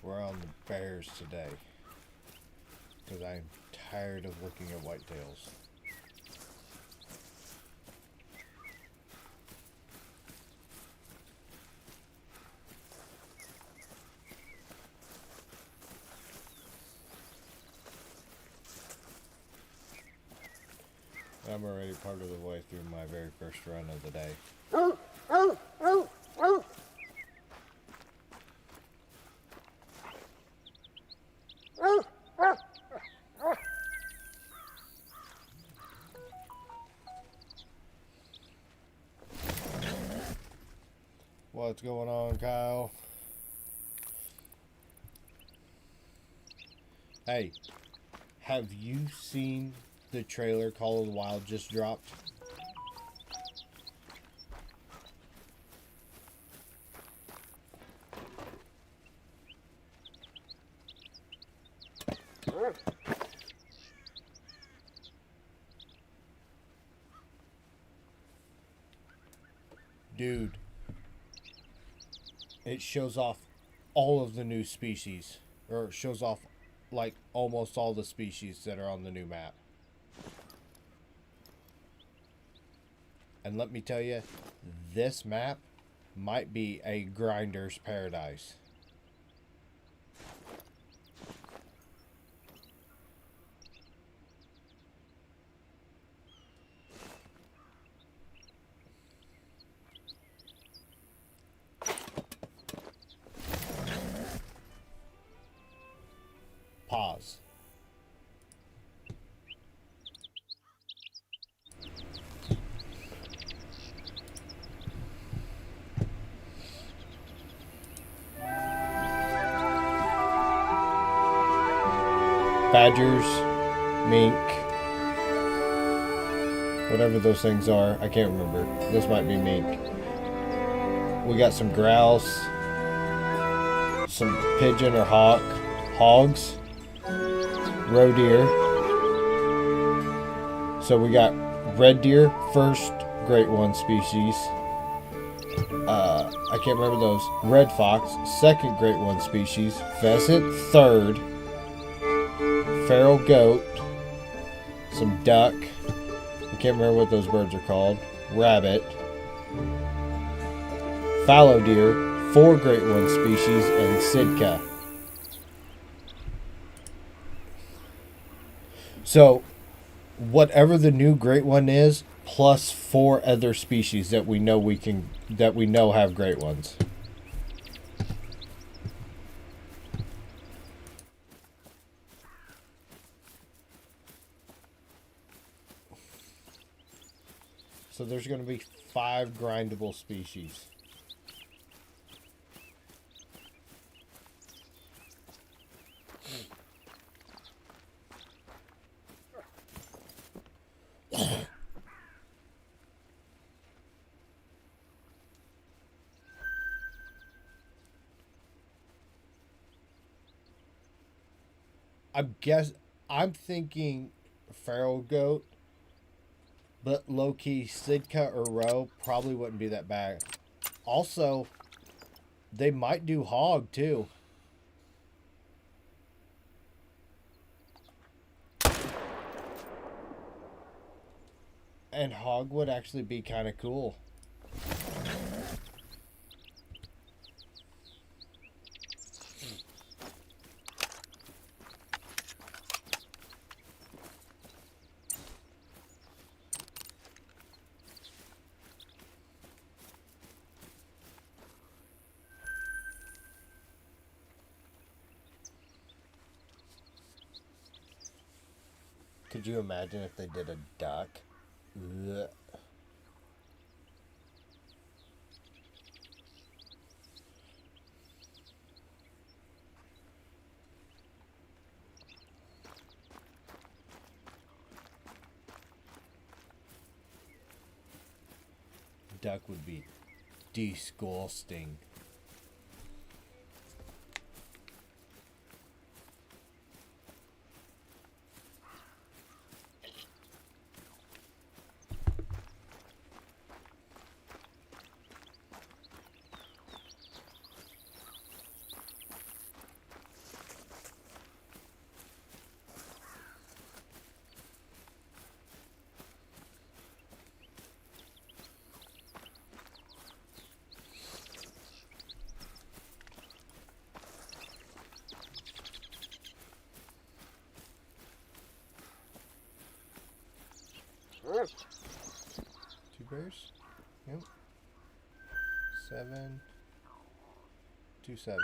We're on the bears today. Because I'm tired of looking at whitetails. I'm already part of the way through my very first run of the day. What's going on, Kyle? Hey, have you seen the trailer Call of the Wild just dropped? Dude, it shows off all of the new species, or shows off like almost all the species that are on the new map. And let me tell you, this map might be a grinder's paradise. Pause. Badgers, mink, whatever those things are, I can't remember. This might be mink. We got some grouse, some pigeon or hawk, hogs, roe deer. So we got red deer, first great one species. I can't remember those. Red fox, second great one species. Pheasant, third. Feral goat, some duck, I can't remember what those birds are called, rabbit, fallow deer, 4 great one species, and Sitka. So, whatever the new great one is, plus 4 other species that we know have great ones. So there's going to be 5 grindable species. I'm thinking feral goat. But low-key, Sitka or roe probably wouldn't be that bad. Also, they might do hog, too. And hog would actually be kind of cool. Could you imagine if they did a duck? Ugh. Duck would be disgusting. Two bears? Yep. 7. 2 sevens.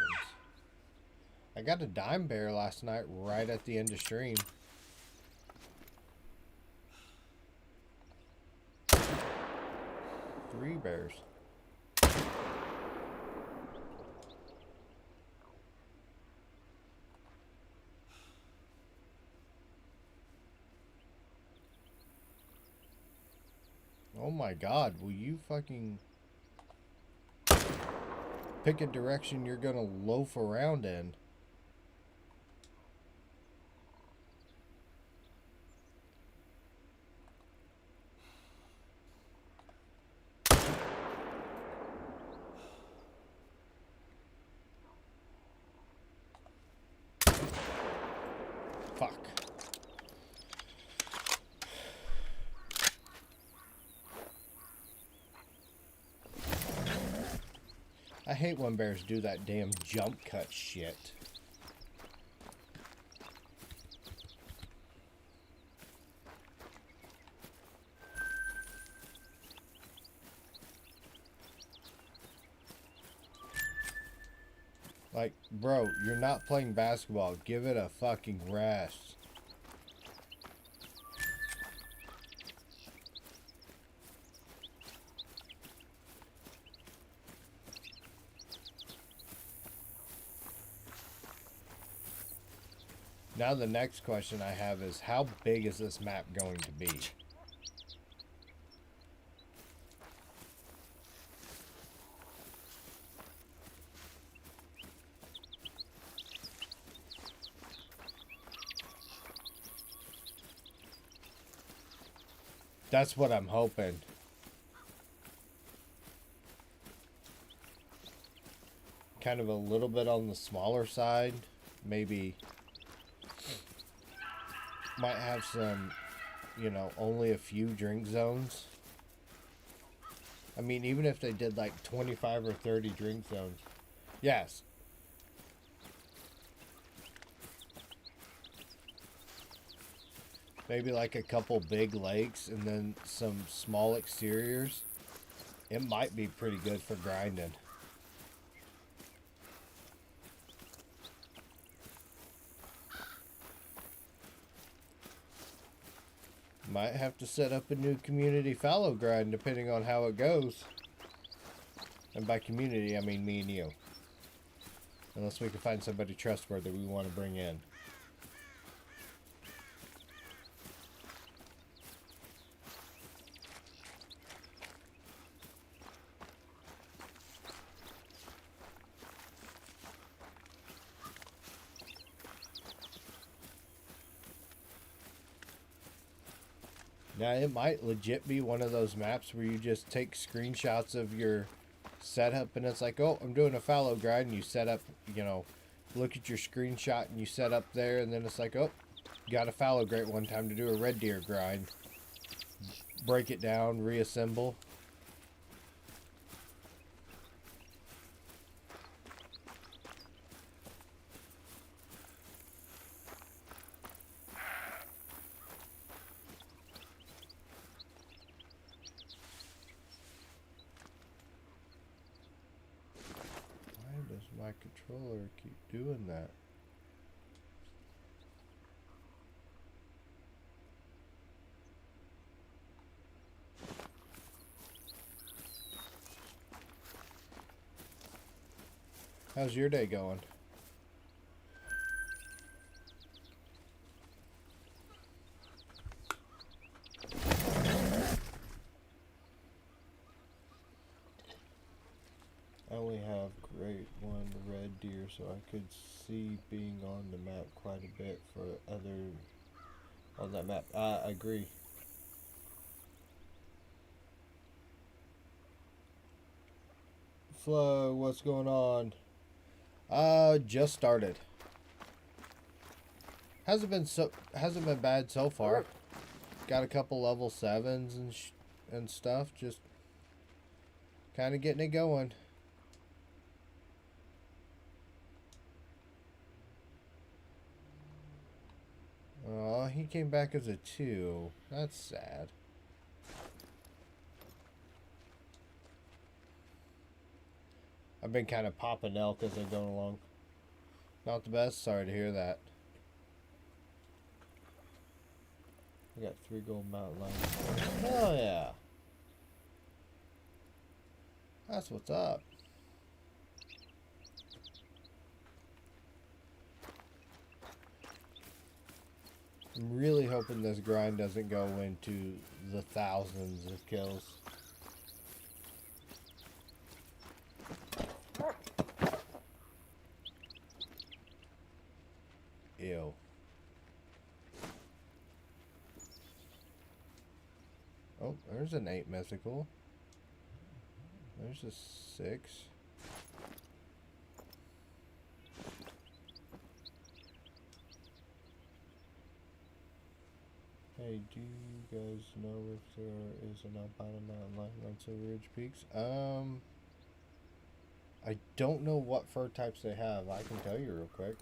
I got a dime bear last night right at the end of stream. 3 bears. Oh my god, will you fucking pick a direction you're gonna loaf around in? Fuck. I hate when bears do that damn jump cut shit. Like, bro, you're not playing basketball. Give it a fucking rest. Now the next question I have is, how big is this map going to be? That's what I'm hoping. Kind of a little bit on the smaller side. Maybe might have some, you know, only a few drink zones. I mean, even if they did like 25 or 30 drink zones. Yes. Maybe like a couple big lakes and then some small exteriors. It might be pretty good for grinding. Might have to set up a new community fallow grind depending on how it goes. And by community, I mean me and you. Unless we can find somebody trustworthy we want to bring in. Now, it might legit be one of those maps where you just take screenshots of your setup and it's like, oh, I'm doing a fallow grind, and you set up, you know, look at your screenshot and you set up there, and then it's like, oh, got a fallow grate one time to do a red deer grind. Break it down, reassemble. My controller keep doing that. How's your day going? I only have grade 1 red deer, so I could see being on the map quite a bit for other on that map. I agree. Flo, what's going on? Just started. Hasn't been bad so far. Got a couple level 7s and stuff. Just kind of getting it going. Oh, he came back as a 2. That's sad. I've been kind of popping elk as I'm going along. Not the best. Sorry to hear that. We got 3 gold mountain lions. Hell yeah. That's what's up. I'm really hoping this grind doesn't go into the thousands of kills. Ew. Oh, there's an 8 mythical. There's a 6. Hey, do you guys know if there is an albino mountain lion on Silver Ridge Peaks? I don't know what fur types they have. I can tell you real quick.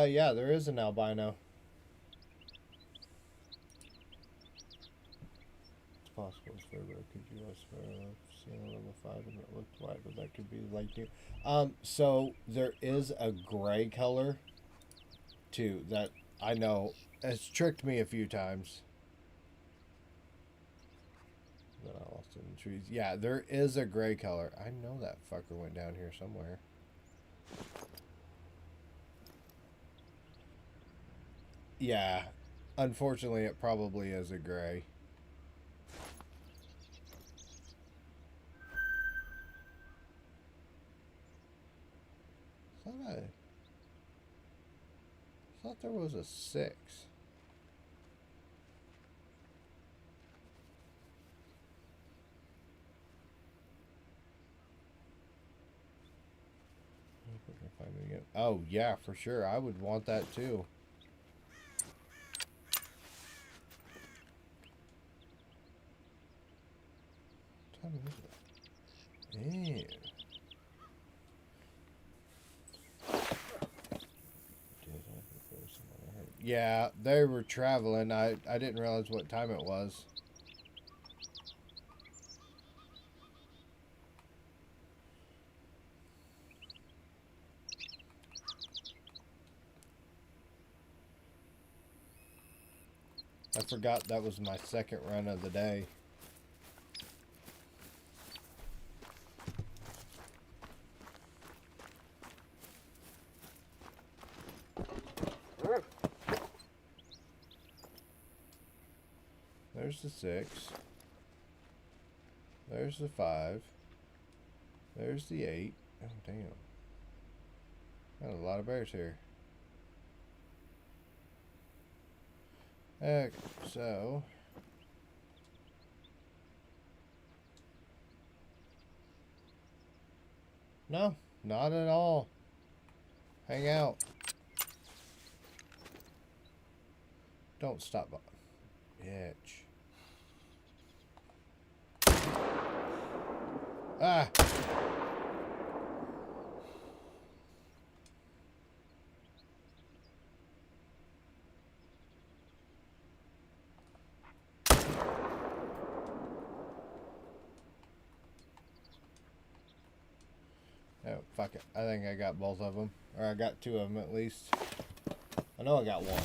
Yeah, there is an albino. It's possible it's very rare. Could you see on level 5 and it looked white, but that could be like new. So there is a gray color too that I know has tricked me a few times. Then I lost it in the trees. Yeah, there is a gray color. I know that fucker went down here somewhere. Yeah, unfortunately, it probably is a gray. I thought there was a 6. Oh, yeah, for sure. I would want that too. What time is it? Ew. Yeah, they were traveling. I didn't realize what time it was. I forgot that was my second run of the day. There's the 6. There's the 5. There's the 8. Oh, damn. Got a lot of bears here. Okay, so... No, not at all. Hang out. Don't stop by. Bitch. Ah! Oh, fuck it. I think I got both of them. Or I got 2 of them at least. I know I got 1.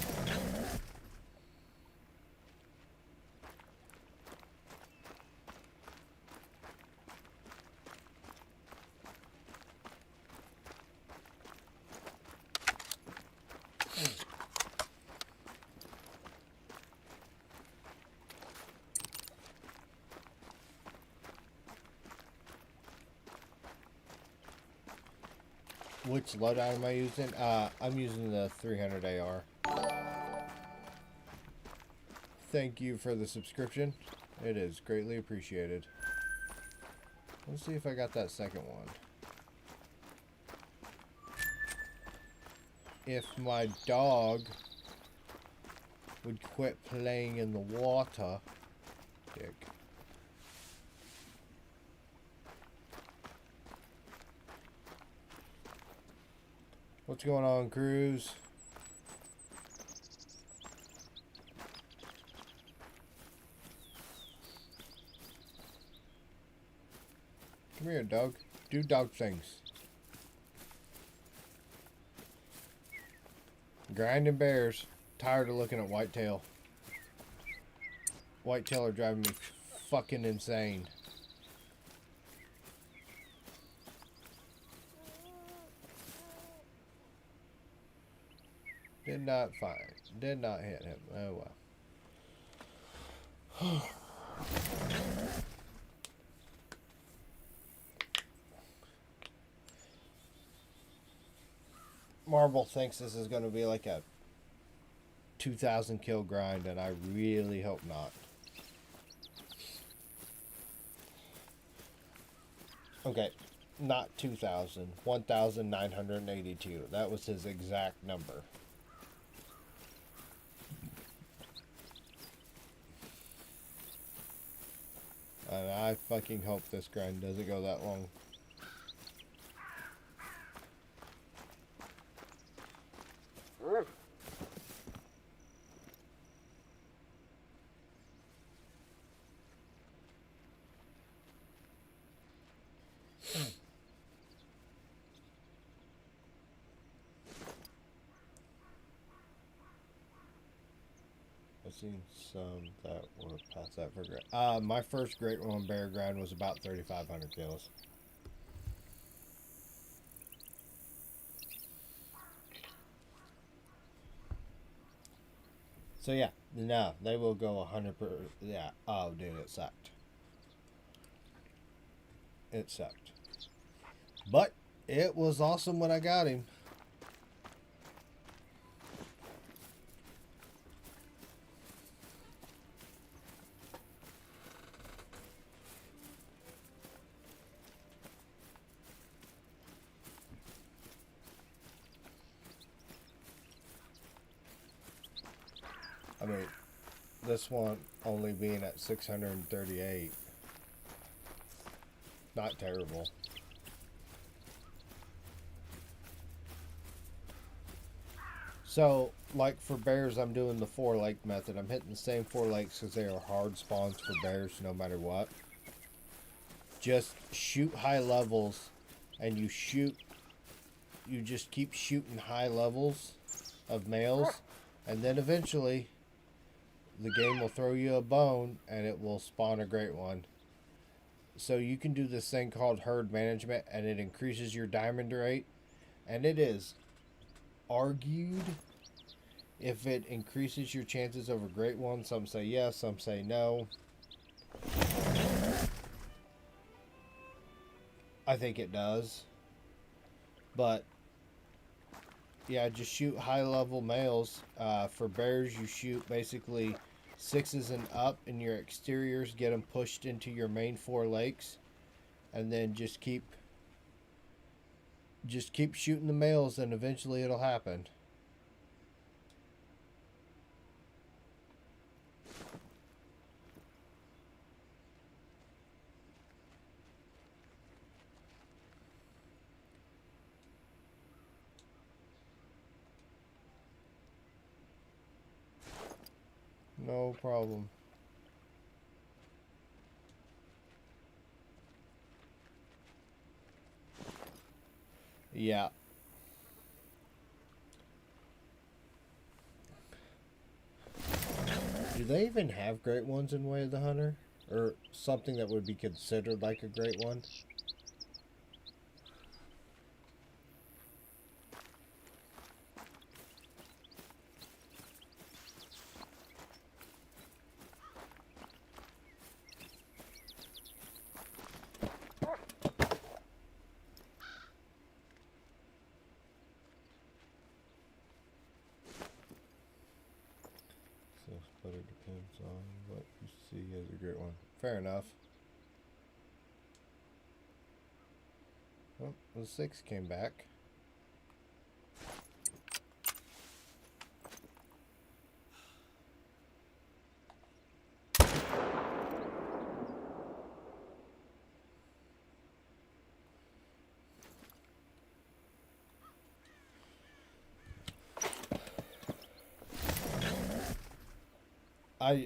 Which loadout am I using? I'm using the 300 AR. Thank you for the subscription. It is greatly appreciated. Let's see if I got that second one. If my dog would quit playing in the water. Dick. What's going on, Cruz? Come here, dog. Do dog things. Grinding bears. Tired of looking at whitetail. Whitetail are driving me fucking insane. Did not find. Did not hit him. Oh well. Marble thinks this is going to be like a 2,000 kill grind, and I really hope not. Okay, not 2,000. 1,982. That was his exact number. And I fucking hope this grind doesn't go that long. I've seen some that were past that for great. My first great one bear grind was about 3,500 kills. So yeah, no, they will go 100%. Yeah, oh dude, it sucked. It sucked. But it was awesome when I got him. I mean, this one only being at 638. Not terrible. So, like for bears, I'm doing the 4 lake method. I'm hitting the same 4 lakes because they are hard spawns for bears no matter what. Just shoot high levels, and you just keep shooting high levels of males, and then eventually the game will throw you a bone and it will spawn a great one. So you can do this thing called herd management, and it increases your diamond rate, and it is argued if it increases your chances of a great one. Some say yes, some say no. I think it does. But yeah, just shoot high level males. For bears, you shoot basically 6s and up in your exteriors, get them pushed into your main 4 lakes, and then just keep shooting the males, and eventually it'll happen. No problem. Yeah. Do they even have great ones in Way of the Hunter? Or something that would be considered like a great one? But it depends on what you see as a great one. Fair enough. Oh, the 6 came back.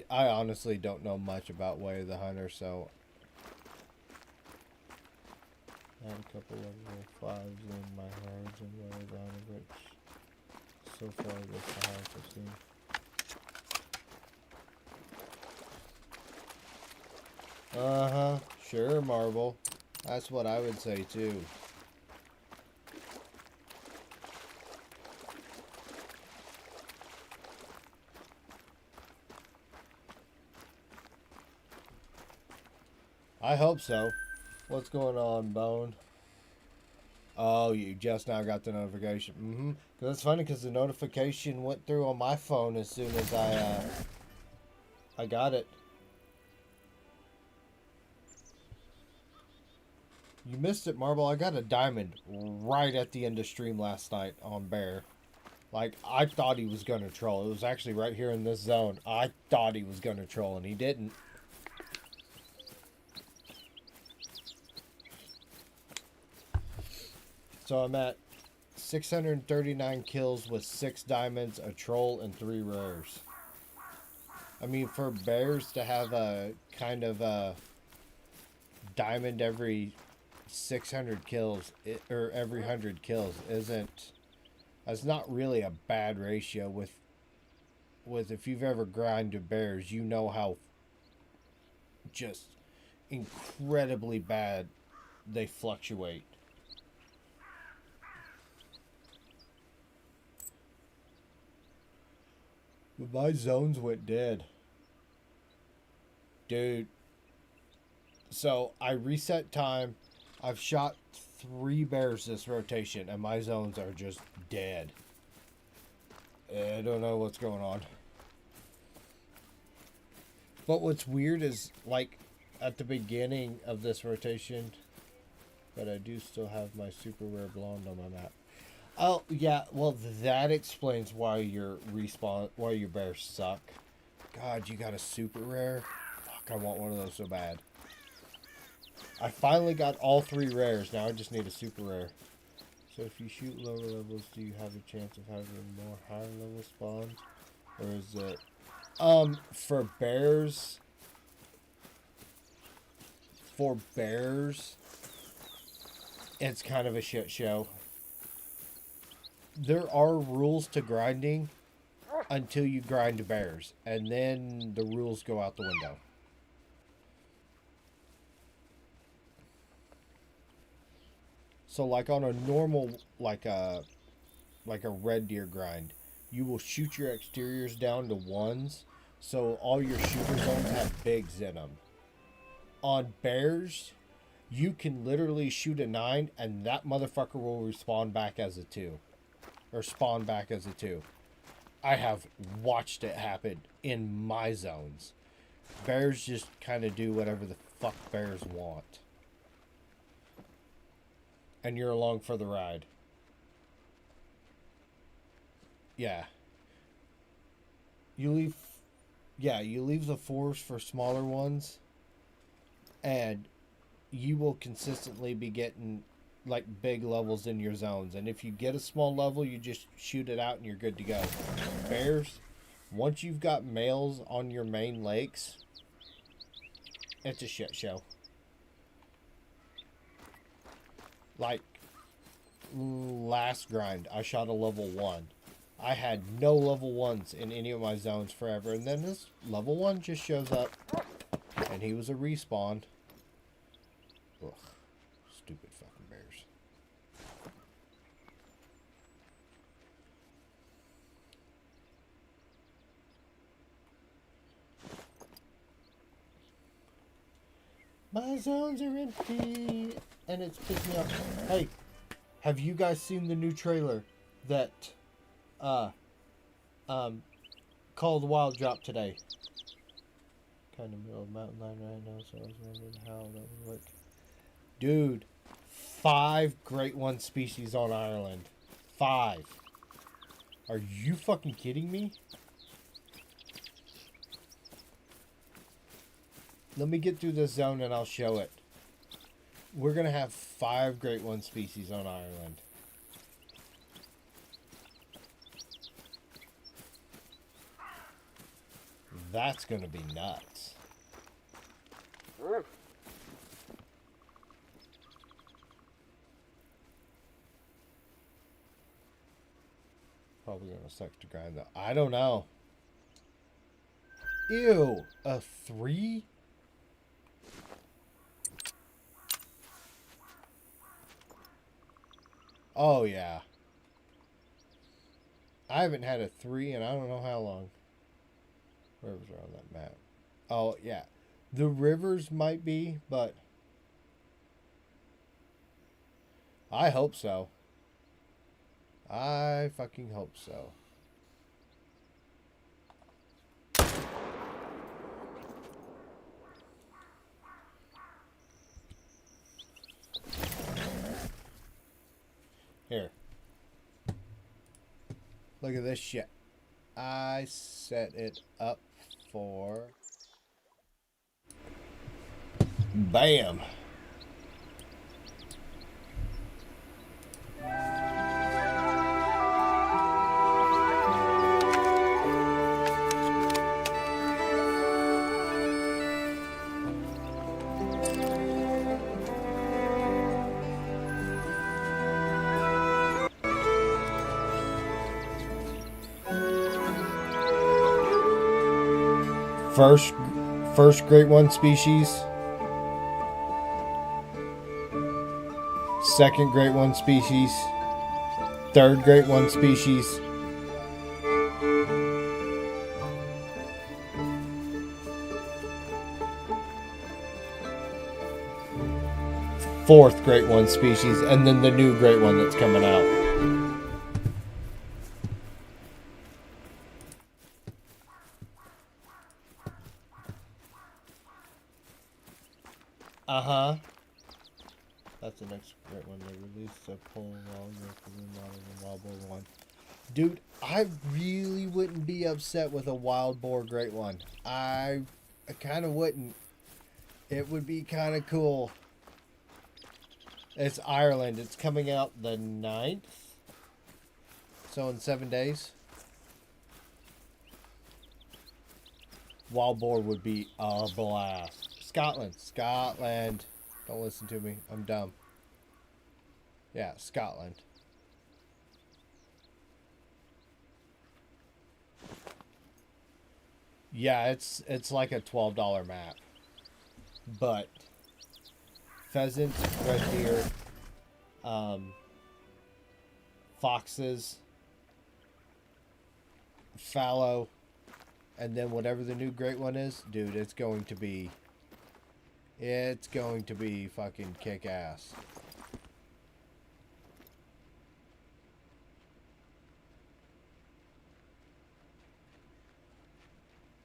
I honestly don't know much about Way of the Hunter, so I had a couple level 5s in my cards and Way of the Hunter, which so far that's the highest I've seen. Uh-huh. Sure, Marble. That's what I would say, too. I hope so. What's going on, Bone? Oh, you just now got the notification. Mm-hmm. Cause it's funny because the notification went through on my phone as soon as I got it. You missed it, Marble. I got a diamond right at the end of stream last night on Bear. Like, I thought he was going to troll. It was actually right here in this zone. I thought he was going to troll, and he didn't. So I'm at 639 kills with 6 diamonds, a troll, and 3 rares. I mean, for bears to have a kind of a diamond every 600 kills, or every 100 kills, that's not really a bad ratio. With if you've ever grinded bears, you know how just incredibly bad they fluctuate. But my zones went dead. Dude. So I reset time. I've shot 3 bears this rotation and my zones are just dead. I don't know what's going on. But what's weird is, like, at the beginning of this rotation, but I do still have my super rare blonde on my map. Oh, yeah, well, that explains why your bears suck. God, you got a super rare? Fuck, I want one of those so bad. I finally got all 3 rares. Now I just need a super rare. So if you shoot lower levels, do you have a chance of having more higher level spawns? Or is it... for bears... For bears... It's kind of a shit show. There are rules to grinding until you grind bears, and then the rules go out the window. So like on a normal, like a red deer grind, you will shoot your exteriors down to 1s, so all your shooter zones have bigs in them. On bears, you can literally shoot a 9 and that motherfucker will respawn back as a 2. Or spawn back as a 2. I have watched it happen in my zones. Bears just kind of do whatever the fuck bears want. And you're along for the ride. Yeah. You leave the 4s for smaller ones. And you will consistently be getting like big levels in your zones, and if you get a small level, you just shoot it out and you're good to go. Bears, once you've got males on your main lakes, it's a shit show. Like last grind, I shot a level 1. I had no level 1s in any of my zones forever, and then this level 1 just shows up and he was a respawn. Ugh, stupid fucking bears. My zones are empty, and it's pissed me off. Hey, have you guys seen the new trailer that, called Wild Drop today? Kind of middle of mountain line right now, so I was wondering how that would work. Dude, 5 Great One species on Ireland. 5. Are you fucking kidding me? Let me get through this zone and I'll show it. We're going to have 5 Great One species on Ireland. That's going to be nuts. Probably going to suck to grind though. I don't know. Ew. A 3? Oh, yeah. I haven't had a 3 in I don't know how long. Rivers are on that map. Oh, yeah. The rivers might be, but I hope so. I fucking hope so. Here. Look at this shit. I set it up for... Bam! First Great One species. Second Great One species. Third Great One species. Fourth Great One species, and then the new Great One that's coming out. Uh-huh. That's the next Great One they released. So pull all your wild boar one. Dude, I really wouldn't be upset with a wild boar Great One. I kind of wouldn't. It would be kind of cool. It's Ireland. It's coming out the 9th. So in 7 days. Wild boar would be a blast. Scotland. Don't listen to me. I'm dumb. Yeah, Scotland. Yeah, it's like a $12 map. But pheasants, red deer, foxes, fallow, and then whatever the new Great One is, dude, it's going to be fucking kick-ass.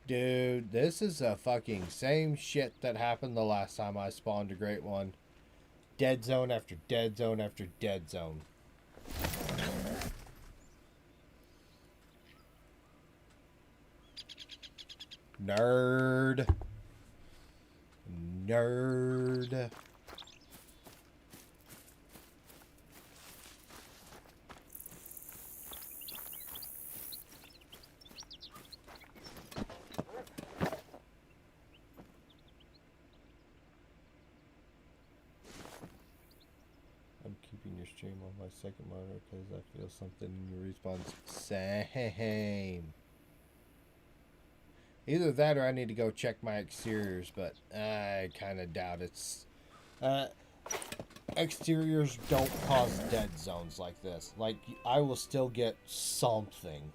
Dude, this is a fucking same shit that happened the last time I spawned a Great One. Dead zone after dead zone after dead zone. Nerd. I'm keeping your stream on my second monitor because I feel something in your response. Same. Either that or I need to go check my exteriors, but I kind of doubt it's... exteriors don't cause dead zones like this. Like, I will still get something.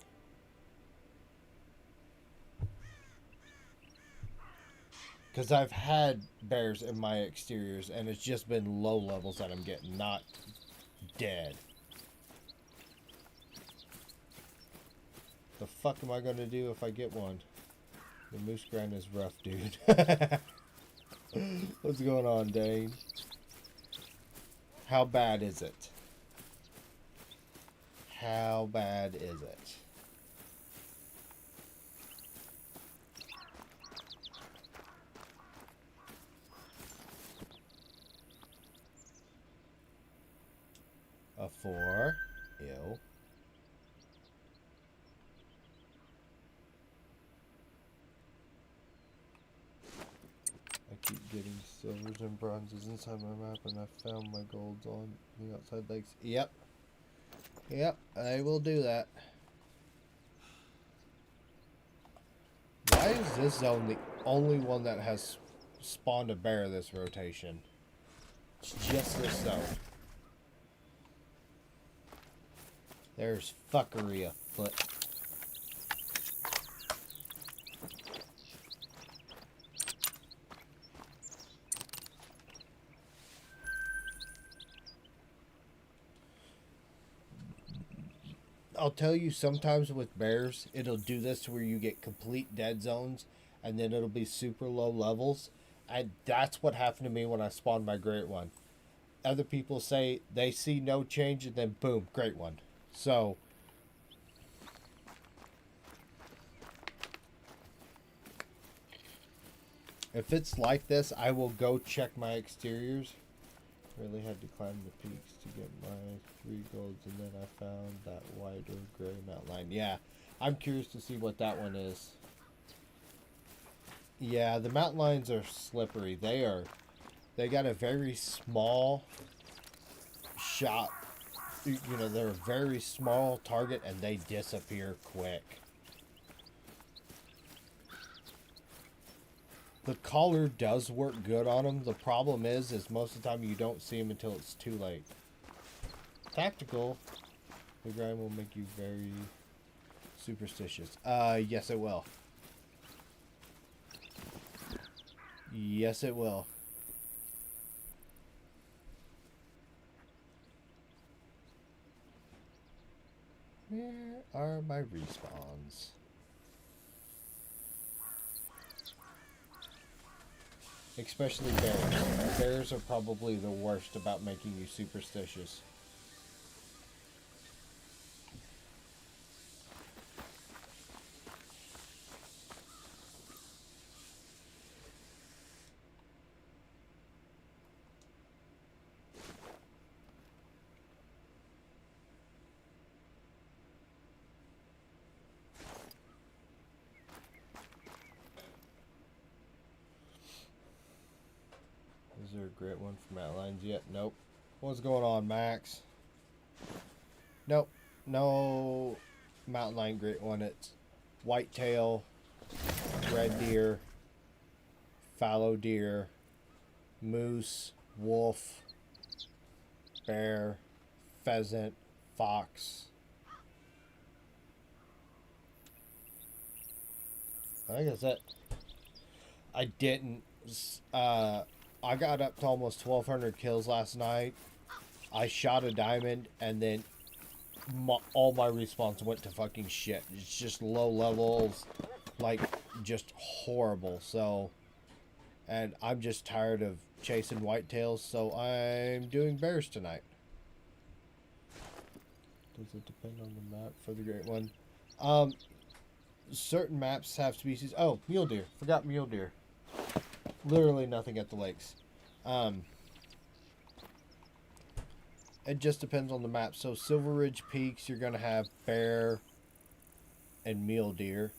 Because I've had bears in my exteriors, and it's just been low levels that I'm getting, not dead. The fuck am I going to do if I get one? The moose grind is rough, dude. What's going on, Dane? How bad is it? How bad is it? A 4. Ew. I keep getting silvers and bronzes inside my map, and I found my golds on the outside lakes. Yep. Yep, I will do that. Why is this zone the only one that has spawned a bear this rotation? It's just this zone. There's fuckery afoot. I'll tell you, sometimes with bears, it'll do this to where you get complete dead zones, and then it'll be super low levels. And that's what happened to me when I spawned my great one. Other people say they see no change, and then boom, great one. So, if it's like this, I will go check my exteriors. Really had to climb the peaks to get my 3 golds, and then I found that white or gray mountain line. Yeah, I'm curious to see what that one is. Yeah, the mountain lions are slippery. They got a very small shot. You know, they're a very small target, and they disappear quick. The collar does work good on them. The problem is most of the time you don't see them until it's too late. Tactical. The grind will make you very superstitious. Yes it will. Yes it will. Where are my respawns? Especially bears. Bears are probably the worst about making you superstitious. Is there a great one from Outlines yet? Nope. What's going on, Max? Nope. No mountain lion great one. It's whitetail, red deer, fallow deer, moose, wolf, bear, pheasant, fox. I think that's it. I didn't. I got up to almost 1,200 kills last night. I shot a diamond, and then all my respawns went to fucking shit. It's just low levels, like, just horrible. So, and I'm just tired of chasing whitetails, so I'm doing bears tonight. Does it depend on the map for the great one? Certain maps have species. Oh, mule deer. Forgot mule deer. Literally nothing at the lakes. It just depends on the map. So Silver Ridge Peaks, you're going to have bear and mule deer.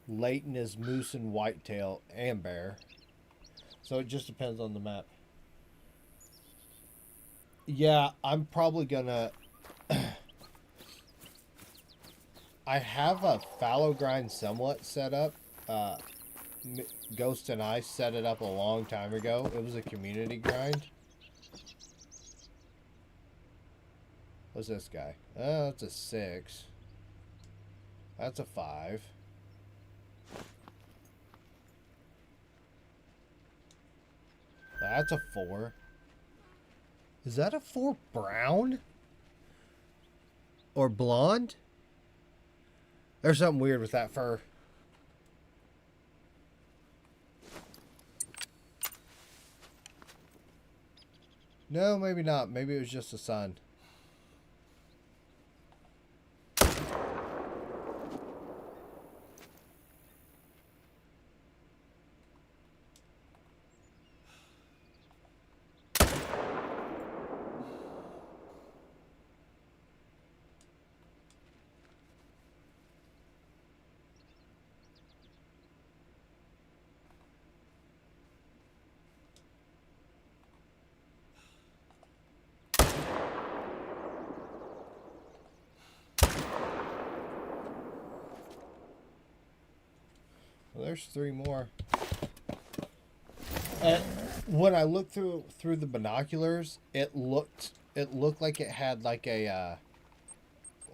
Layton is moose and whitetail and bear. So it just depends on the map. Yeah, I'm probably going to... I have a fallow grind somewhat set up. Ghost and I set it up a long time ago. It was a community grind. What's this guy? Oh, that's a 6. That's a 5. That's a 4. Is that a 4 brown? Or blonde? There's something weird with that fur. No, maybe not. Maybe it was just the sun. Well, there's 3 more. When I looked through the binoculars, it looked like it had like a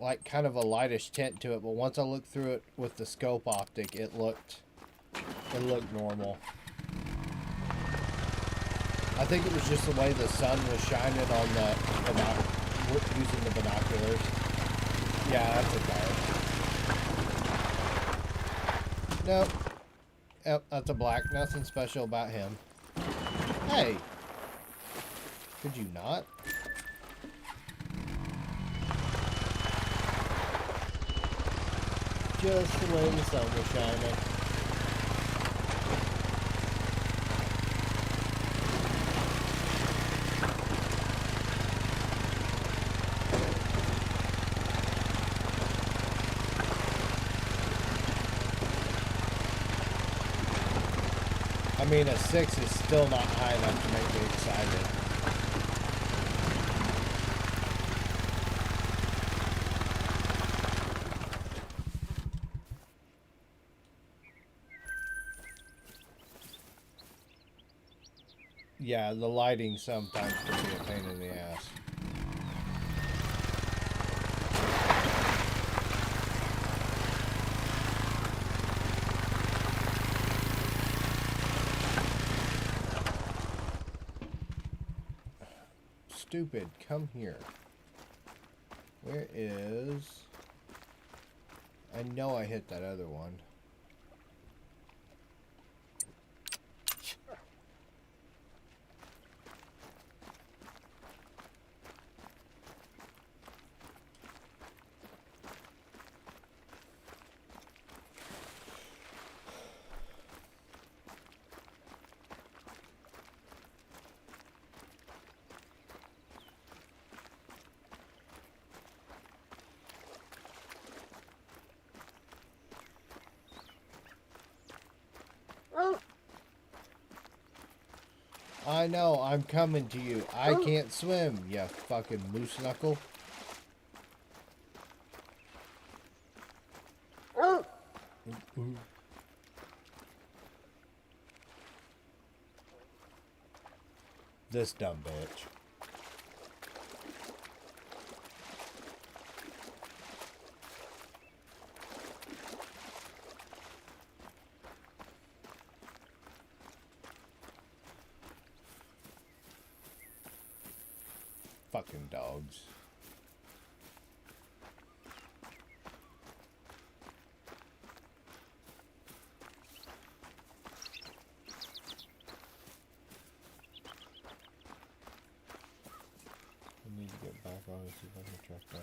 like kind of a lightish tint to it. But once I looked through it with the scope optic, it looked normal. I think it was just the way the sun was shining on using the binoculars. Yeah, that's a dark. Nope. Yep, that's a black. Nothing special about him. Hey! Could you not? Just the way the sun was shining. I mean, a 6 is still not high enough to make me excited. Yeah, the lighting sometimes can be a pain in the ass. Stupid, come here. Where is... I know I hit that other one. I know, I'm coming to you. I can't swim, you fucking moose knuckle. This dumb bitch. Fucking dogs. I need to get back on and see if I can track down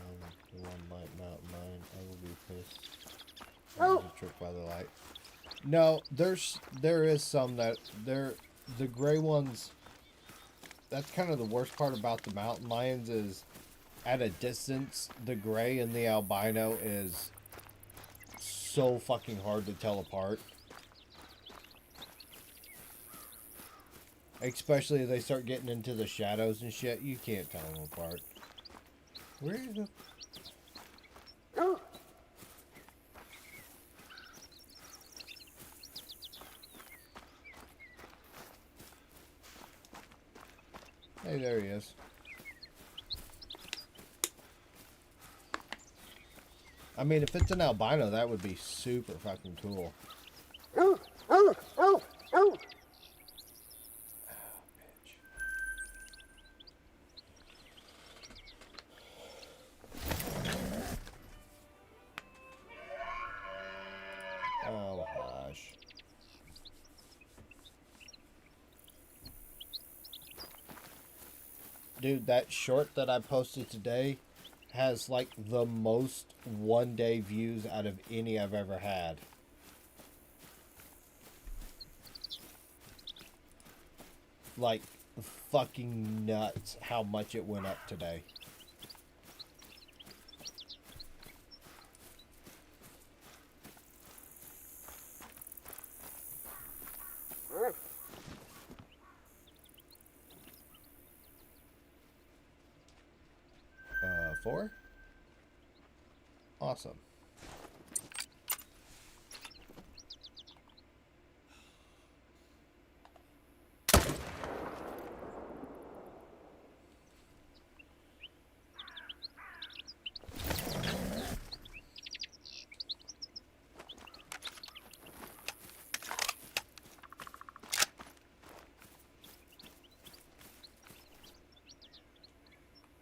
the one light mountain mine. I will be pissed. There's a trick by the light. No, there is some that the gray ones. That's kind of the worst part about the mountain lions is at a distance, the gray and the albino is so fucking hard to tell apart. Especially if they start getting into the shadows and shit, you can't tell them apart. Where is the... Hey, there he is. I mean, if it's an albino, that would be super fucking cool. Oh, gosh. Dude, that short that I posted today has like the most one-day views out of any I've ever had. Like, fucking nuts how much it went up today. Four? Awesome.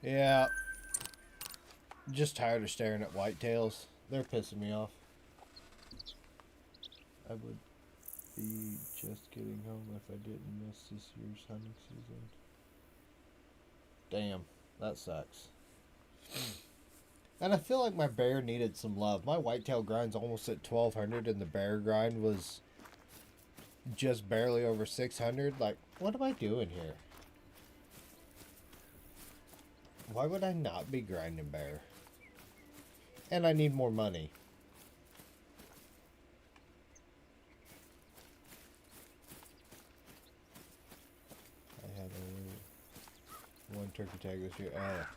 Yeah. Just tired of staring at whitetails. They're pissing me off. I would be just getting home if I didn't miss this year's hunting season. Damn, that sucks. And I feel like my bear needed some love. My whitetail grind's almost at 1200 and the bear grind was just barely over 600. Like, what am I doing here? Why would I not be grinding bear? And I need more money. I had only one turkey tag this year. Oh.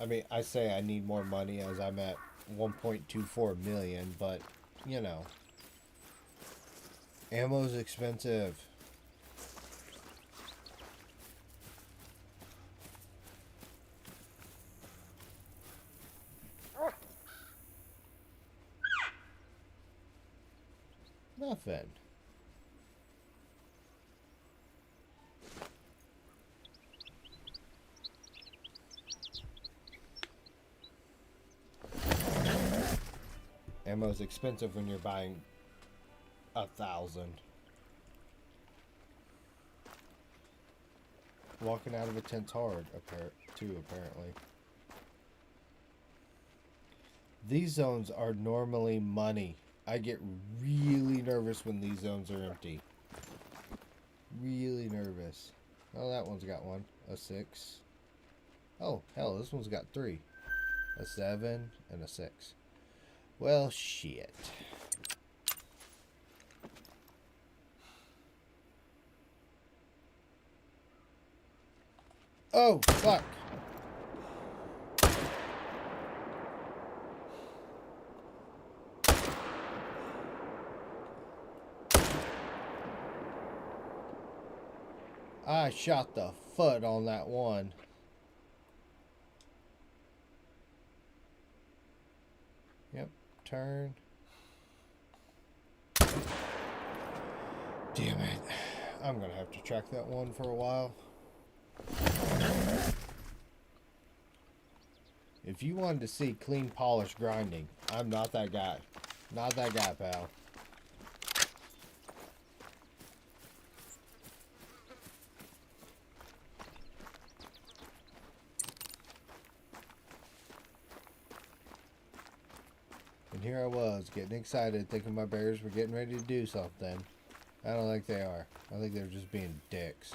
I mean, I say I need more money as I'm at 1.24 million, but, you know. Ammo's expensive. Nothing. Ammo's expensive when you're buying 1,000. Walking out of a tent's hard, apparently. These zones are normally money. I get really nervous when these zones are empty. Really nervous. Oh, that one's got one. A 6. Oh, hell, this one's got 3. A 7 and a 6. Well, shit. Oh, fuck. I shot the foot on that one. Yep, turn. Damn it. I'm gonna have to track that one for a while. If you wanted to see clean, polished grinding, I'm not that guy. Not that guy, pal. And here I was, getting excited, thinking my bears were getting ready to do something. I don't think they are. I think they're just being dicks.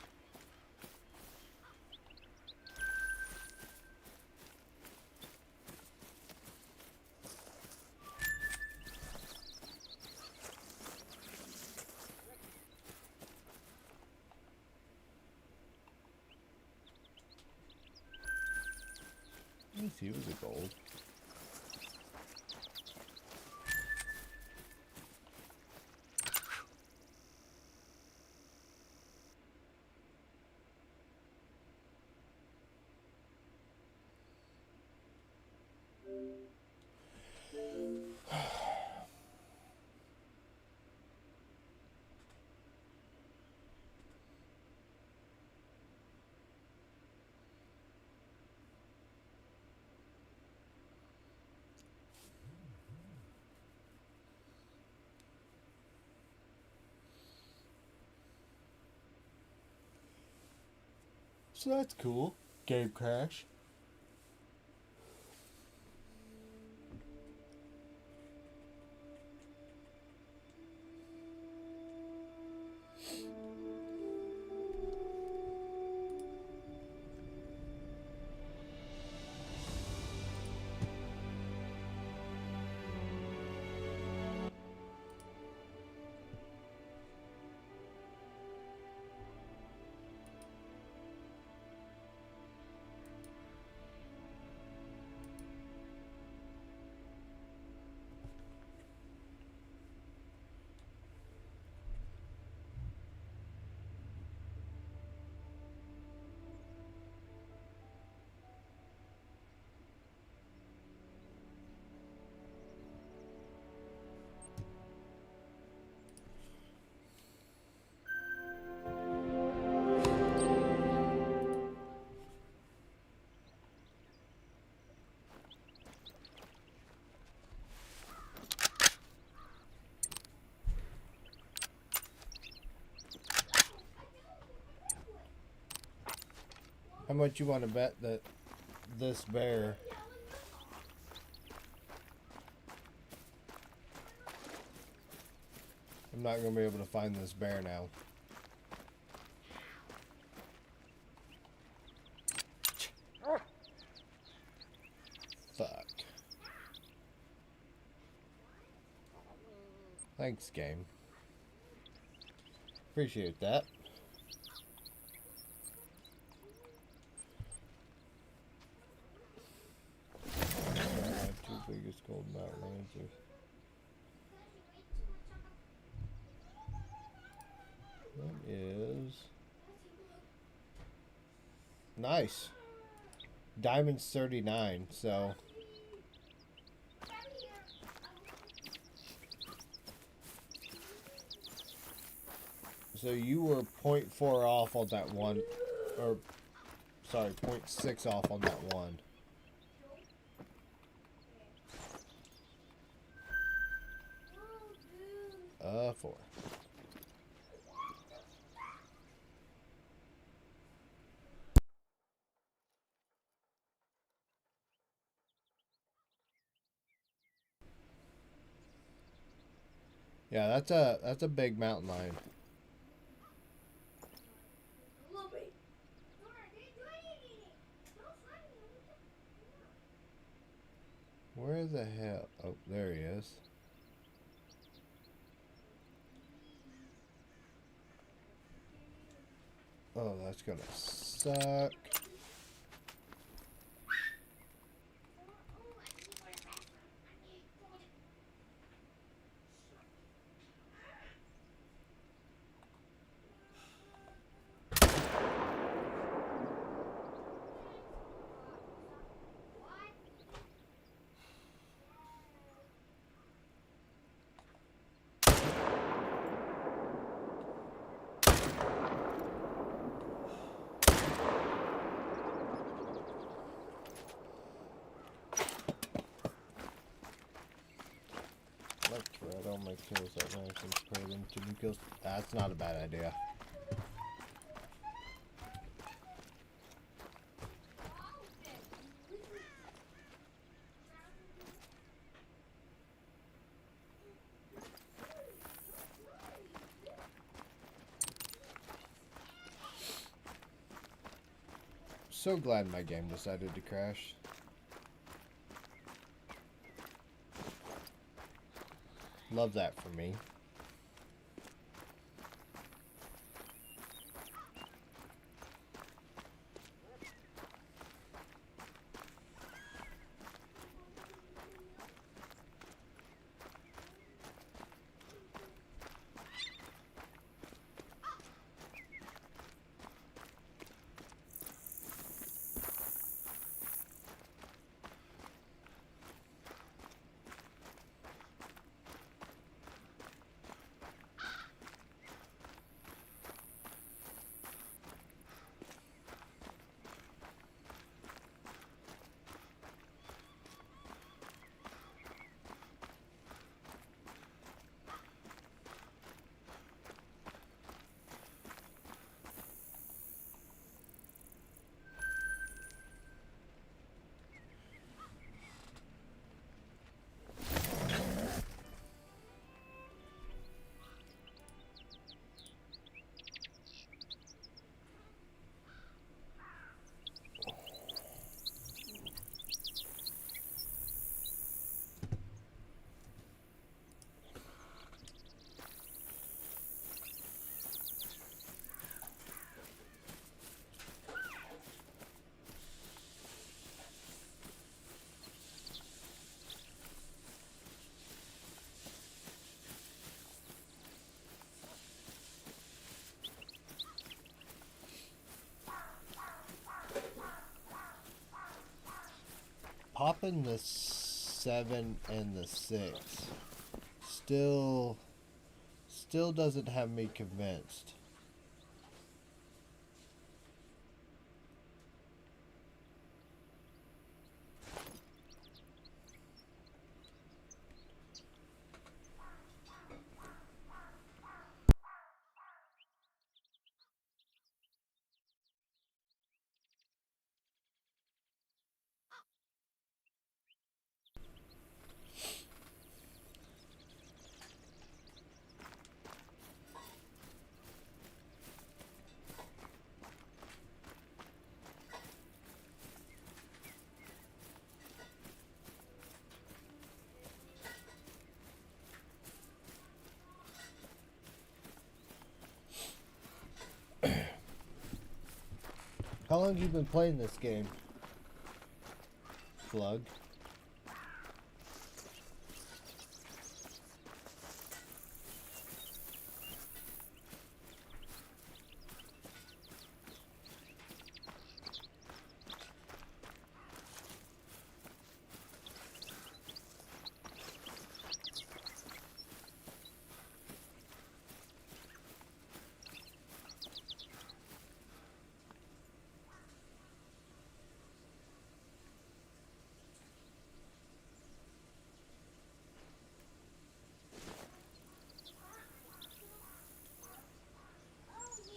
Let me see, it was a gold. So that's cool. Game crash. How much you want to bet that this bear I'm not going to be able to find this bear now. Fuck. Thanks, game. Appreciate that. Two biggest gold mountain lancers. That is nice. Diamond's 39, so you were 0.4 off on that one, or sorry, 0.6 off on that one. 4. Yeah, that's a big mountain lion. Where the hell? Oh, there he is. Oh, that's gonna suck. All my kills that ranks and spray them to new kills. That's not a bad idea. So glad my game decided to crash. Love that for me. dropping the 7 and the 6 still doesn't have me convinced. How long have you been playing this game, Slug?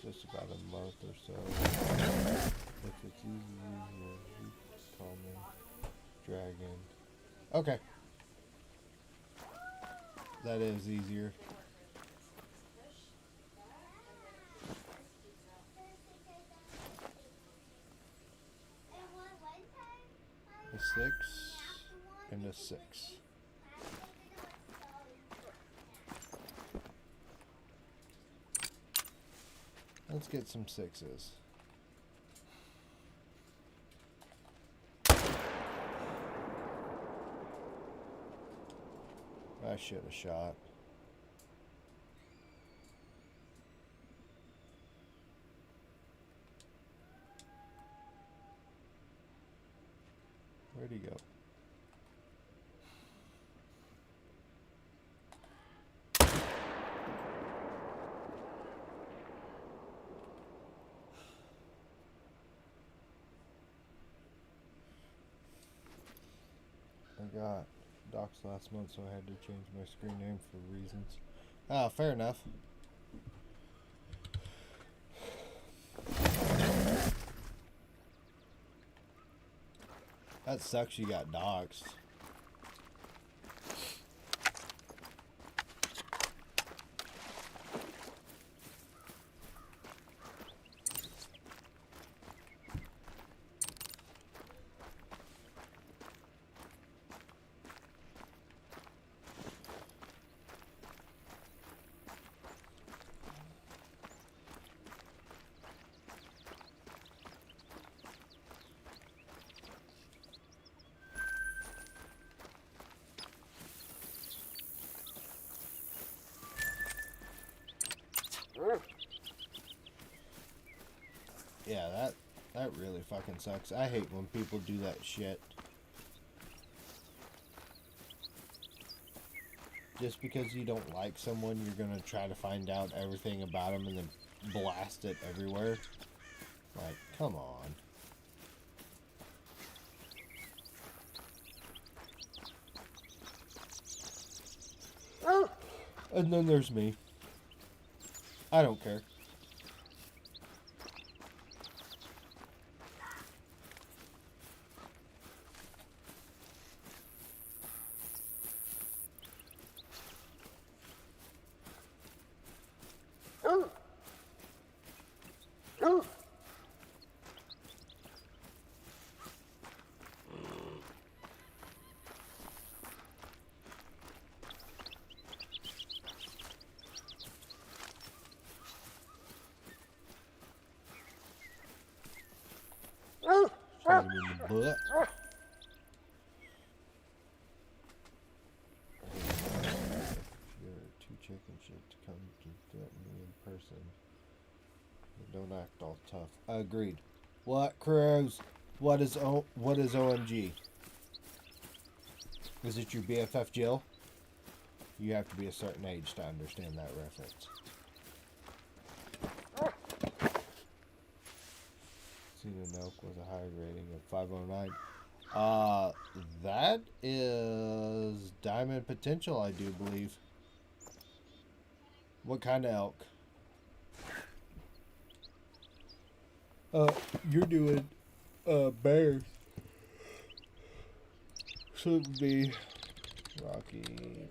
Just about a month or so. If it's easy, you call me Dragon. Okay. That is easier. A 6 and a 6. Let's get some 6s. I should have shot. Where'd he go? I got doxed last month, so I had to change my screen name for reasons. Ah, fair enough. That sucks you got doxed. Yeah, that really fucking sucks. I hate when people do that shit. Just because you don't like someone, you're gonna try to find out everything about them and then blast it everywhere. Like, come on. And then there's me. I don't care. Shot him in the butt. If you're too chicken shit to come to threaten me in person, don't act all tough. Agreed. What, Cruz? What is OMG? Is it your BFF Jill? You have to be a certain age to understand that reference. Cedar Oak with a high rating of 509. That is Diamond Potential, I do believe. What kind of elk? You're doing, bears. So it would be Rocky.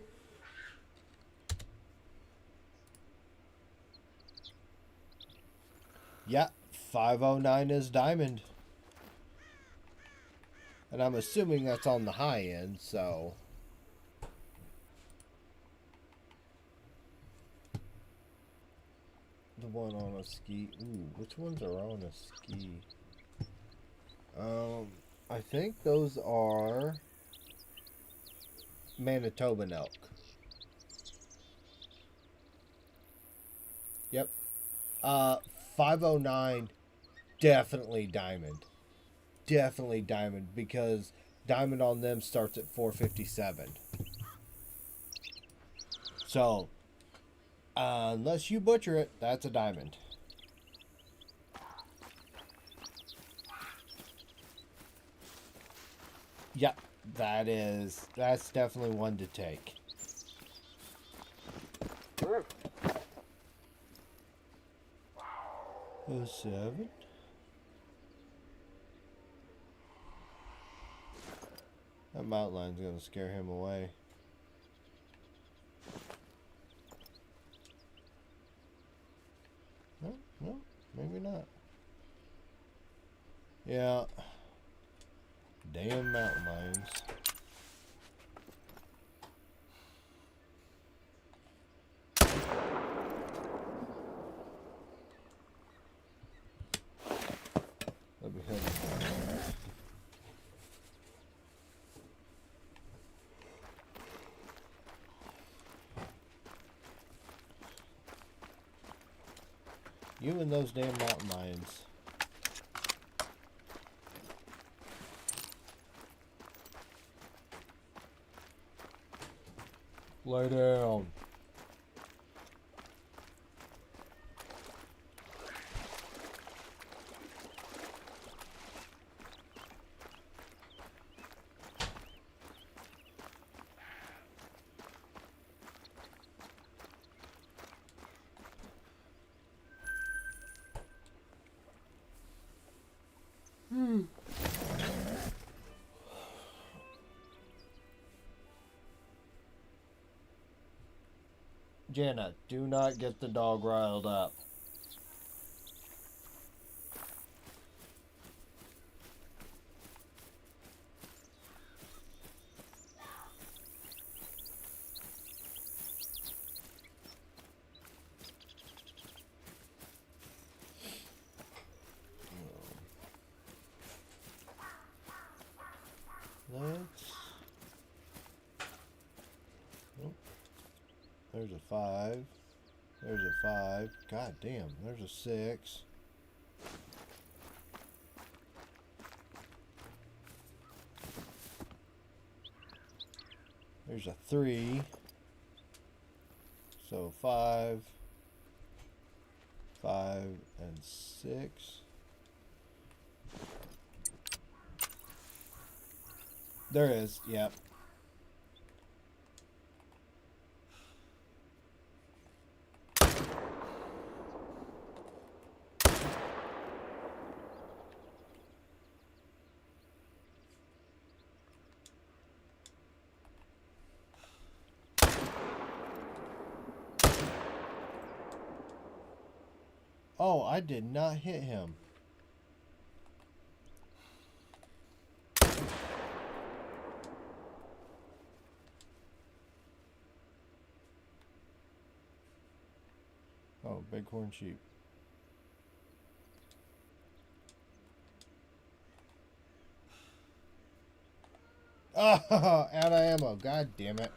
Yeah, 509 is Diamond. And I'm assuming that's on the high end, so. The one on a ski. Ooh, which ones are on a ski? I think those are Manitoban elk. Yep. 509, definitely Diamond. Definitely Diamond, because Diamond on them starts at 457. So, unless you butcher it, that's a Diamond. Yep, that's definitely one to take. Oh, 7. That mountain line's gonna scare him away. No, maybe not. Yeah. Damn mountain lions. Let me head. You and those damn mountain lions. Lay down. Jenna, do not get the dog riled up. Let's. Oh, there's a 5. There's a 5. God damn, there's a 6. There's a 3. So 5, 5, and 6. There is, yep. Oh, I did not hit him. Oh, bighorn sheep. Oh, out of ammo. God damn it.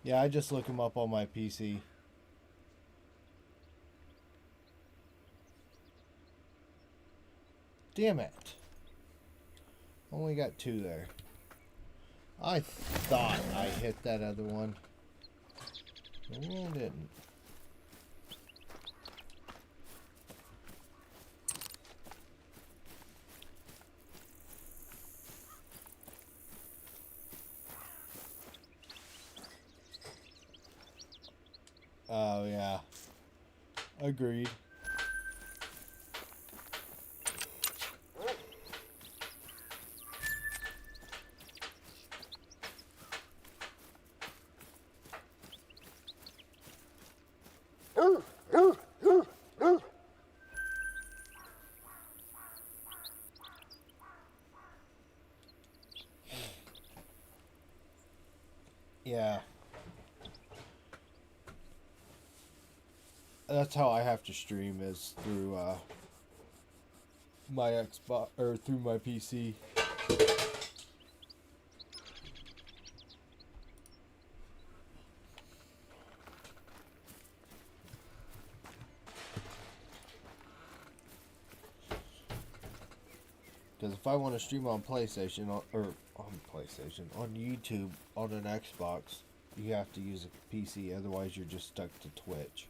Yeah, I just look him up on my PC. Damn it. Only got 2 there. I thought I hit that other one. Maybe I didn't. Oh, yeah. Agreed. Yeah. That's how I have to stream, is through my Xbox or through my PC. Because if I want to stream on PlayStation or on PlayStation on YouTube on an Xbox, you have to use a PC. Otherwise, you're just stuck to Twitch.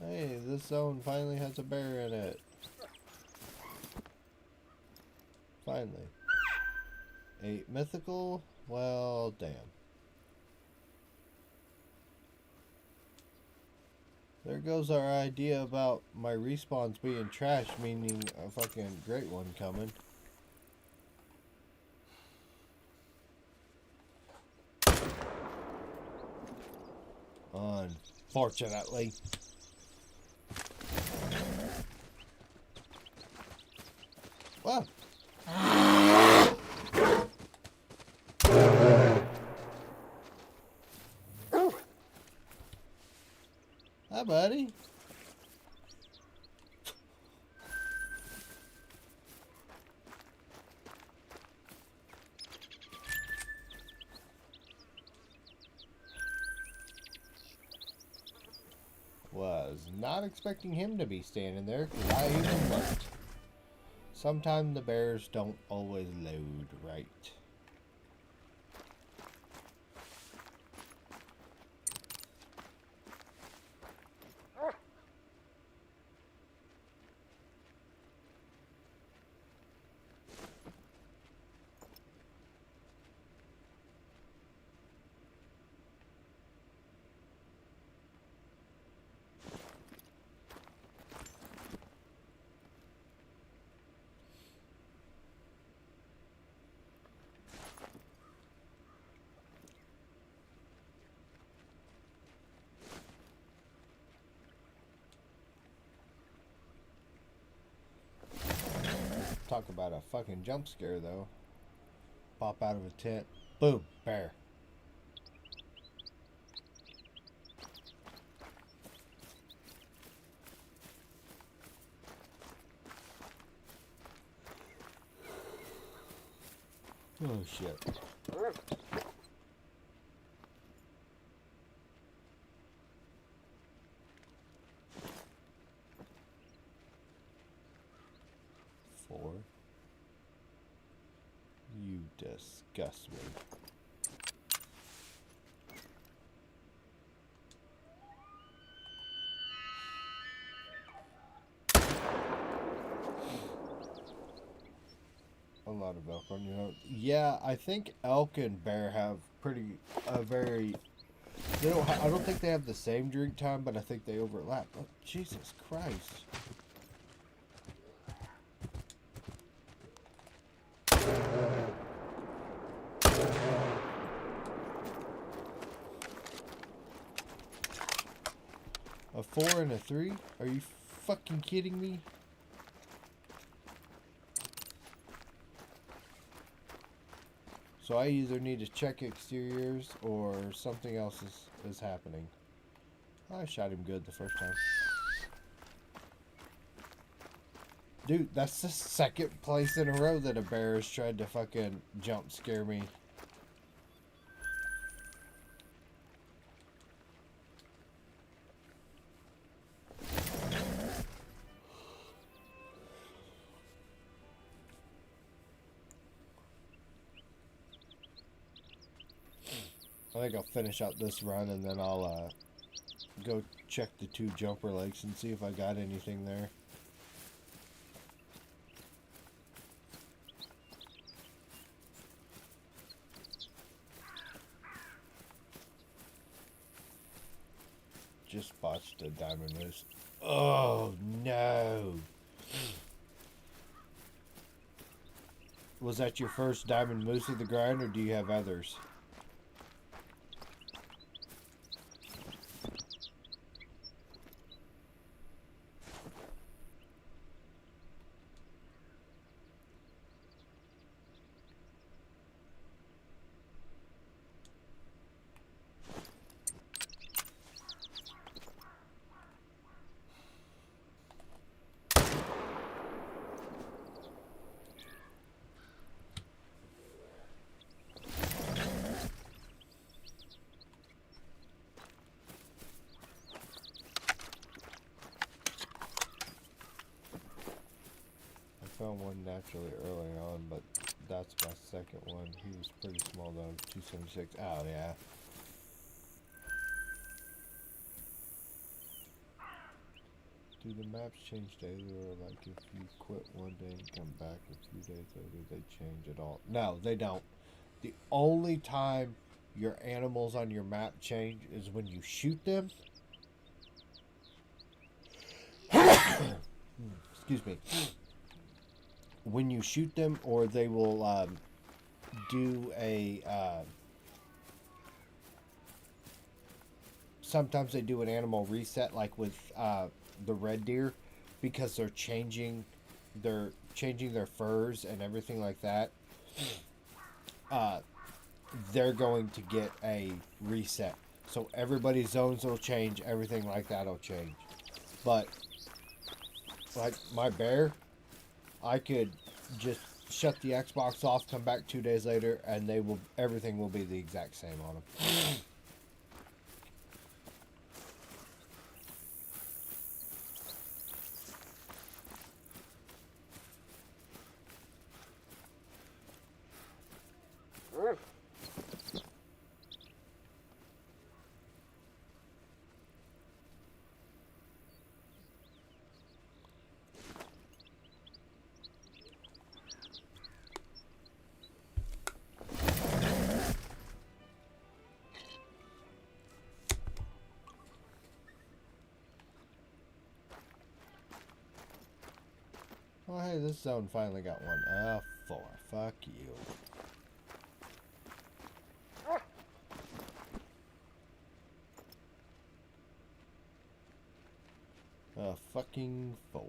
Hey, this zone finally has a bear in it. Finally. 8 mythical? Well, damn. There goes our idea about my respawns being trash, meaning a fucking great one coming. Unfortunately. Wow. Hi, buddy. Was not expecting him to be standing there, because I even looked. Sometimes the bears don't always load right. Talk about a fucking jump scare, though. Pop out of a tent. Boom. Bear. Oh, shit. Four. You disgust me. A lot of elk on your own. Yeah, I think elk and bear have very. They don't. I don't think they have the same drink time, but I think they overlap. Oh, Jesus Christ! A 4 and a 3? Are you fucking kidding me? So I either need to check exteriors or something else is happening. I shot him good the first time. Dude, that's the second place in a row that a bear has tried to fucking jump scare me. I think I'll finish out this run and then I'll go check the 2 jumper lakes and see if I got anything there. Just botched a diamond moose. Oh no! Was that your first diamond moose of the grind, or do you have others? Found one naturally early on, but that's my second one. He was pretty small though, 276. Oh yeah. Do the maps change daily, or like if you quit one day and come back a few days later, they change at all? No, they don't. The only time your animals on your map change is when you shoot them. Excuse me. When you shoot them, or they will do a sometimes they do an animal reset, like with the red deer, because they're changing their furs and everything like that. They're going to get a reset, so everybody's zones will change, everything like that will change. But like my bear, I could just shut the Xbox off, come back 2 days later, and everything will be the exact same on them. Oh, hey, this zone finally got one. 4. Fuck you. Fucking 4.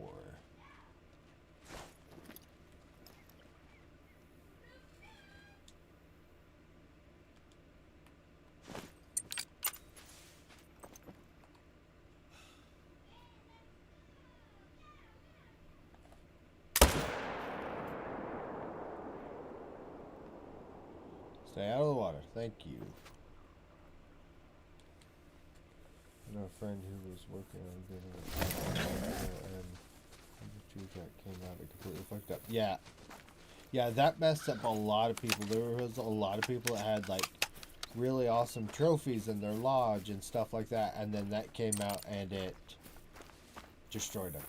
Stay out of the water. Thank you. I know a friend who was working on getting a and the tree track came out and completely fucked up. Yeah. Yeah, that messed up a lot of people. There was a lot of people that had like really awesome trophies in their lodge and stuff like that, and then that came out and it destroyed them.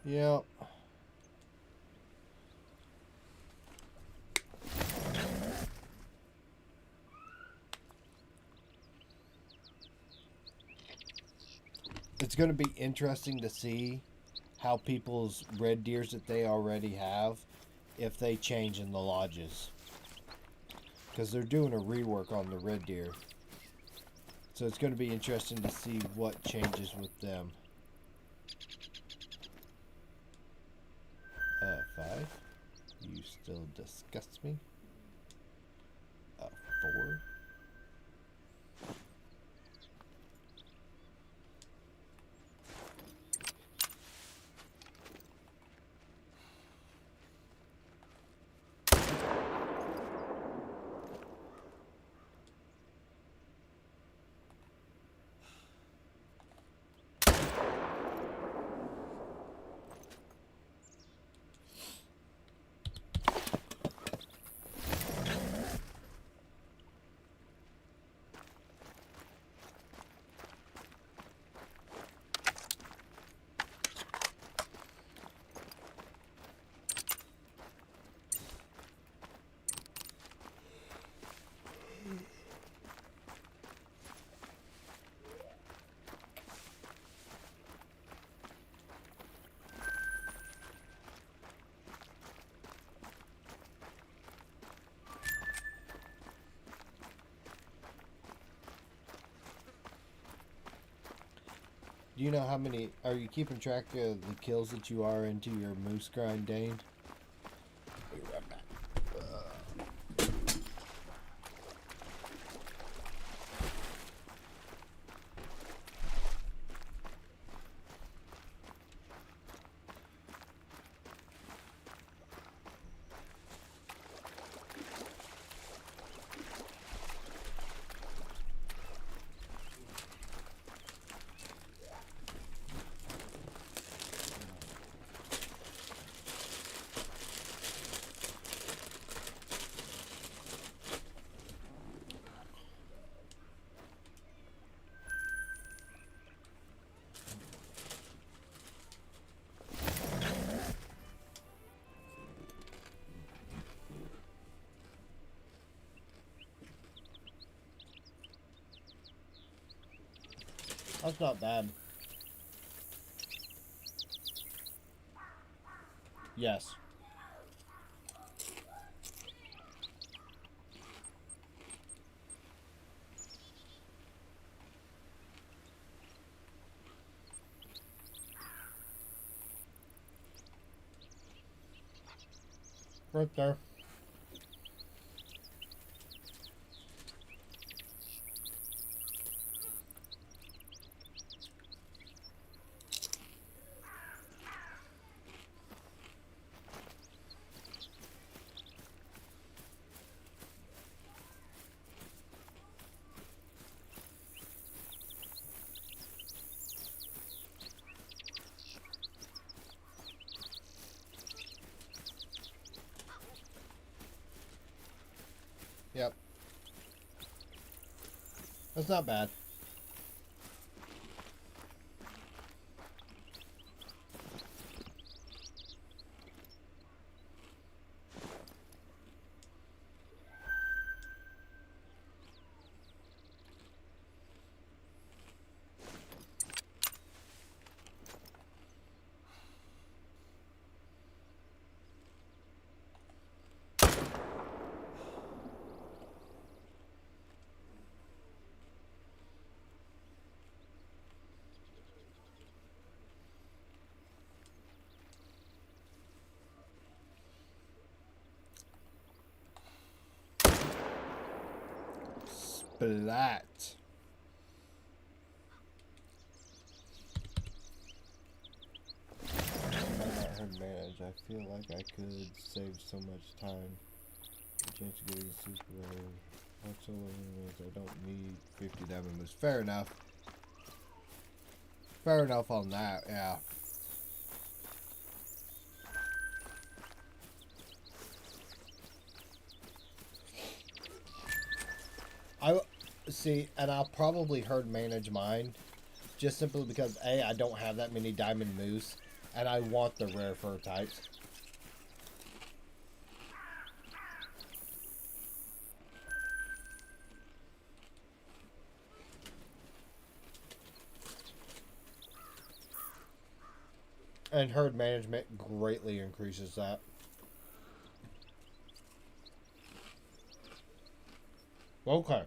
Yep. It's going to be interesting to see how people's red deers that they already have, if they change in the lodges. Because they're doing a rework on the red deer. So it's going to be interesting to see what changes with them. You still disgust me. 4. Do you know how many... Are you keeping track of the kills that you are into your moose grind, Dane? Be right back. That's not bad. Yes. Right there. Yep. That's not bad. Splat. Manage. I feel like I could save so much time. Chance to getting super. I don't need 50 diamond moves. Fair enough. Fair enough on that. Yeah. I see, and I'll probably herd manage mine, just simply because A, I don't have that many diamond moose, and I want the rare fur types. And herd management greatly increases that. Okay.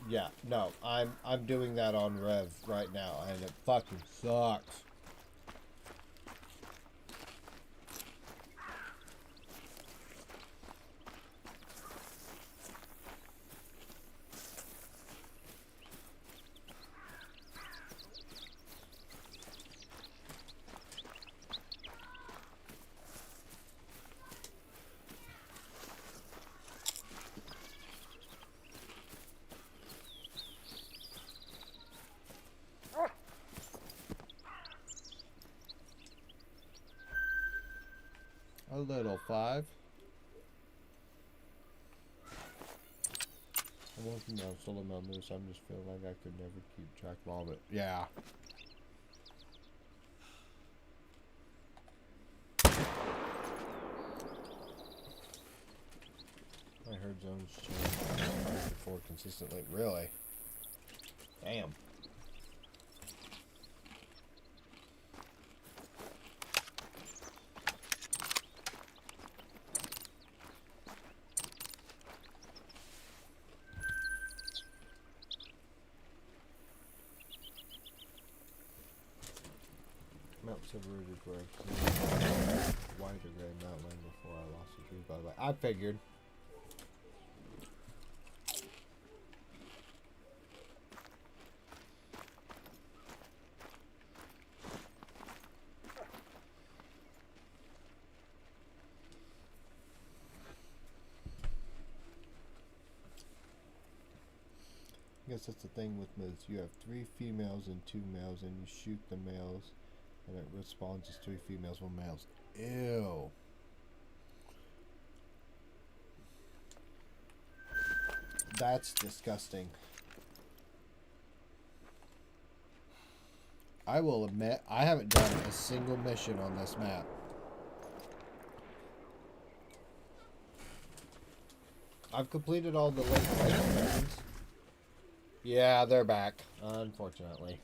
Yeah, no, I'm doing that on Rev right now, and it fucking sucks. A little 5. I'm working on solo members. I'm just feeling like I could never keep track of all of it. Yeah. I heard zones change before consistently. Really? Damn. Mount separated where wider gray mountain line before I lost the trees by the way. I figured. I guess that's the thing with myths. You have 3 females and 2 males, and you shoot the males, and it responds as 3 females, 1 males. Ew. That's disgusting. I will admit, I haven't done a single mission on this map. I've completed all the late missions. Yeah, they're back, unfortunately.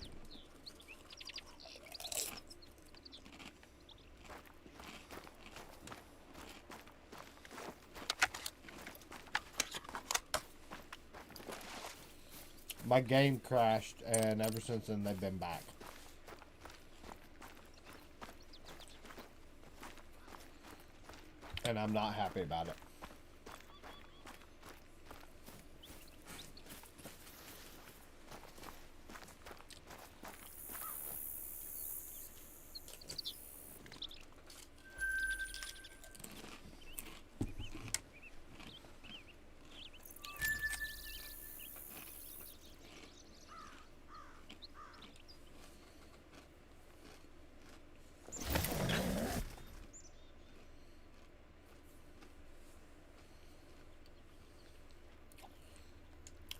My game crashed, and ever since then they've been back. And I'm not happy about it.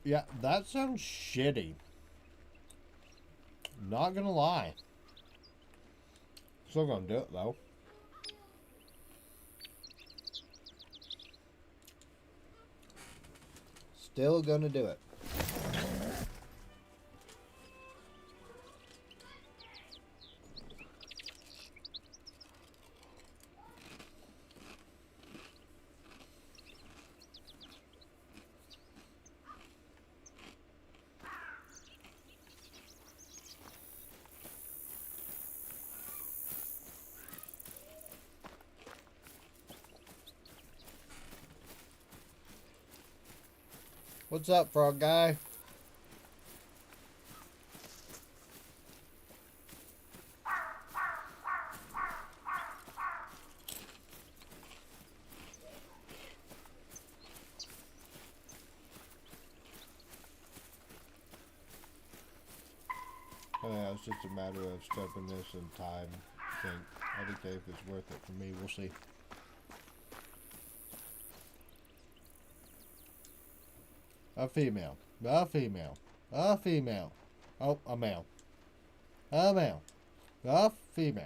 Yeah, that sounds shitty. Not gonna lie. Still gonna do it though. Still gonna do it. What's up, frog guy? Yeah, it's just a matter of stubbornness and time. I think if it's worth it for me, we'll see. A female. A female. A female. Oh, a male. A male. A female.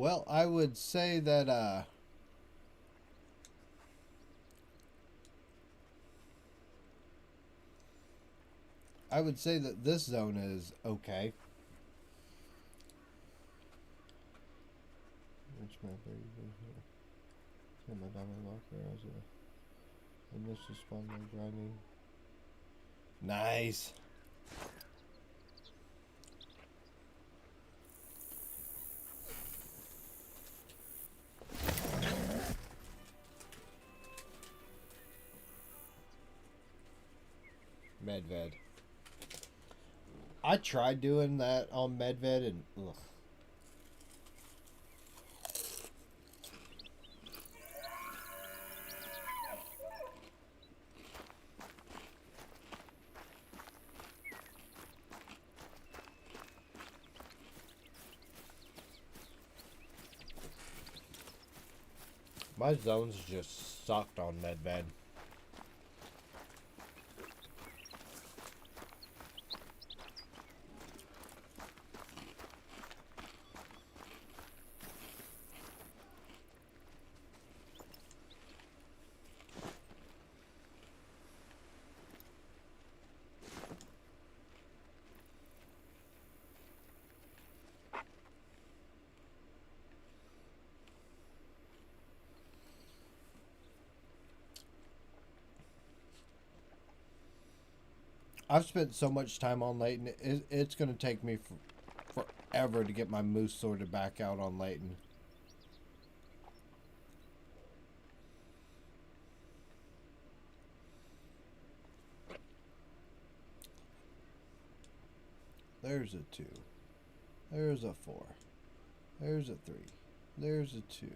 Well, I would say that this zone is okay. Which map are you going here? Yeah, my diamond locker. And this is fun, like grinding. Nice. Medved. I tried doing that on Medved and ugh. My zones just sucked on Medved. I've spent so much time on Layton. It's going to take me forever to get my moose sorted back out on Layton. There's a 2. There's a 4. There's a 3. There's a 2.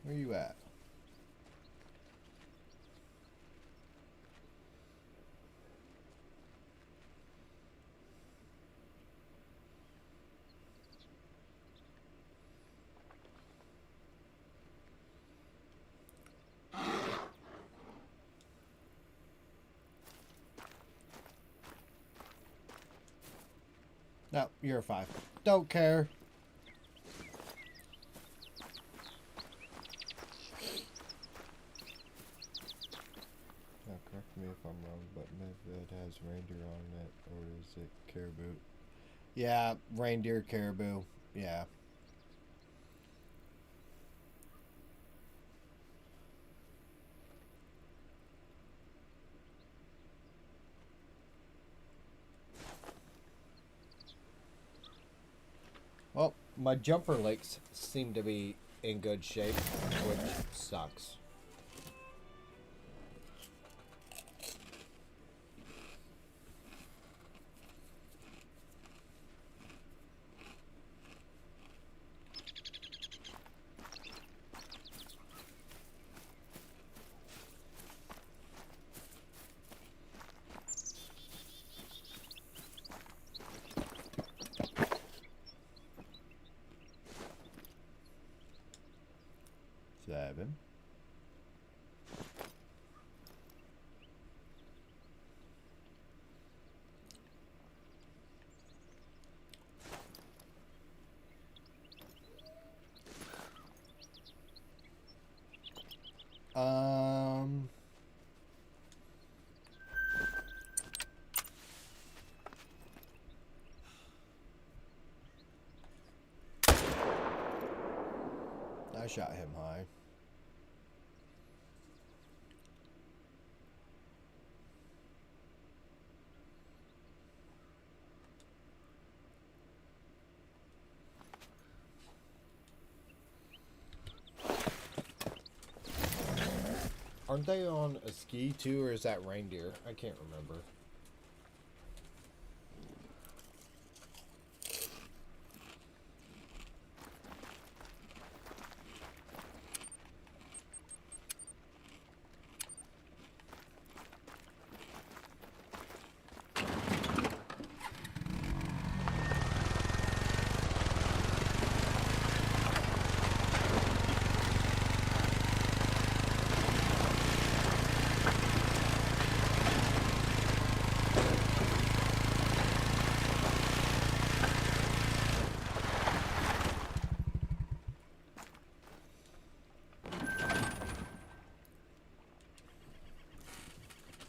Where you at? No, you're a 5. Don't care. Now, correct me if I'm wrong, but Medved has reindeer on it, or is it caribou? Yeah, reindeer, caribou. Yeah. Well, my jumper lakes seem to be in good shape, which sucks. Seven. I shot him high. Aren't they on a ski too, or is that reindeer? I can't remember.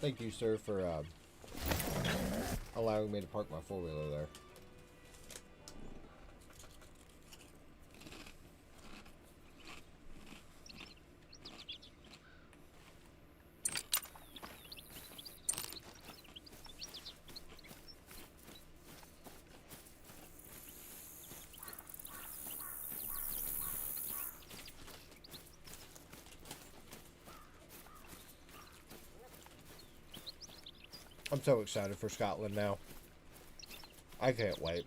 Thank you, sir, for allowing me to park my four-wheeler there. I'm so excited for Scotland now. I can't wait.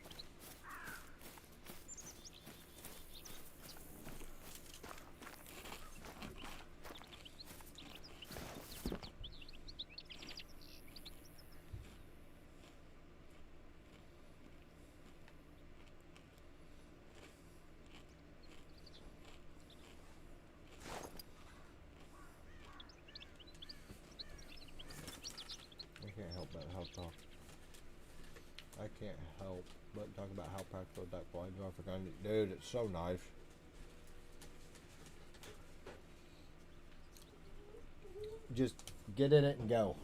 I can't help but talk about how practical duck blinds are for gun. Dude, it's so nice. Just get in it and go.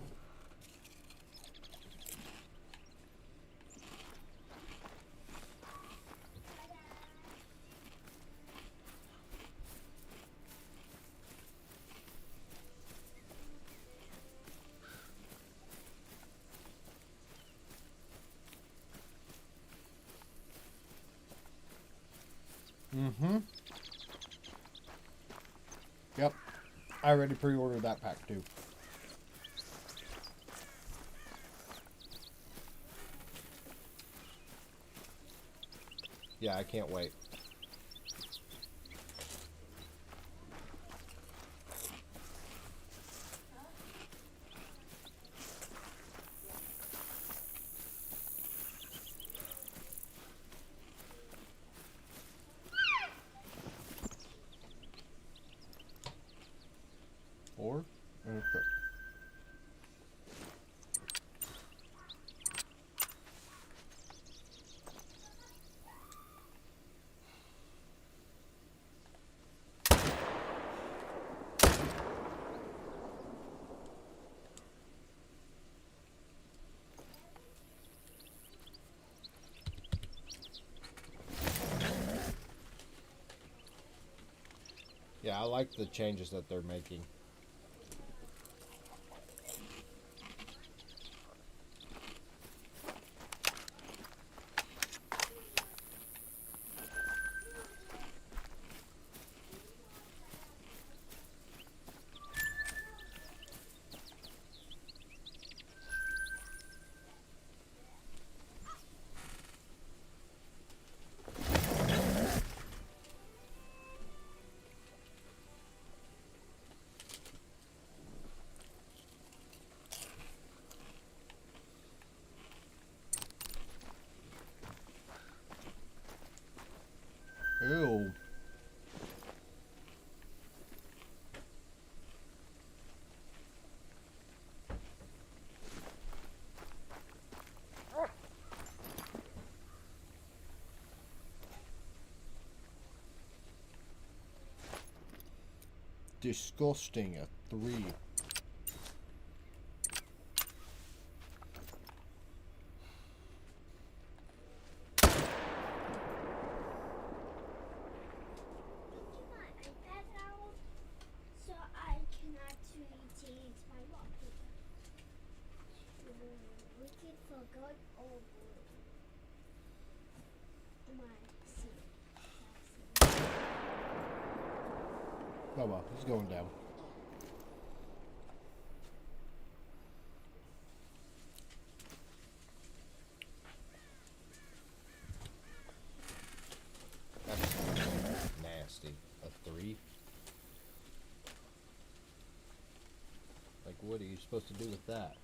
Mm-hmm. Yep. I already pre-ordered that pack too. Yeah, I can't wait. Or? Okay. Yeah, I like the changes that they're making. Ew. Disgusting. A 3. Oh well, he's going down. That's nasty. A 3? Like, what are you supposed to do with that?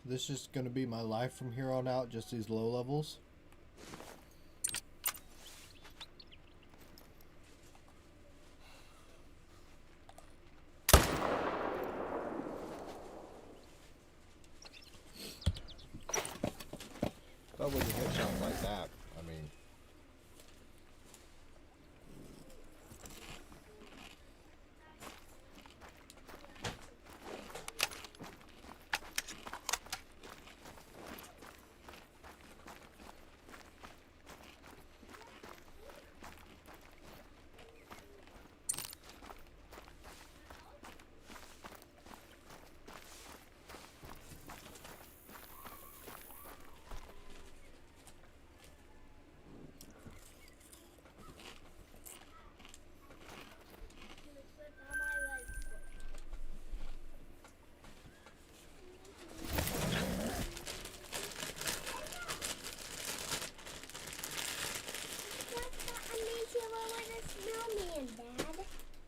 This is going to be my life from here on out, just these low levels. But when you hit shots like that, I mean...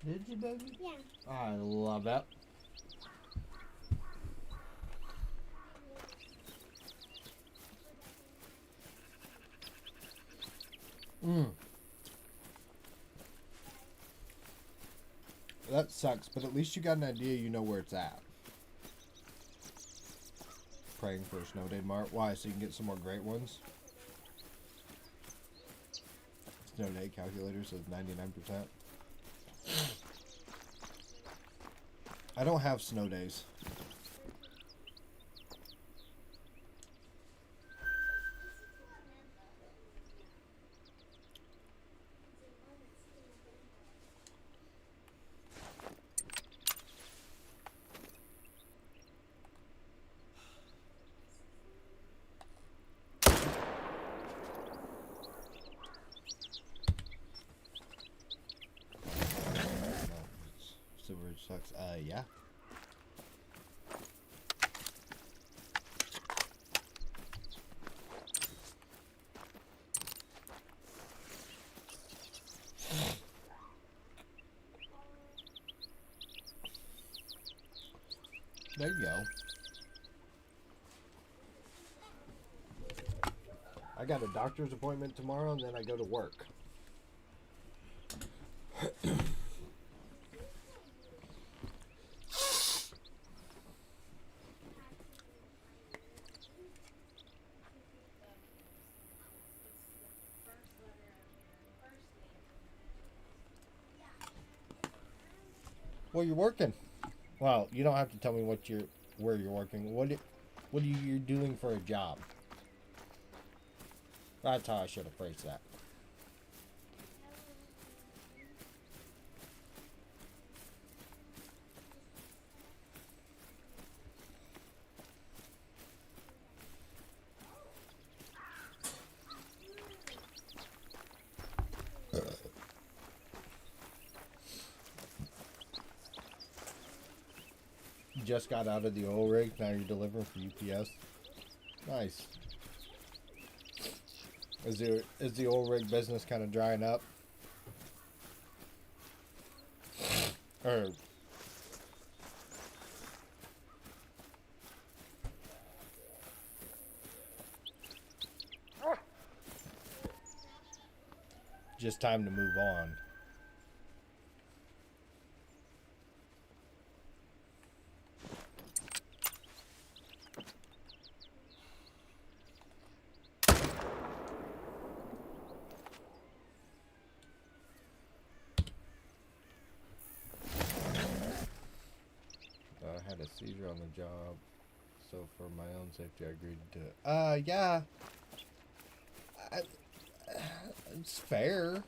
Did you, baby? Yeah. I love that. That sucks, but at least you got an idea, you know where it's at. Praying for a snow day, Mart. Why? So you can get some more great ones? Snow day calculator says 99%. I don't have snow days. Silver sucks. Yeah. There you go. I got a doctor's appointment tomorrow, and then I go to work. Well, you're working. Well, you don't have to tell me where you're working. What are you doing for a job? That's how I should have phrased that. You just got out of the oil rig, now you're delivering for UPS. Nice. Is the oil rig business kind of drying up? Or just time to move on? I had a seizure on the job, so for my own safety I agreed to yeah. I, it's fair.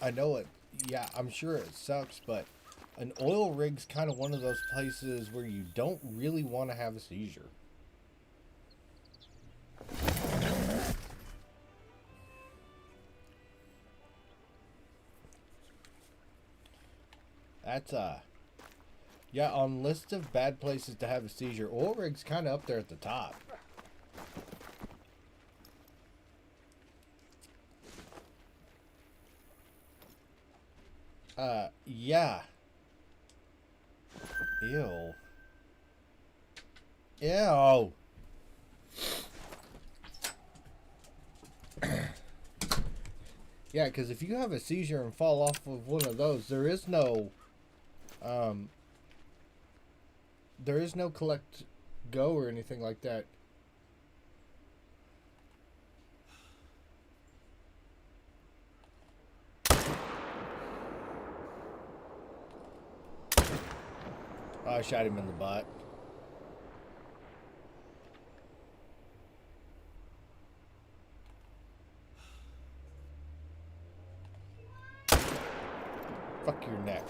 I know it. Yeah, I'm sure it sucks, but an oil rig's kind of one of those places where you don't really want to have a seizure. That's yeah, on list of bad places to have a seizure, oil rig's kind of up there at the top. Yeah. Ew. Ew. Yeah, because if you have a seizure and fall off of one of those, there is no collect go or anything like that. Oh, I shot him in the butt. Fuck your neck.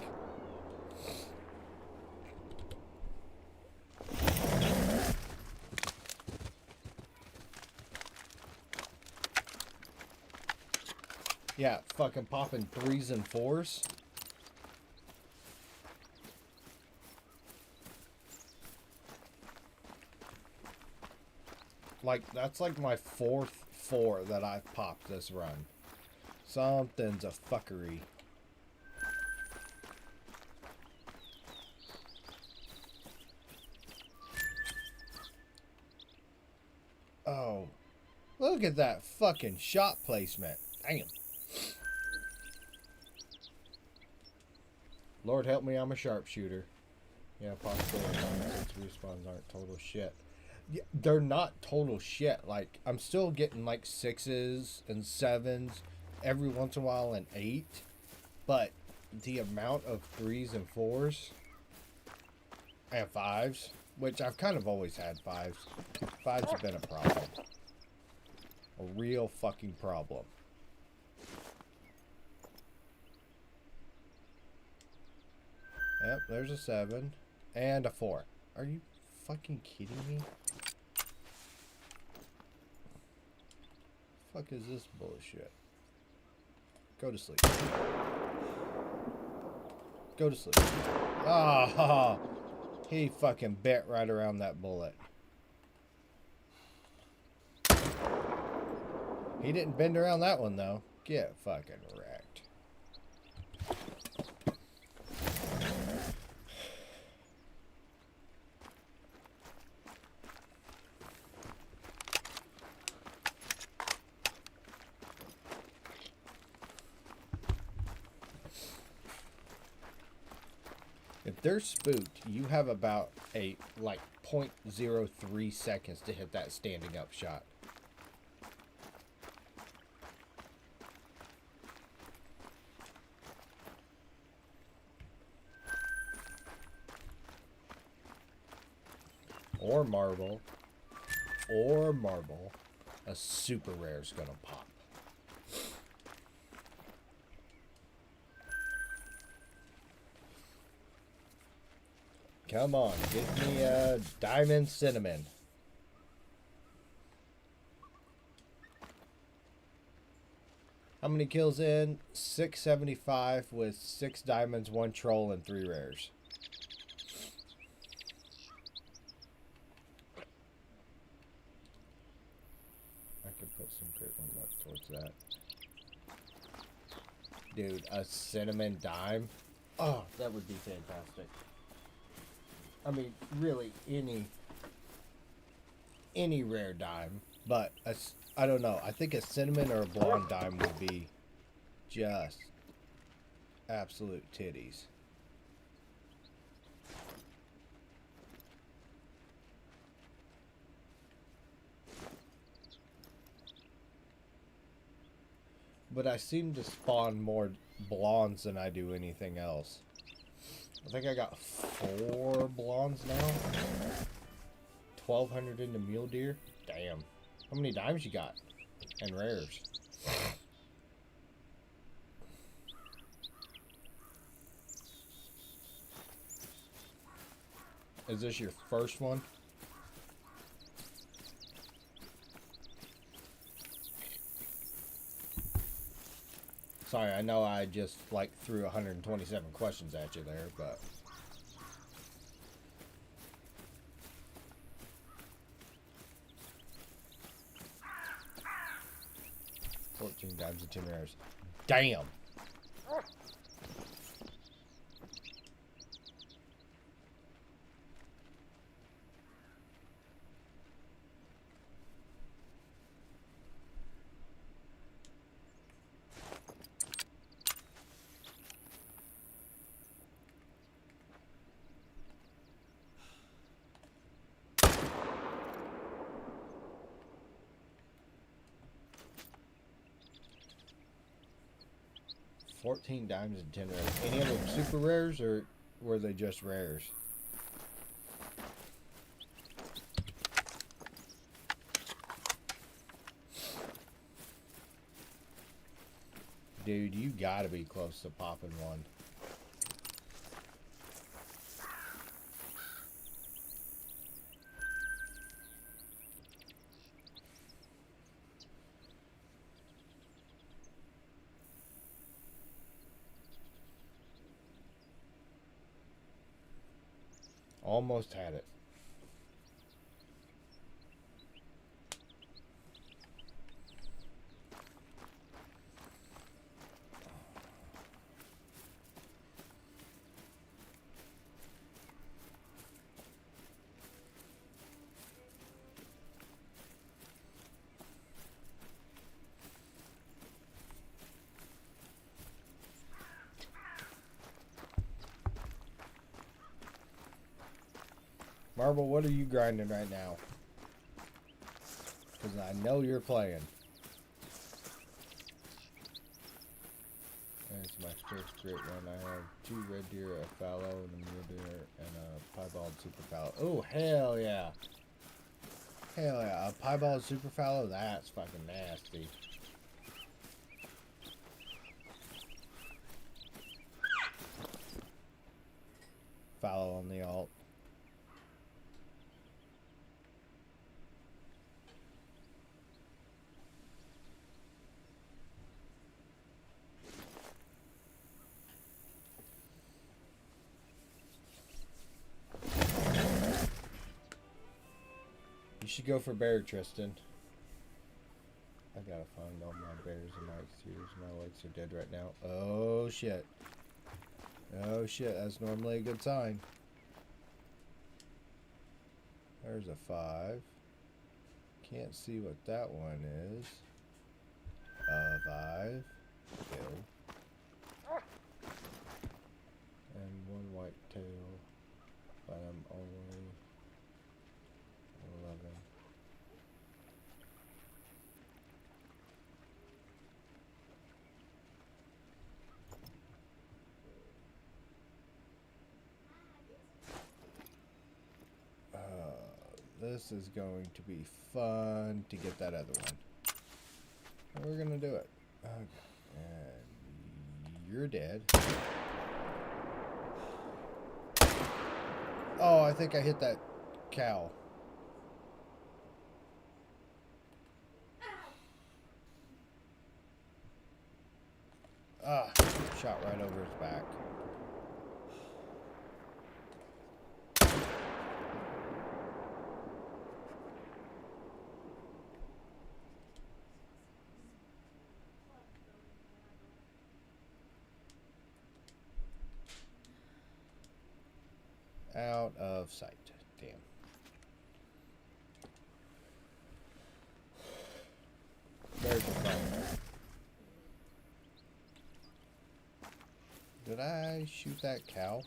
Yeah, fucking popping 3s and 4s. Like, that's like my 4th 4 that I've popped this run. Something's a fuckery. Oh, look at that fucking shot placement. Damn. Lord help me, I'm a sharpshooter. Yeah, possibly since respawns aren't total shit. Yeah, they're not total shit. Like, I'm still getting like 6s and 7s, every once in a while an 8. But the amount of 3s and 4s and 5s, which I've kind of always had 5s. 5s have been a problem. A real fucking problem. Yep, there's a 7 and a 4. Are you fucking kidding me? Fuck is this bullshit? Go to sleep. Go to sleep. Ah, oh, he fucking bit right around that bullet. He didn't bend around that one though. Get fucking wrecked. If they're spooked, you have about a like 0.03 seconds to hit that standing up shot. Or marble. Or marble. A super rare is gonna pop. Come on, give me a diamond cinnamon. How many kills in? 675 with 6 diamonds, 1 troll, and 3 rares. I could put some great one luck towards that. Dude, a cinnamon dime? Oh, that would be fantastic. I mean, really, any rare dime, but I don't know. I think a cinnamon or a blonde dime would be just absolute titties. But I seem to spawn more blondes than I do anything else. I think I got 4 blondes now. 1,200 into mule deer. Damn. How many dimes you got? And rares. Is this your first one? Sorry, I know I just like threw 127 questions at you there, but 14 dimes and 10 rares. Damn. 14 diamonds and 10 rares. Any of them super rares, or were they just rares? Dude, you gotta be close to popping one. Almost had it. Marble, what are you grinding right now? Because I know you're playing. That's my first great one. I have 2 red deer, a fallow, and a mule deer, and a piebald super fallow. Oh, hell yeah. Hell yeah. A piebald super fallow? That's fucking nasty. Fallow on the alt. You should go for bear, Tristan. I gotta find all my bears and whites here. My whites are dead right now. Oh shit. Oh shit, that's normally a good sign. There's a 5. Can't see what that one is. 5. Kill. And 1 white tail. But I'm only 11. This is going to be fun to get that other one. And we're gonna do it. Okay. And you're dead. Oh, I think I hit that cow. Ah, shot right over his back. Out of sight. Damn. There's a fire. Did I shoot that cow?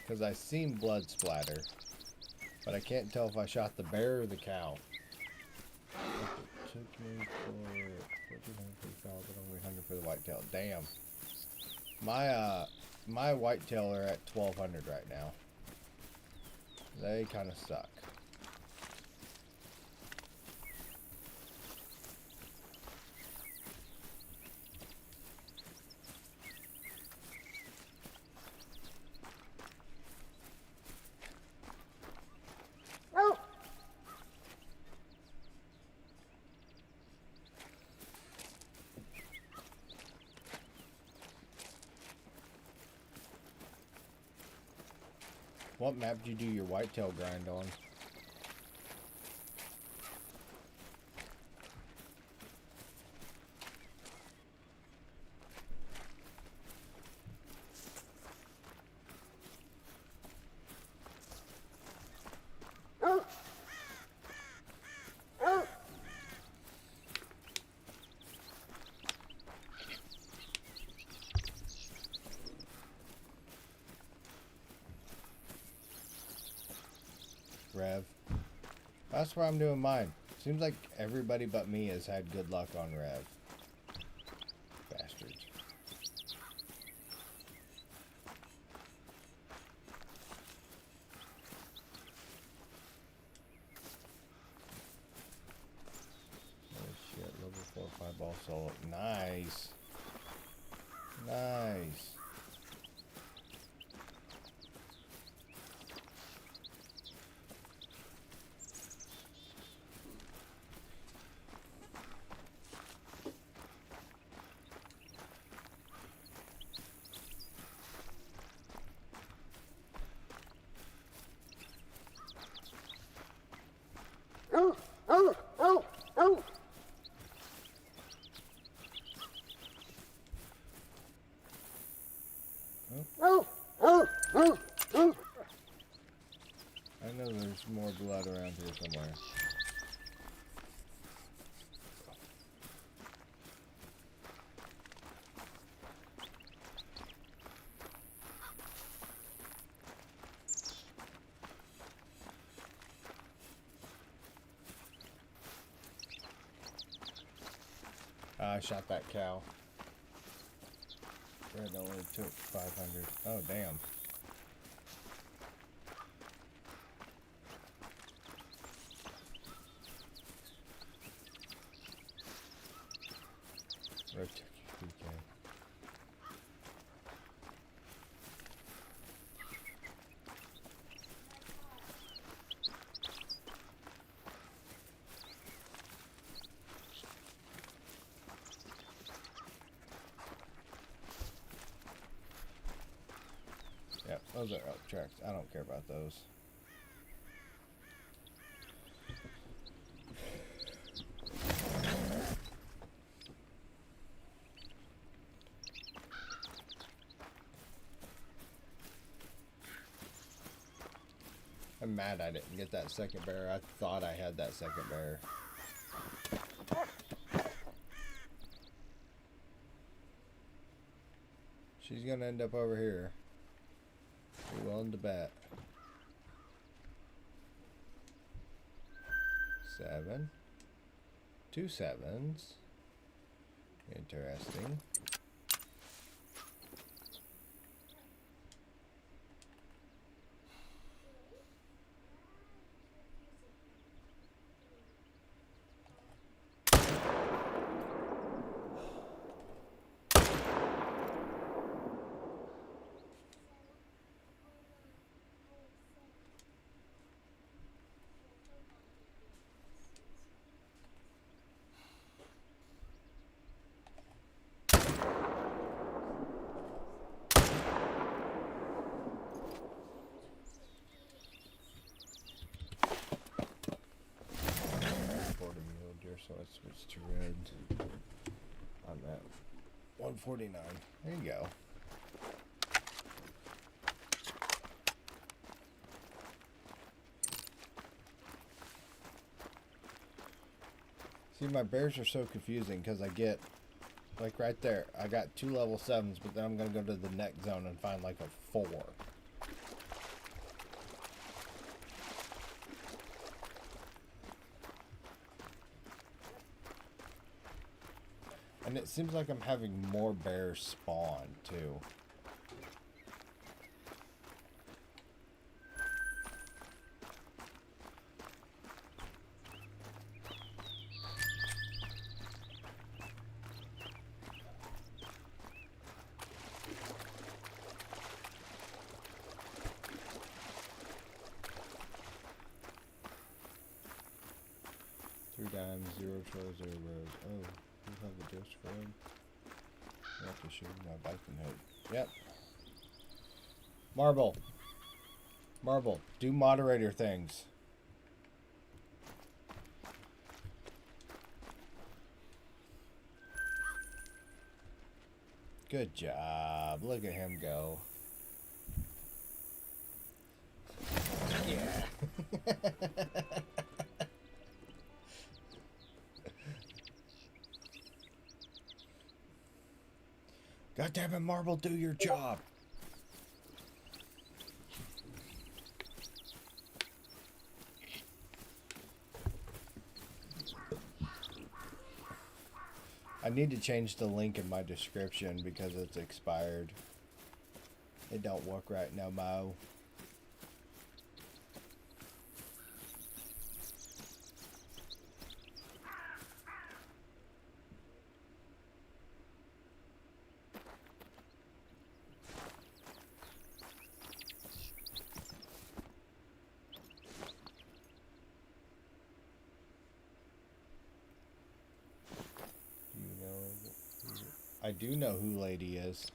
Because I seen blood splatter, but I can't tell if I shot the bear or the cow. It took me for 1400 for the cow, but only 100 for the whitetail. Damn. My whitetail are at 1200 right now. They kind of suck. What map did you do your whitetail grind on? Rev. That's where I'm doing mine. Seems like everybody but me has had good luck on Rev. Bastards. Oh shit, level 4 5-ball solo. Nice. Nice. I know there's more blood around here somewhere. I shot that cow. Red only took 500. Oh, damn. Red took PK. Yep, those are up tracks. I don't care about those. I'm mad I didn't get that second bear. I thought I had that second bear. She's gonna end up over here. Be willing to bet. 7. 2 7s. Interesting. So I switched to red on that 149. There you go. See, my bears are so confusing because I get, like right there, I got 2 level 7s, but then I'm going to go to the next zone and find like a 4. And it seems like I'm having more bears spawn, too. Three dimes, 0 trills, 0 rows. Oh. You have a ghost friend. You have to shoot my bike and hood. Yep. Marble. Marble. Do moderator things. Good job. Look at him go. Yeah. God damn it, Marble, do your job. I need to change the link in my description because it's expired. It don't work right now, Mo. I do know who Lady is.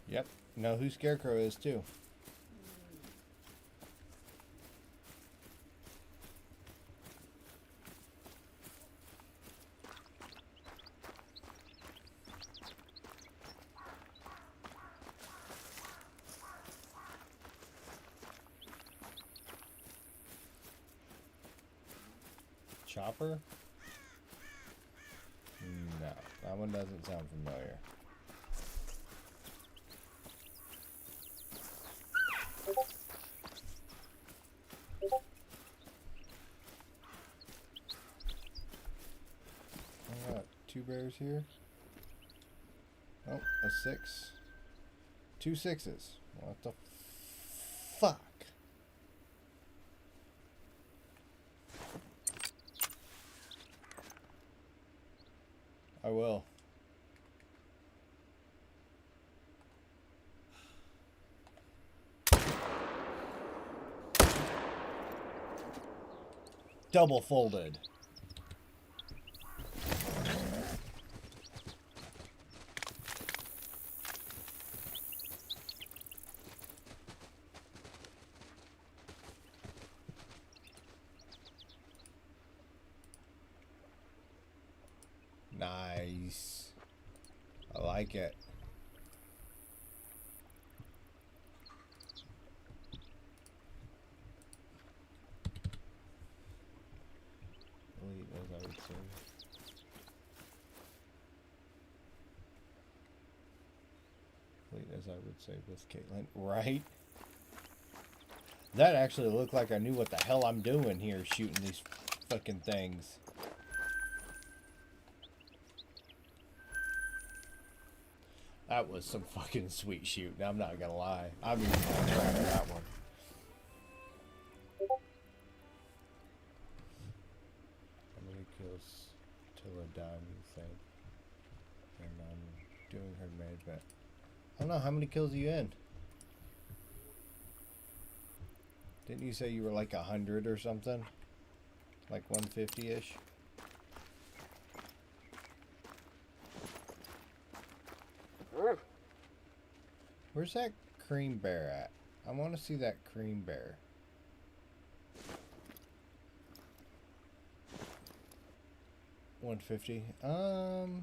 Yep, know who Scarecrow is too. Chopper? No, that one doesn't sound familiar. I got 2 bears here. Oh, a 6. 2 6s. What the fuck? I will. Double folded. Nice. I like it. Elite, as I would say. Elite, as I would say with Caitlin. Right? That actually looked like I knew what the hell I'm doing here shooting these fucking things. That was some fucking sweet shooting. I'm not gonna lie. I'm even gonna try that one. How many kills till a dime, you think? And I'm doing her management. I don't know, how many kills are you in? Didn't you say you were like 100 or something? Like 150-ish? Where's that cream bear at? I want to see that cream bear. $150.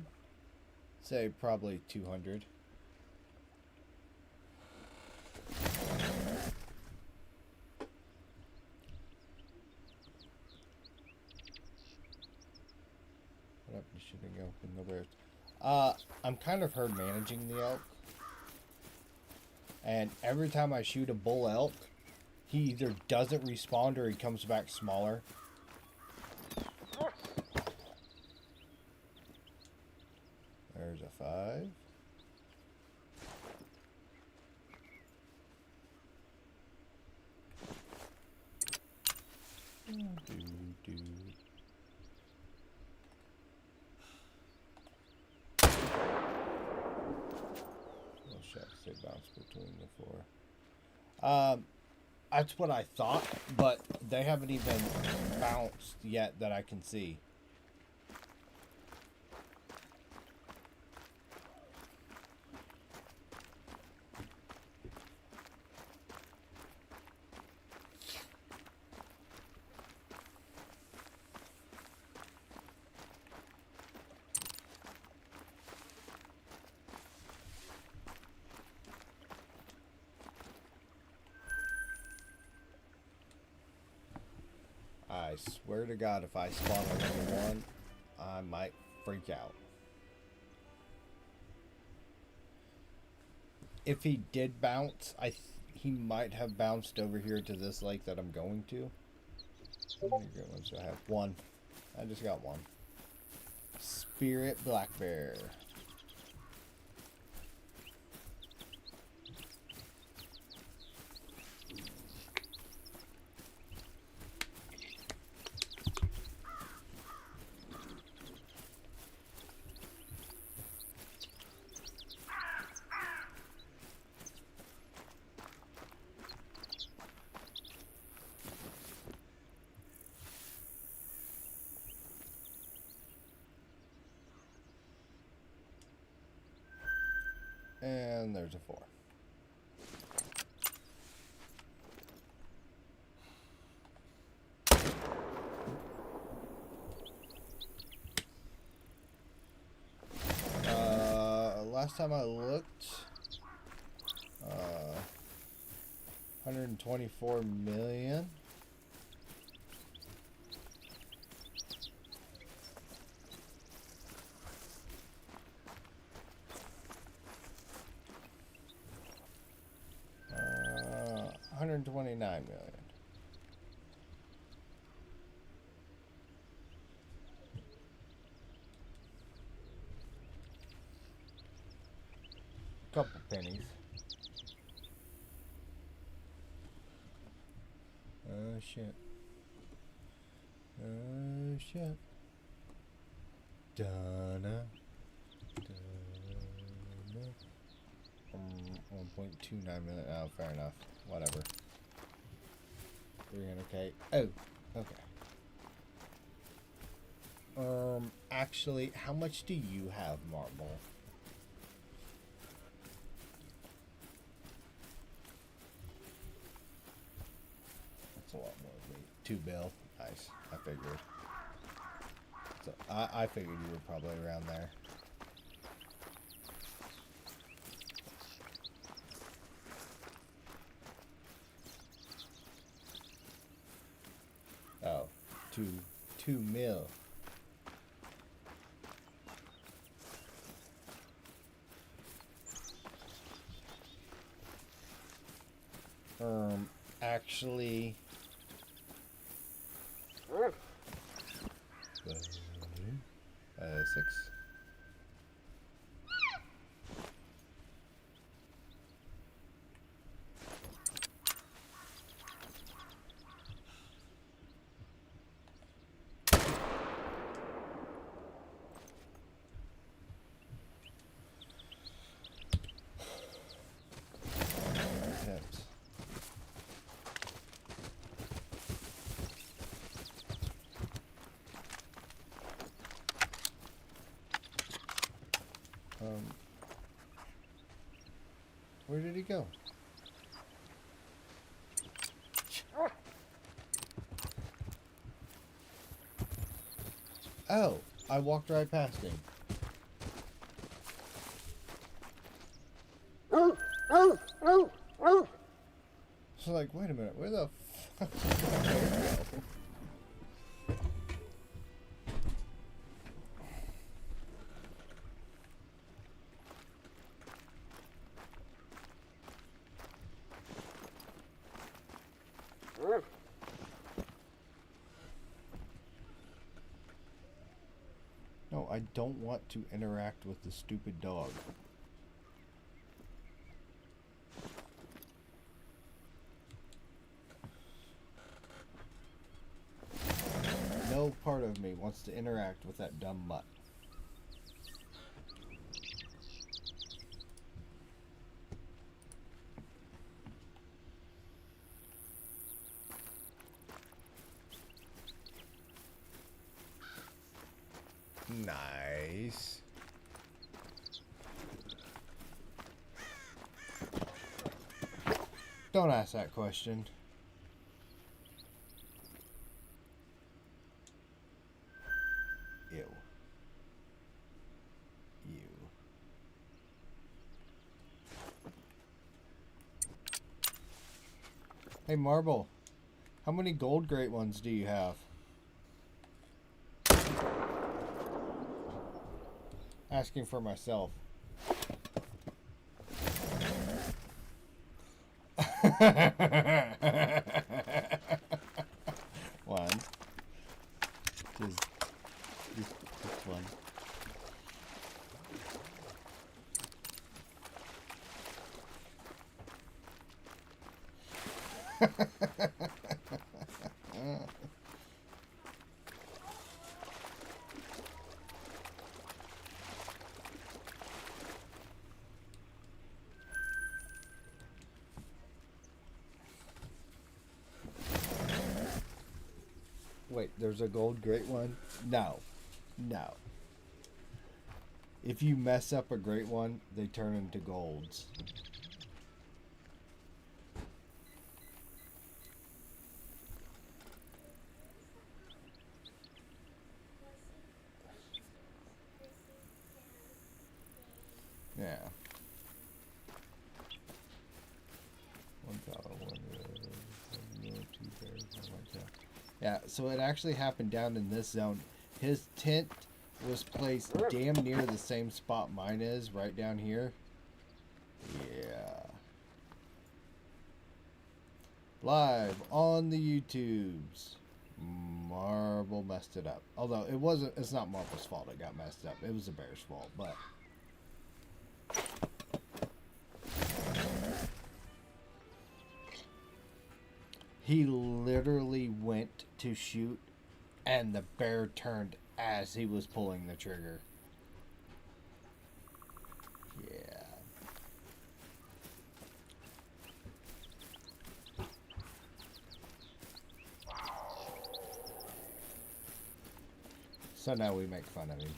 Say probably 200. Yep, you shouldn't go in the bears. I'm kind of herd managing the elk. And every time I shoot a bull elk, he either doesn't respond or he comes back smaller. There's a 5. They bounce between the 4. That's what I thought, but they haven't even bounced yet that I can see. I swear to God, if I spawn on number 1, I might freak out. If he did bounce, he might have bounced over here to this lake that I'm going to. How many great ones do I have? 1. I just got 1. Spirit Black Bear. And there's a 4. Last time I looked, 124 million. $129 million. Couple pennies. Oh shit. Oh shit. Donna. 1.29 million. Oh, fair enough. Whatever. 300k. Oh, okay. Actually, how much do you have, Marble? That's a lot more than me. 2 bill. Nice. I figured. So I figured you were probably around there. Oh, 2 mil. Actually, 6. Where did he go? Oh, I walked right past him. So like, wait a minute, where the fuck did my bear go? No, I don't want to interact with the stupid dog. No part of me wants to interact with that dumb mutt. Nice. Don't ask that question. Ew. Ew. Hey, Marble. How many gold great ones do you have? Asking for myself. One. Just one. Wait, there's a gold great one? No. No. If you mess up a great one, they turn into golds. Yeah. One fellow, one two bears, one like that. Yeah, so it actually happened down in this zone. His tent was placed damn near the same spot mine is, right down here. Yeah. Live on the YouTubes. Marble messed it up. Although it's not Marble's fault it got messed up. It was the bear's fault, but... He literally went to shoot, and the bear turned as he was pulling the trigger. Yeah. So now we make fun of him.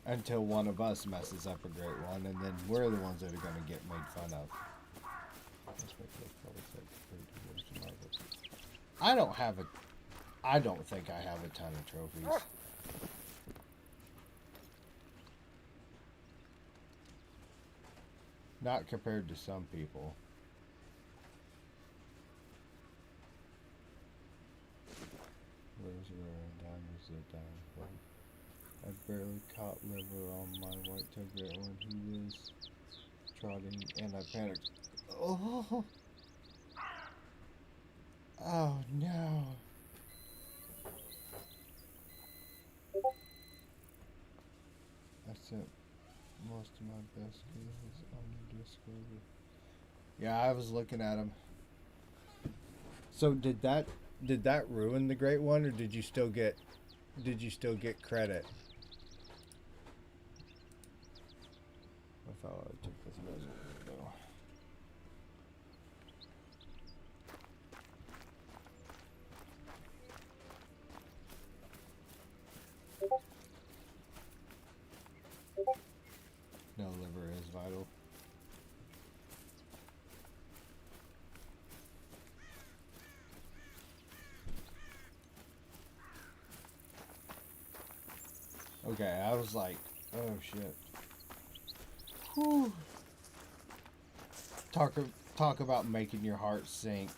Until one of us messes up a great one, and then we're the ones that are going to get made fun of. I don't think I have a ton of trophies. Not compared to some people. Where's where diamonds are down? I barely caught liver on my white-tailed great one. He was trotting and I panicked. Oh! Oh no! I sent most of my best kills on Discord. Yeah, I was looking at him. So did that ruin the great one, or did you still get credit? I thought I took this measure though. No, liver is vital. Okay, I was like, oh shit. Whew. Talk about making your heart sink.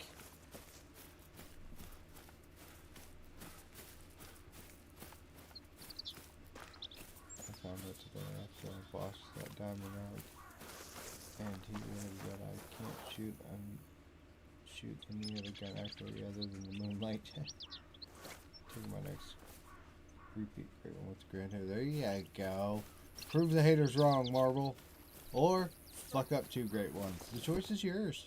I found it today after I lost that diamond out. And he really good. I can't shoot any other gun actually other than the Moonlight. Take my next repeat great one with the grand hair. There you go. Prove the haters wrong, Marble. Or fuck up 2 great ones. The choice is yours.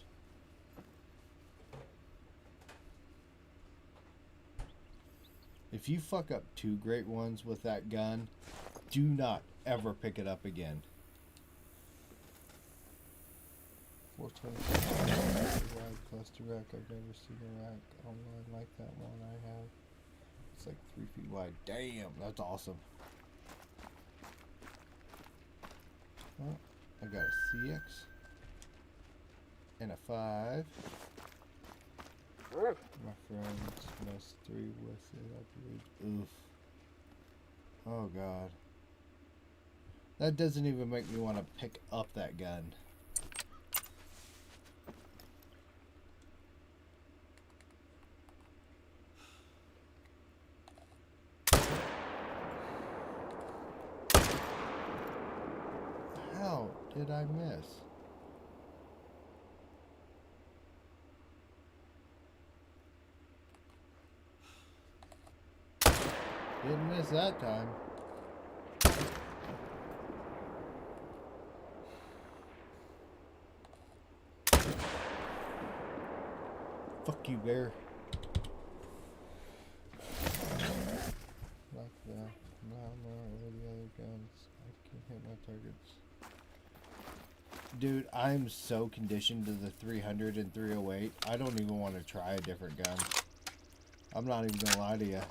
If you fuck up 2 great ones with that gun, do not ever pick it up again. 420 wide cluster rack. I've never seen a rack online like that one I have. It's like 3 feet wide. Damn, that's awesome. Well, I got a CX and a 5. My friends messed 3 with it, I believe. Oof. Oh god. That doesn't even make me want to pick up that gun. did I miss? Didn't miss that time. Fuck you, bear. Like that. No, over the other guns. I can't hit my targets. Dude, I'm so conditioned to the 300 and 308. I don't even want to try a different gun. I'm not even gonna lie to you.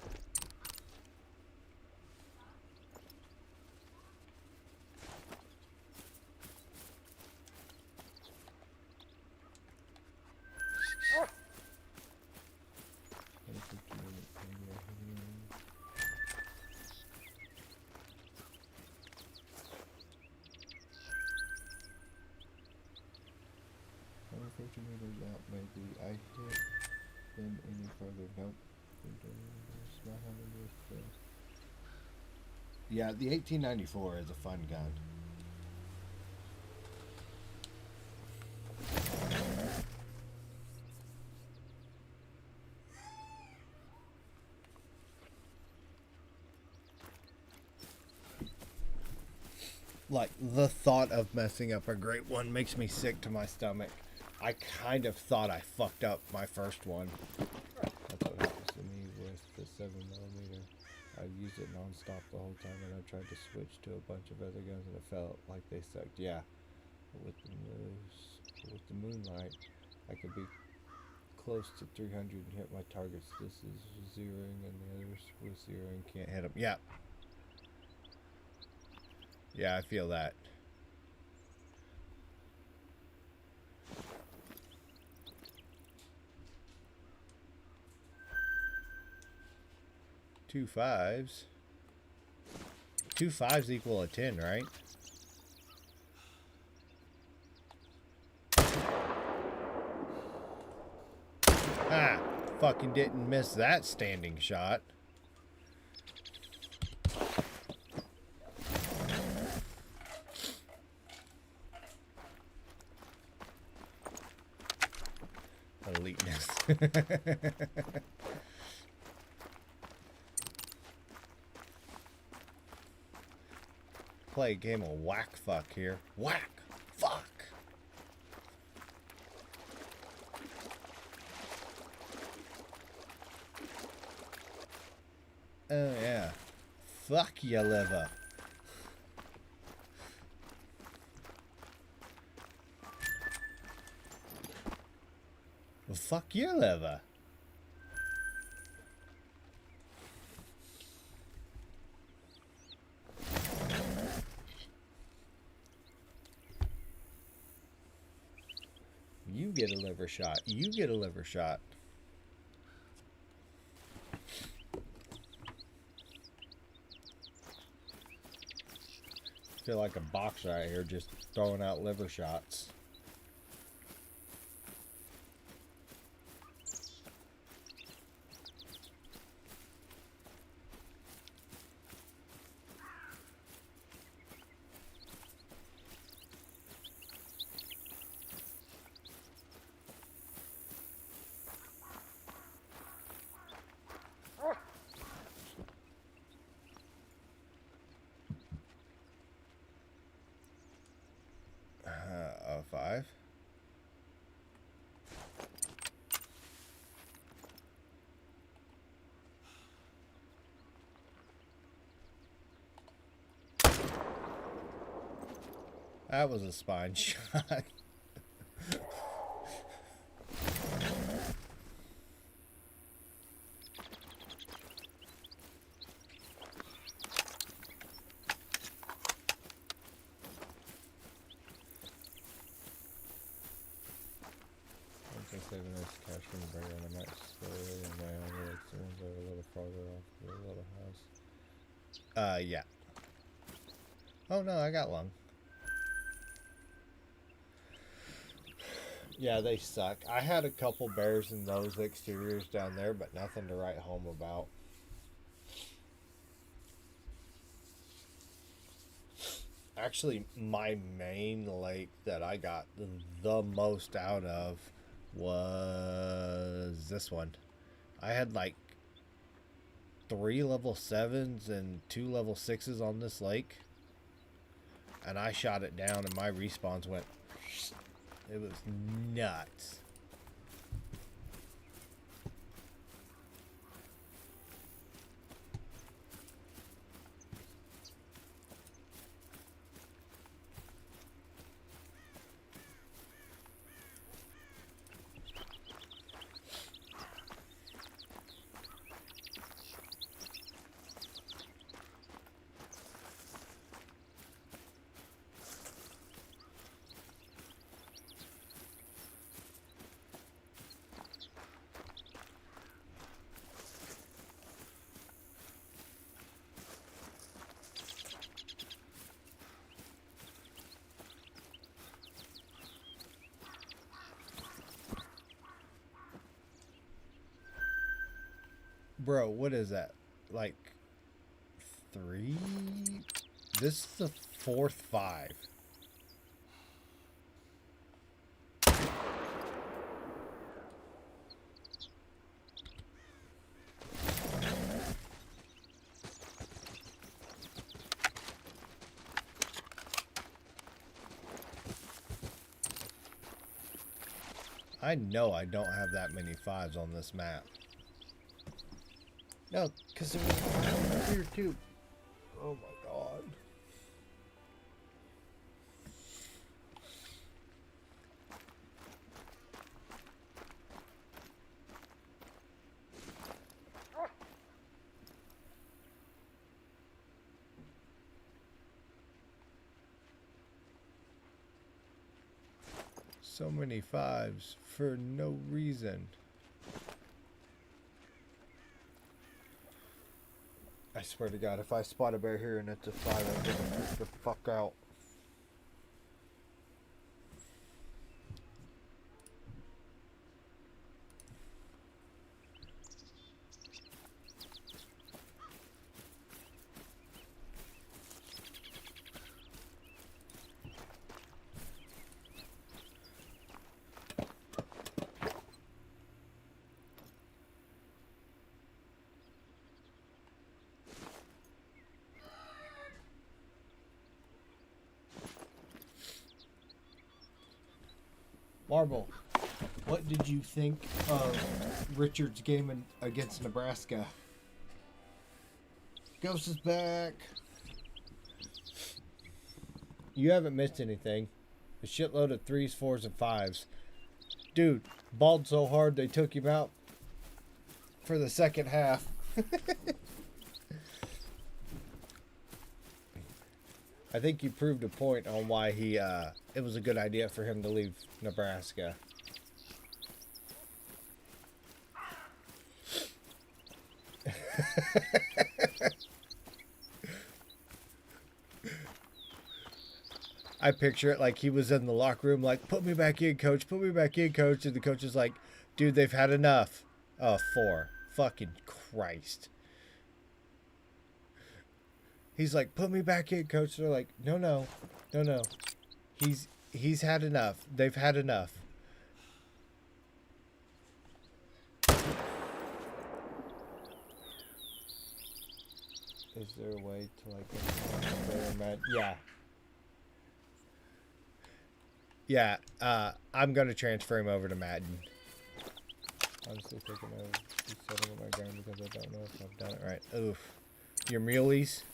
Meters out, maybe. I hit them any further. Nope. Yeah, the 1894 is a fun gun. Like, the thought of messing up a great one makes me sick to my stomach. I kind of thought I fucked up my first one. That's what happens to me with the 7mm. I used it non-stop the whole time, and I tried to switch to a bunch of other guns, and it felt like they sucked. Yeah, with the moonlight, I could be close to 300 and hit my targets. This is zeroing, and the others with zeroing can't hit them. Yeah. Yeah, I feel that. Two fives. 2 5s equal a 10, right? Ah, fucking didn't miss that standing shot. Eliteness. Play a game of whack fuck here. Whack fuck. Oh yeah. Fuck your liver. Well, fuck your liver. You get a liver shot. You get a liver shot. I feel like a boxer out here just throwing out liver shots. A 5. That was a spine shot. Saving this cash from the burger, and I might slowly and my own little tunes are a little farther off the little house. Yeah. Oh no, I got lung. Yeah, they suck. I had a couple bears in those exteriors down there, but nothing to write home about. Actually, my main lake that I got the most out of was this one. I had like 3 level 7s and 2 level 6s on this lake. And I shot it down and my respawns went... It was nuts. Bro, what is that? Like 3? This is the 4th 5. I know I don't have that many 5s on this map. No, because there was here too. Oh my god. So many 5s for no reason. I swear to God, if I spot a bear here and it's a 5, I'm gonna freak the fuck out. Marble, what did you think of Richard's game against Nebraska? Ghost is back. You haven't missed anything. A shitload of 3s, 4s, and 5s. Dude, balled so hard they took him out for the second half. I think you proved a point on why it was a good idea for him to leave Nebraska. I picture it like he was in the locker room like, put me back in, coach, put me back in, coach. And the coach is like, dude, they've had enough. Oh, 4. Fucking Christ. He's like, put me back in, coach. They're like, no. He's had enough. They've had enough. Is there a way to like Yeah. Yeah, I'm gonna transfer him over to Madden. Honestly thinking of setting up my ground because I don't know if I've done it right. Oof. Your muleys?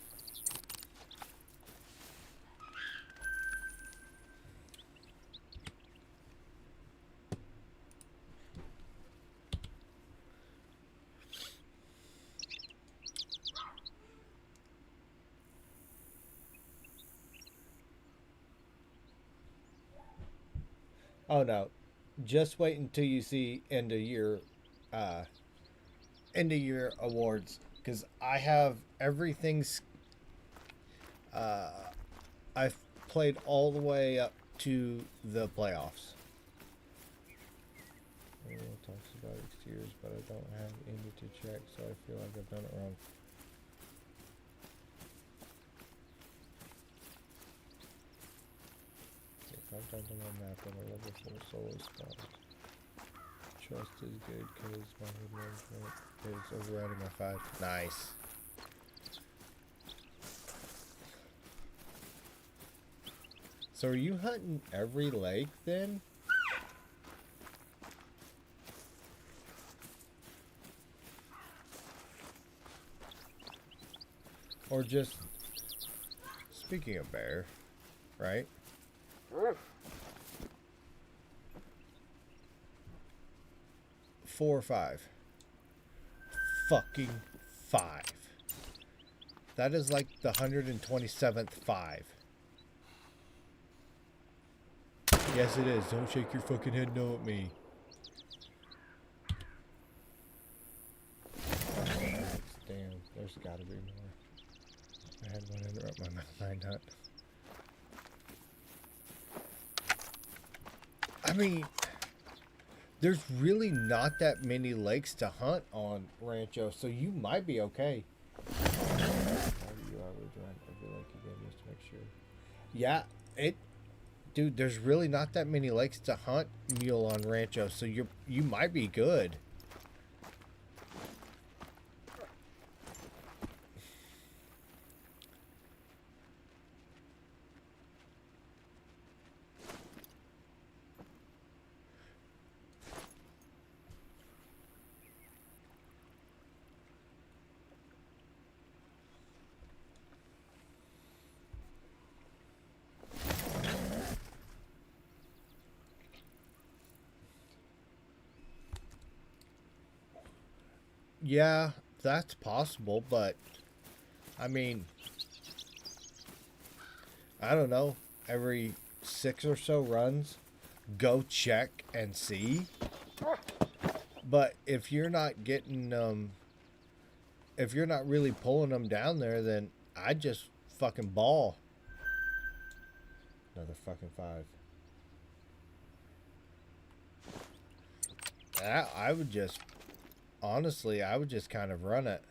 Oh no. Just wait until you see end of year awards. Because I have everything's I've played all the way up to the playoffs. Everyone talks about exteriors, but I don't have any to check, so I feel like I've done it wrong. found on my map on a level 4 solo spawn. Trust is good because my hood management is overriding my 5. Nice. So are you hunting every lake then? Or just, speaking of bear, right? 4 or 5? Fucking 5. That is like the 127th 5. Yes, it is. Don't shake your fucking head no at me. Damn, there's gotta be more. I had one interrupt my mine hunt. I mean, there's really not that many lakes to hunt on Rancho, so you might be okay. How do you average around every lake again just to make sure? Yeah, dude, there's really not that many lakes to hunt mule on Rancho, so you might be good. Yeah, that's possible, but I mean, I don't know. Every 6 or so runs, go check and see. But if you're not getting if you're not really pulling them down there, then I'd just fucking ball. Another fucking 5. I would just, honestly, I would just kind of run it.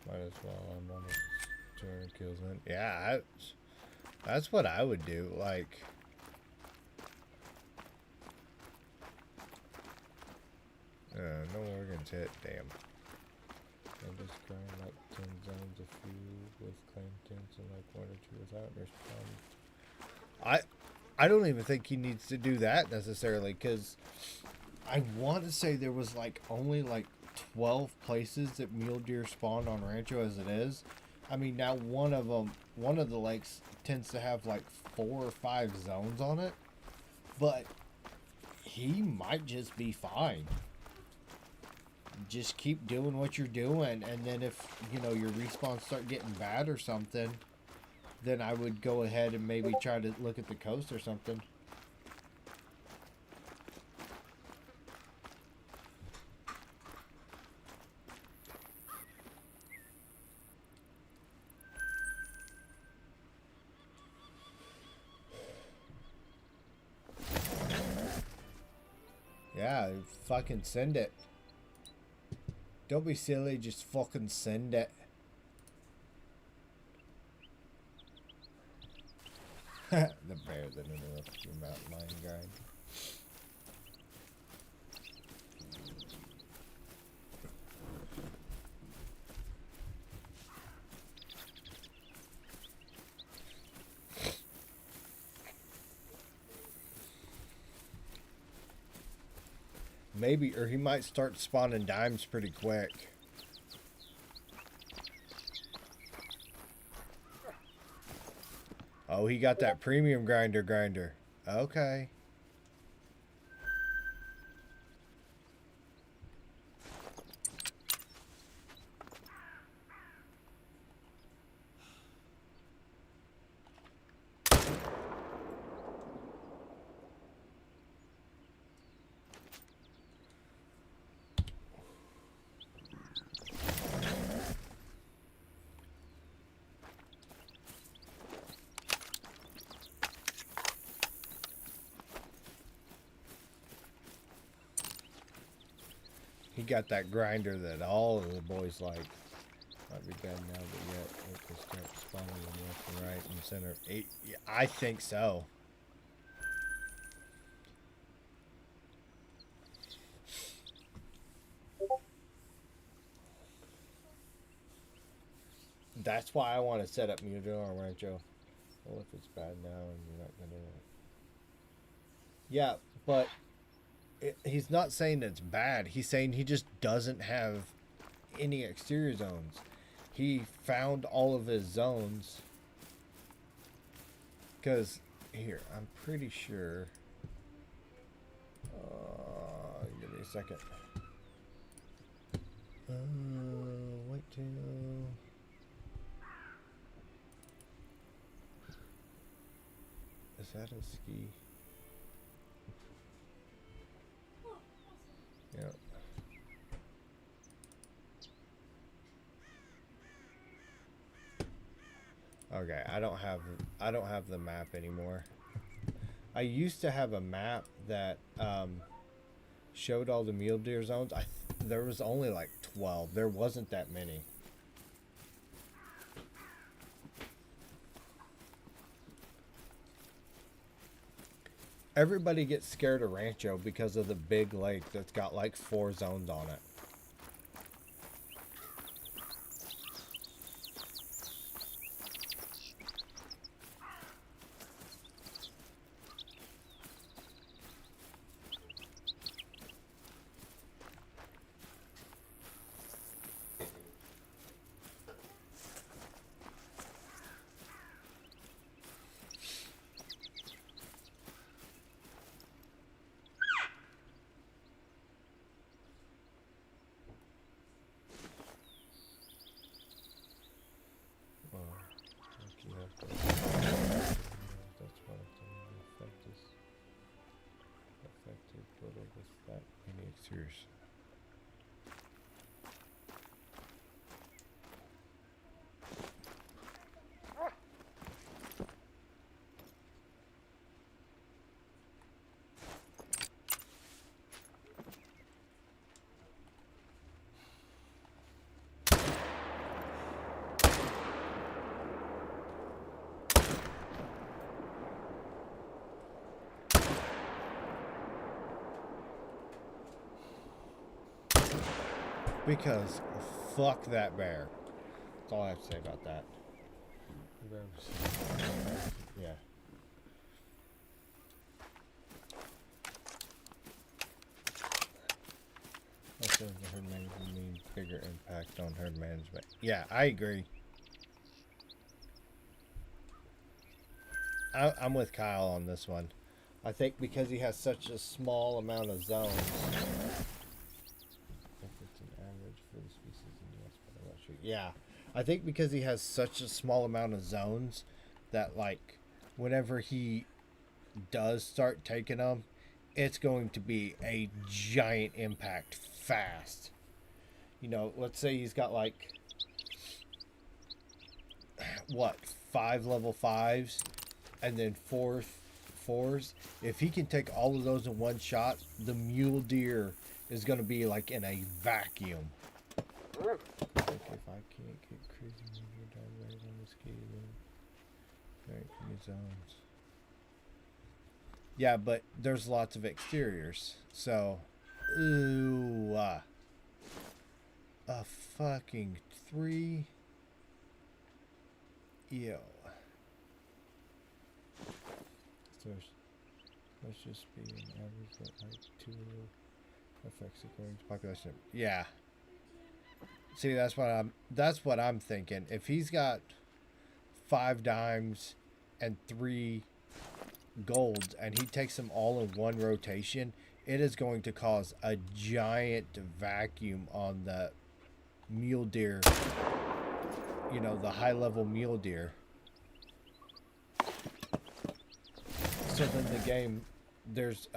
Might as well. I'm almost 200 kills in. Yeah, that's what I would do. Like, no organs hit. Damn. I'm just crying like 10 zones, a few with claim tents and like 1 or 2 without. There's problems. I don't even think he needs to do that necessarily, because I want to say there was like only like 12 places that mule deer spawn on Rancho as it is. I mean, now one of the lakes tends to have like 4 or 5 zones on it, but he might just be fine. Just keep doing what you're doing, and then if, you know, your respawns start getting bad or something, then I would go ahead and maybe try to look at the coast or something. Yeah, fucking send it. Don't be silly, just fucking send it. The bear that interrupts your mountain lion grind. Maybe, or he might start spawning dimes pretty quick. Oh, he got that premium grinder. Okay. He got that grinder that all of the boys like. Might be dead now, but yet it can start spawning them left and right and center. Yeah, I think so. That's why I want to set up Mudor or Rancho. Well, if it's bad now and you're not gonna. Yeah, but he's not saying it's bad. He's saying he just doesn't have any exterior zones. He found all of his zones. Because, here, I'm pretty sure. Give me a second. Wait till. Is that a ski? Yep. Okay, I don't have the map anymore. I used to have a map that showed all the mule deer zones. There was only like 12. There wasn't that many. Everybody gets scared of Rancho because of the big lake that's got like 4 zones on it. Exteriors. Because fuck that bear. That's all I have to say about that. Yeah. That says the herd management means bigger impact on herd management. Yeah, I agree. I'm with Kyle on this one. I think because he has such a small amount of zones. For the species in the US, but I'm not sure. Yeah, I think because he has such a small amount of zones that like whenever he does start taking them, it's going to be a giant impact fast. You know, let's say he's got like what 5 level 5s and then 4s. If he can take all of those in one shot, the mule deer is going to be like in a vacuum. Like if I can't get crazy down right on the ski, then right in the zones. Yeah, but there's lots of exteriors, so ooh, a fucking 3. Yo. So let's just be an average that like 2 affects according to population. Yeah. See, that's what I'm thinking. If he's got 5 dimes and 3 golds, and he takes them all in one rotation, it is going to cause a giant vacuum on the mule deer, you know, the high level mule deer. So then the game, there's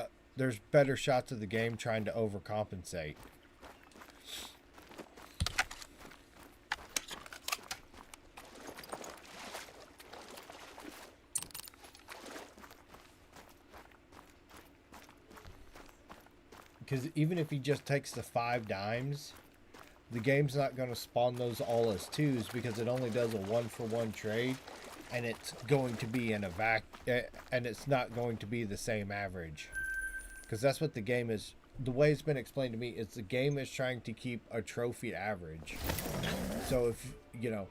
better shots of the game trying to overcompensate. Because even if he just takes the 5 dimes, the game's not going to spawn those all as 2s because it only does a 1-for-1 trade, and it's going to be in a and it's not going to be the same average. Because that's what the game is. The way it's been explained to me is the game is trying to keep a trophy average. So if you know,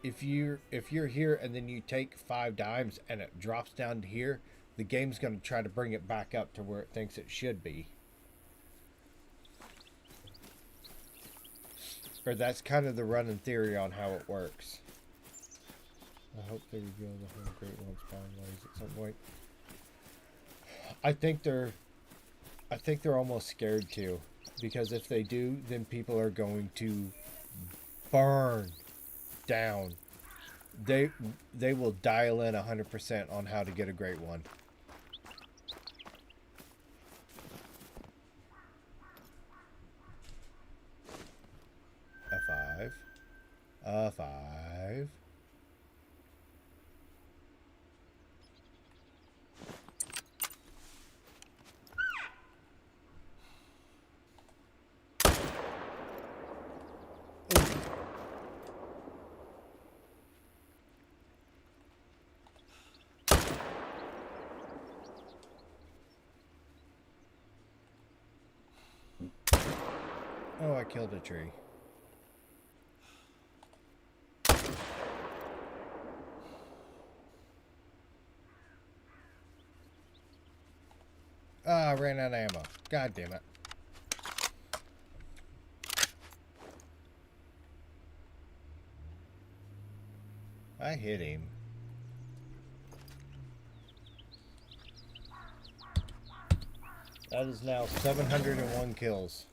if you're here and then you take 5 dimes and it drops down to here, the game's going to try to bring it back up to where it thinks it should be. Or that's kind of the running theory on how it works. I hope they reveal the whole Great One spawn ways at some point. I think they're almost scared to, because if they do, then people are going to burn down. They will dial in 100% on how to get a Great One. A 5. Oh, I killed a tree. Ah, I ran out of ammo. God damn it. I hit him. That is now 701 kills.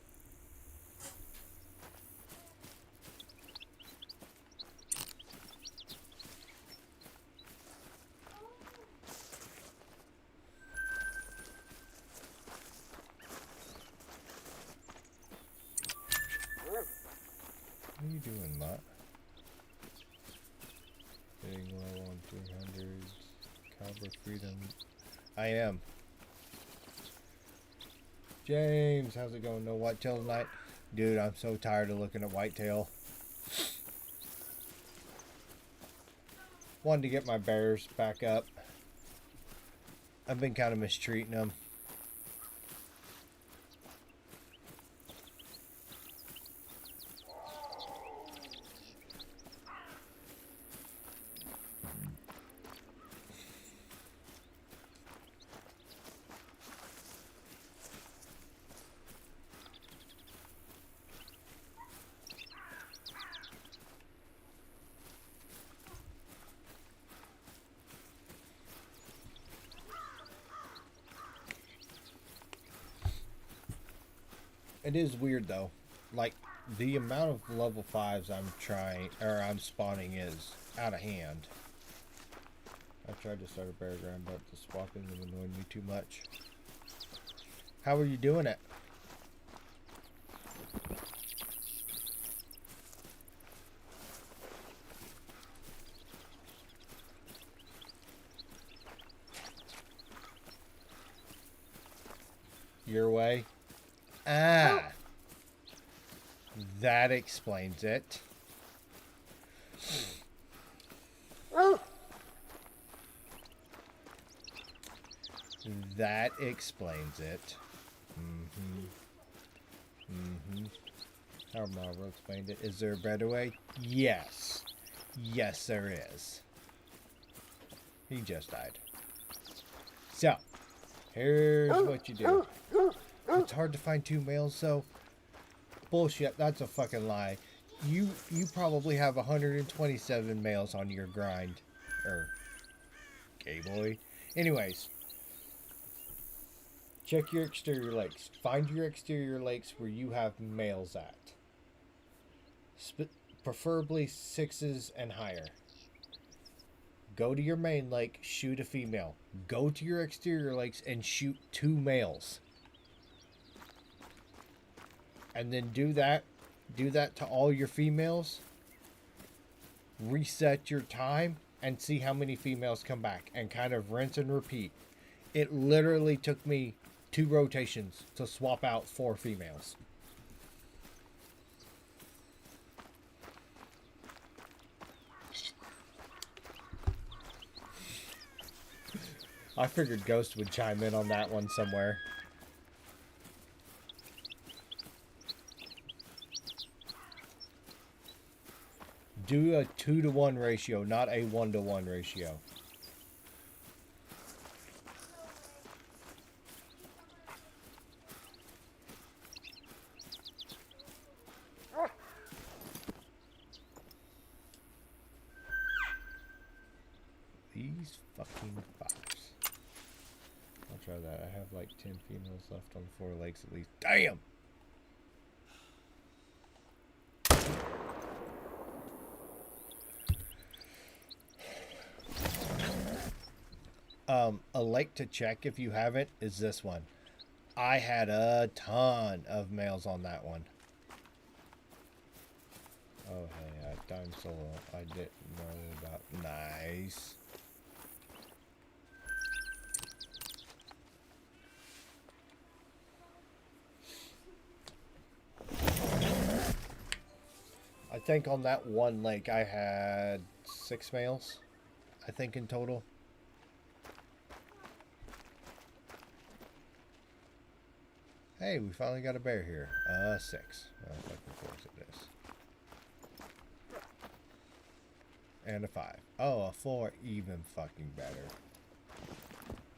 What are you doing, Mutt? Getting low on 300s. Caliber freedom. I am. James, how's it going? No whitetail tonight? Dude, I'm so tired of looking at whitetail. Wanted to get my bears back up. I've been kind of mistreating them. It is weird though, like the amount of level 5s I'm spawning is out of hand. I tried to start a bear ground, but the swapping was annoying me too much. How are you doing it? Your way? Ah! That explains it. That explains it. How Marvel explained it. Is there a better way? Yes. Yes, there is. He just died. So, here's what you do. It's hard to find 2 males, so bullshit. That's a fucking lie. You probably have 127 males on your grind, or gay boy. Anyways, check your exterior lakes. Find your exterior lakes where you have males at. Preferably 6s and higher. Go to your main lake, shoot a female. Go to your exterior lakes and shoot 2 males. And then do that to all your females. Reset your time and see how many females come back and kind of rinse and repeat. It literally took me 2 rotations to swap out 4 females. I figured Ghost would chime in on that one somewhere. Do a 2-to-1 ratio, not a 1-to-1 ratio. These fucking fox. I'll try that. I have like 10 females left on 4 lakes at least. Damn! A lake to check if you haven't is this one. I had a ton of males on that one. Oh hey, I dimed solo. I didn't know about. Nice. I think on that one lake I had 6 males. I think in total. Hey, we finally got a bear here. 6. Oh, fucking course it is. And a 5. Oh, a 4. Even fucking better.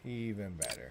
Even better.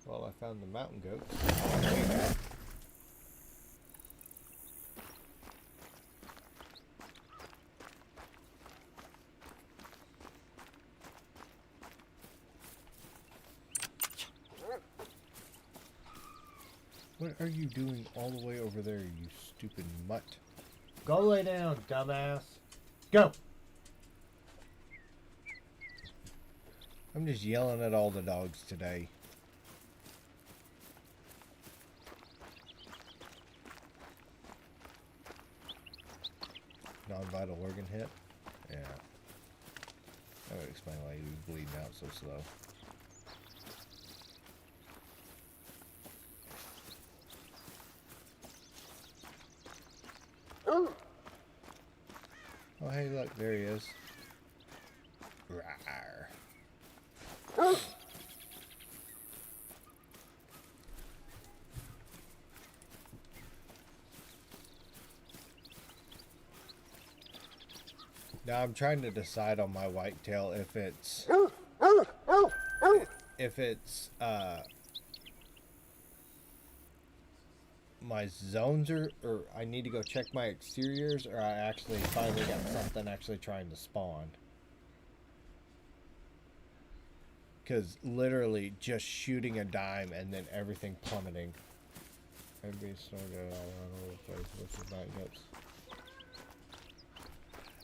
Well, I found the mountain goats. What are you doing all the way over there, you stupid mutt? Go lay down, dumbass. Go! I'm just yelling at all the dogs today. Non-vital organ hit? Yeah. That would explain why he was bleeding out so slow. Oh, hey, look, there he is. Rawr. Now I'm trying to decide on my whitetail if it's my zones or I need to go check my exteriors, or I actually finally got something actually trying to spawn. Because literally just shooting a dime and then everything plummeting. Everybody started all over the place. What's the night goats?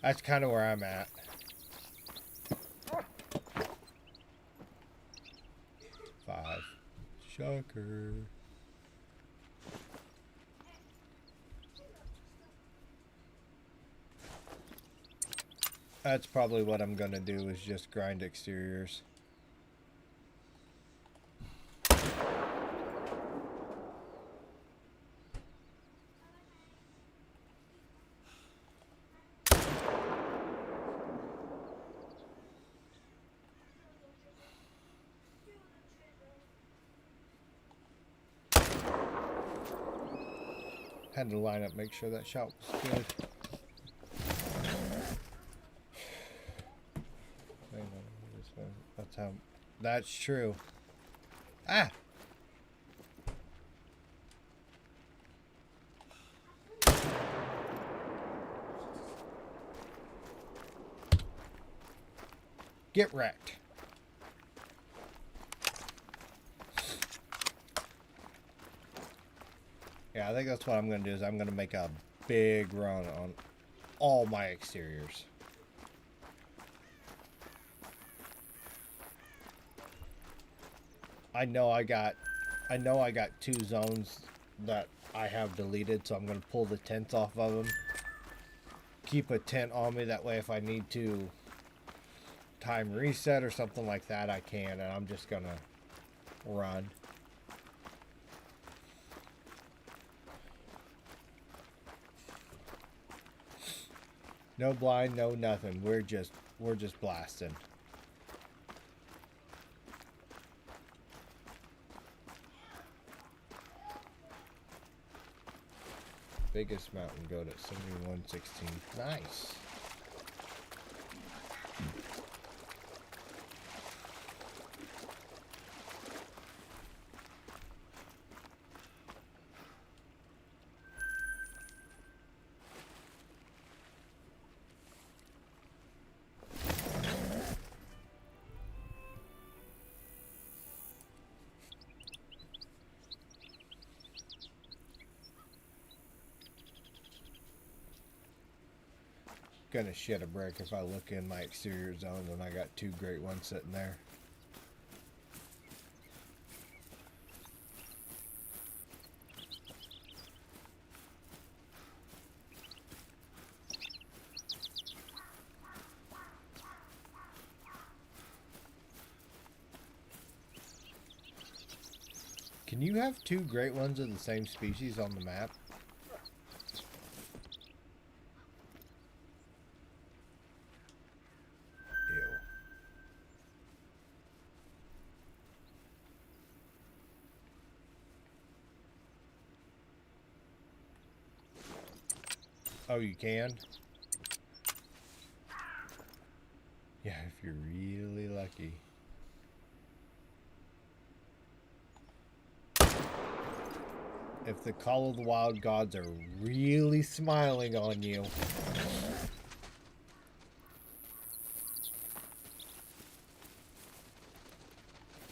That's kind of where I'm at. Shocker. That's probably what I'm gonna do, is just grind exteriors. Had to line up, make sure that shot was good. That's how. That's true. Ah! Get wrecked. Yeah, I think that's what I'm going to do, is I'm going to make a big run on all my exteriors. I know I got 2 zones that I have deleted, so I'm going to pull the tents off of them. Keep a tent on me, that way if I need to time reset or something like that, I can, and I'm just going to run. No blind, no nothing. We're just blasting. Biggest mountain goat at 7116. Nice. Gonna shit a brick if I look in my exterior zones and I got 2 great ones sitting there. Can you have 2 great ones of the same species on the map? Oh, you can? Yeah, if you're really lucky. If the Call of the Wild gods are really smiling on you.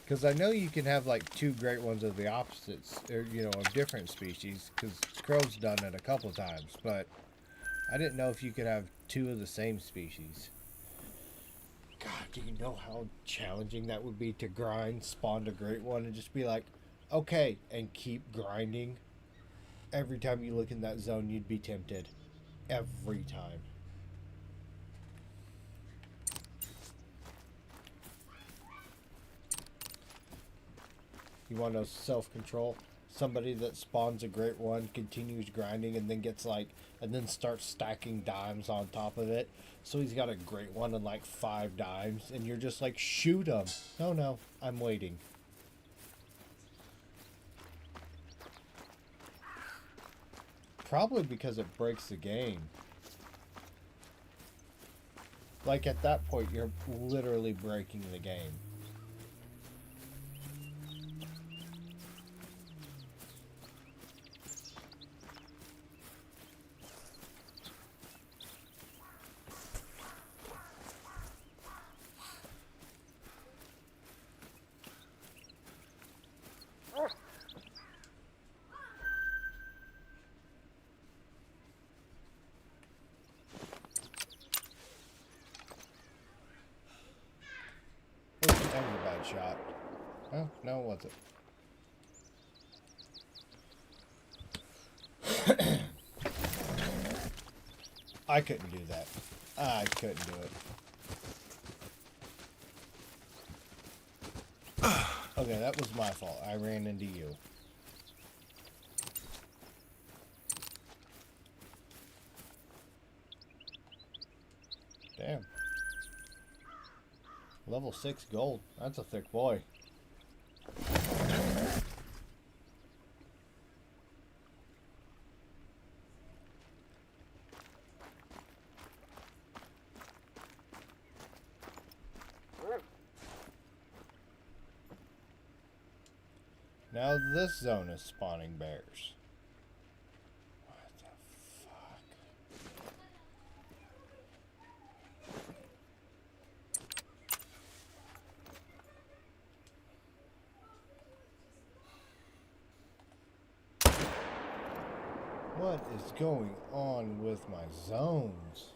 Because I know you can have like 2 great ones of the opposites, or, you know, of different species, because Crow's done it a couple times, but I didn't know if you could have 2 of the same species. God, do you know how challenging that would be to grind, spawn a great one, and just be like, okay, and keep grinding? Every time you look in that zone, you'd be tempted. Every time. You want to self-control? Somebody that spawns a great one, continues grinding, and then gets like, and then starts stacking dimes on top of it. So he's got a great one and like 5 dimes, and you're just like, shoot him. No, I'm waiting. Probably because it breaks the game. Like at that point, you're literally breaking the game. That was a bad shot. Oh, no, it wasn't. I couldn't do that. I couldn't do it. Okay, that was my fault. I ran into you. Damn. Level 6 gold. That's a thick boy. Now this zone is spawning bears. What the fuck? What is going on with my zones?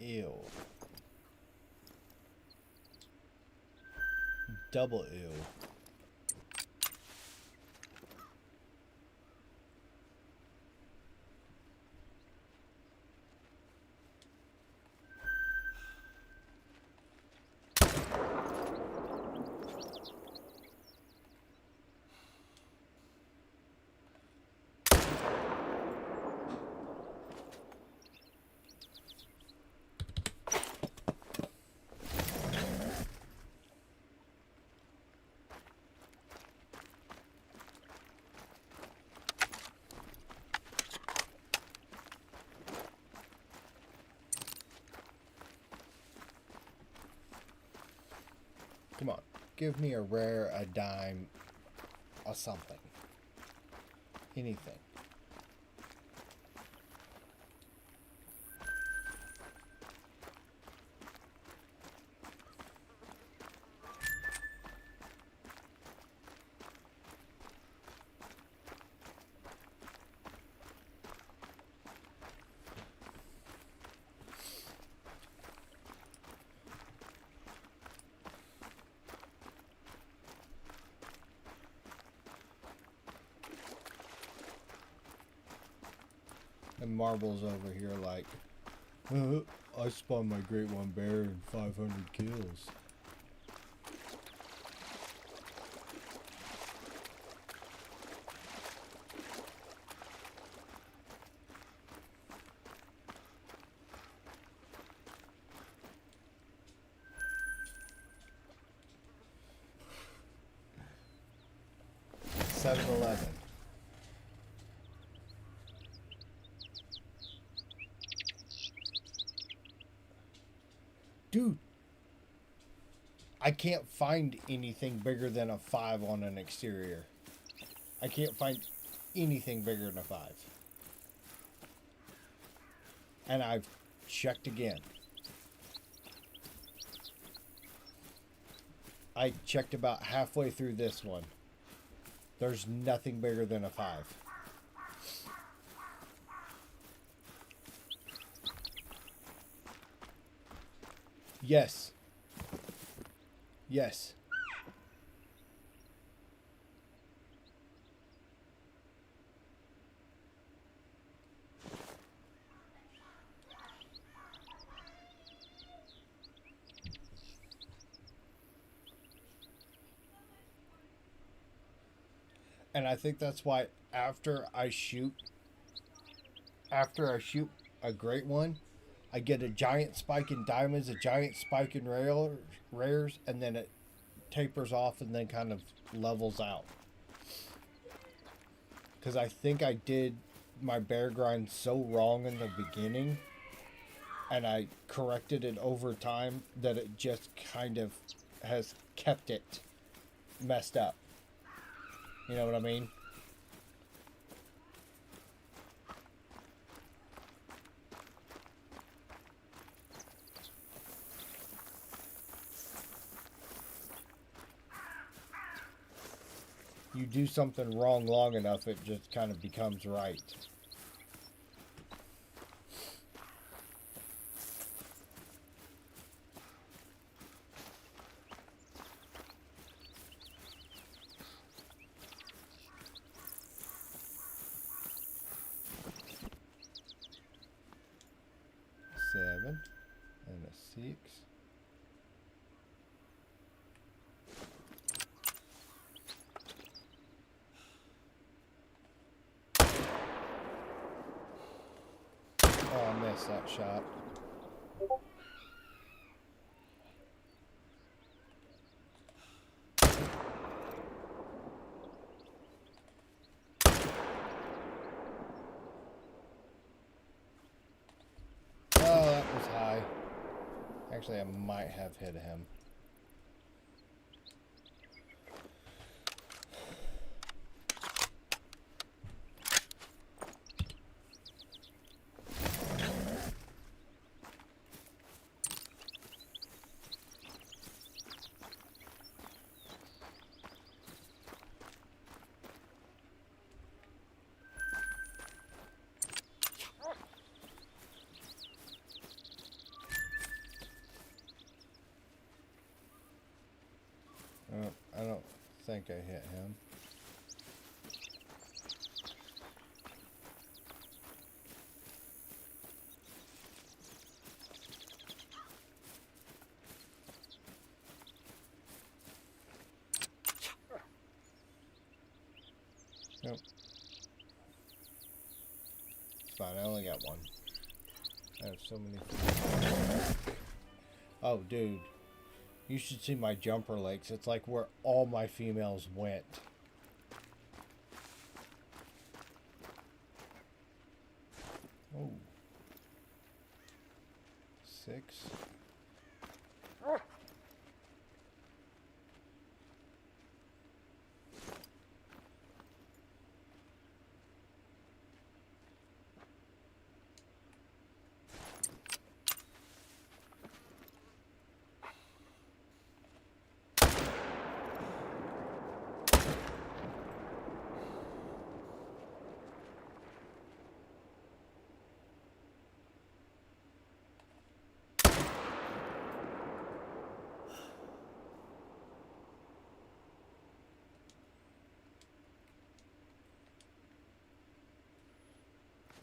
Ew. Double ew. Come on. Give me a rare, a dime, or something. Anything. And Marble's over here like, I spawned my Great One Bear in 500 kills. $7-Eleven. Dude, I can't find anything bigger than a 5 on an exterior. I can't find anything bigger than a 5. And I've checked again. I checked about halfway through this one. There's nothing bigger than a 5. Yes. Yes. And I think that's why after I shoot a great one, I get a giant spike in diamonds, a giant spike in rares, and then it tapers off and then kind of levels out. Because I think I did my bear grind so wrong in the beginning, and I corrected it over time, that it just kind of has kept it messed up. You know what I mean? You do something wrong long enough, it just kind of becomes right. Seven and a 6. Oh, I missed that shot. Oh, that was high. Actually, I might have hit him. I don't think I hit him. Nope. It's fine, I only got one. I have so many things. Oh, dude. You should see my jumper lakes. It's like where all my females went. Oh. 6.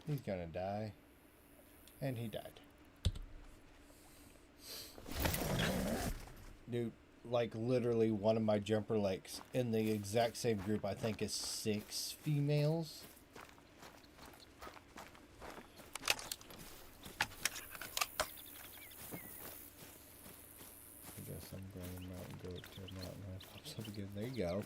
He's gonna die. And he died. Dude, like literally one of my jumper lakes in the exact same group, I think is 6 females. I guess I'm going mountain goat to a mountain. That pops up again. There you go.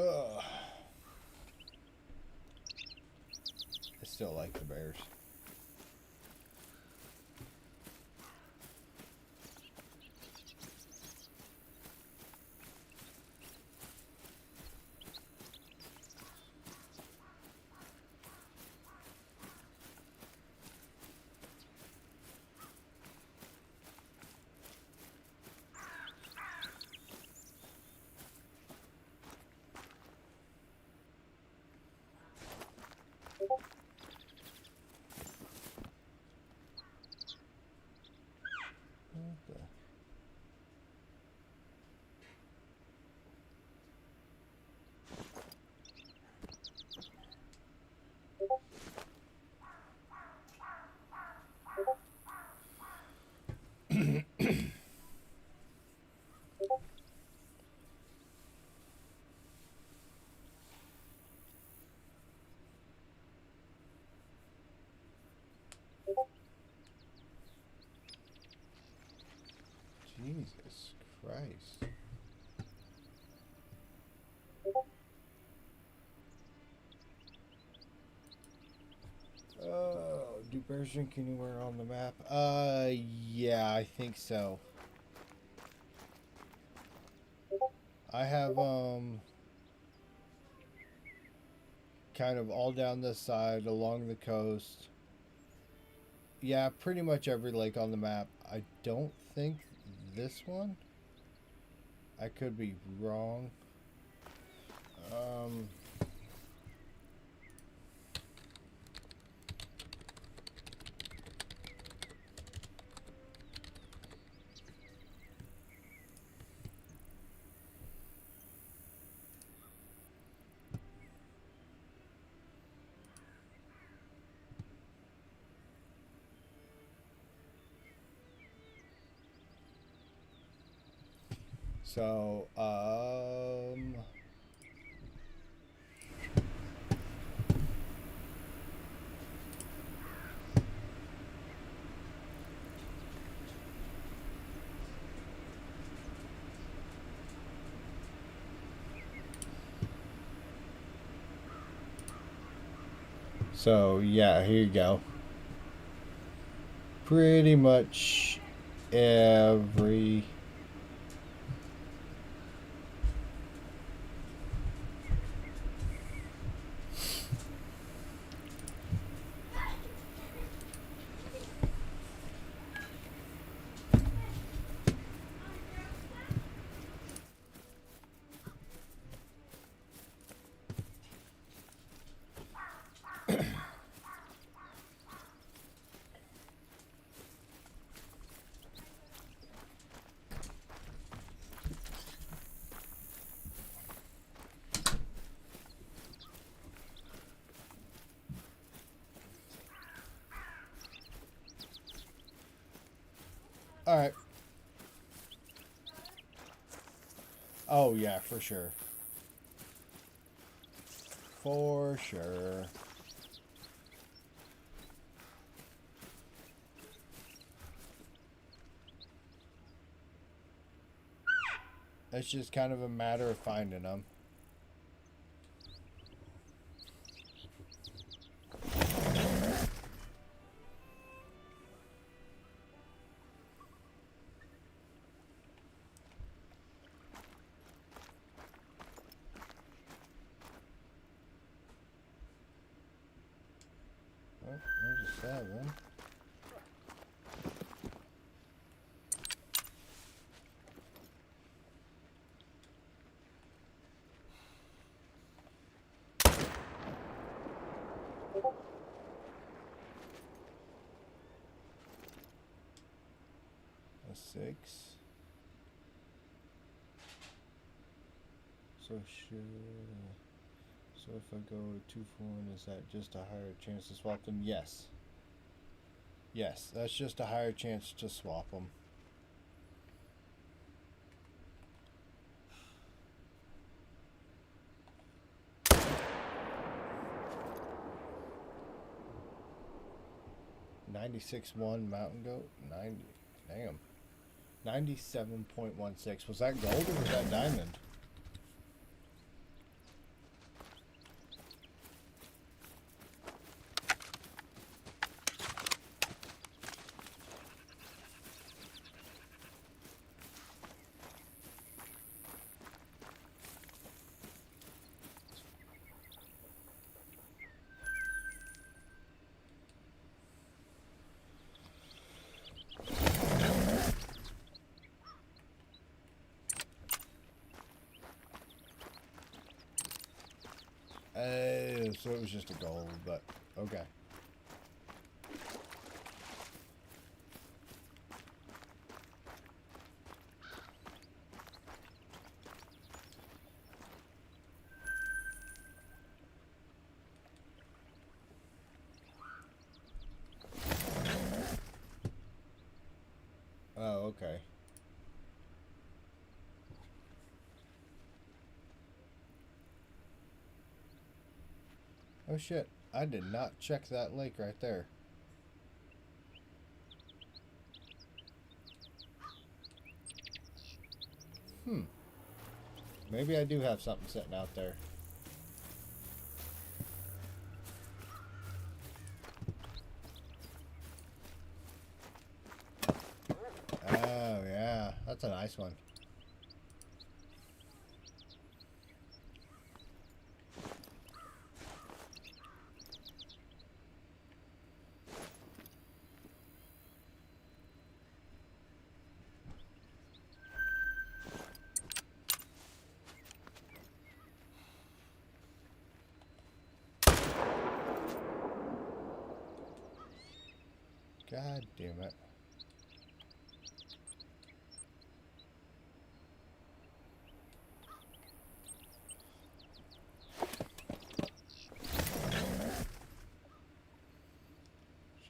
Ugh. I still like the Bears. Jesus Christ. Do bears drink anywhere on the map? Yeah, I think so. I have, kind of all down this side, along the coast. Yeah, pretty much every lake on the map. I don't think this one. I could be wrong. So, yeah, here you go. Pretty much every all right. Oh yeah, for sure. For sure. It's just kind of a matter of finding them. Oh, there's a 7. A 6. So sure. So if I go 2 4, is that just a higher chance to swap them? Yes. Yes, that's just a higher chance to swap them. $96.1 Mountain Goat. 90. Damn. 97.16. Was that gold or was that diamond? So it was just a gold, but okay. Oh, okay. Oh shit, I did not check that lake right there. Maybe I do have something sitting out there. Oh yeah, that's a nice one. God damn it.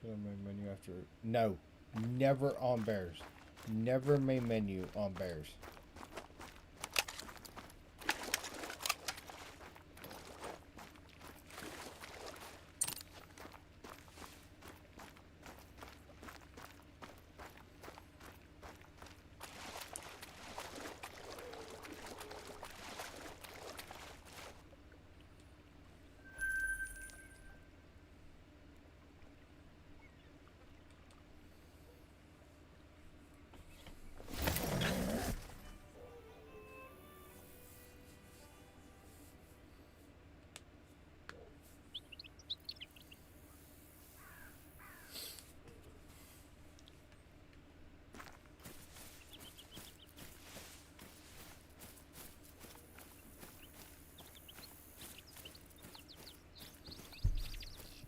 Show main menu after. No. Never on bears. Never main menu on bears.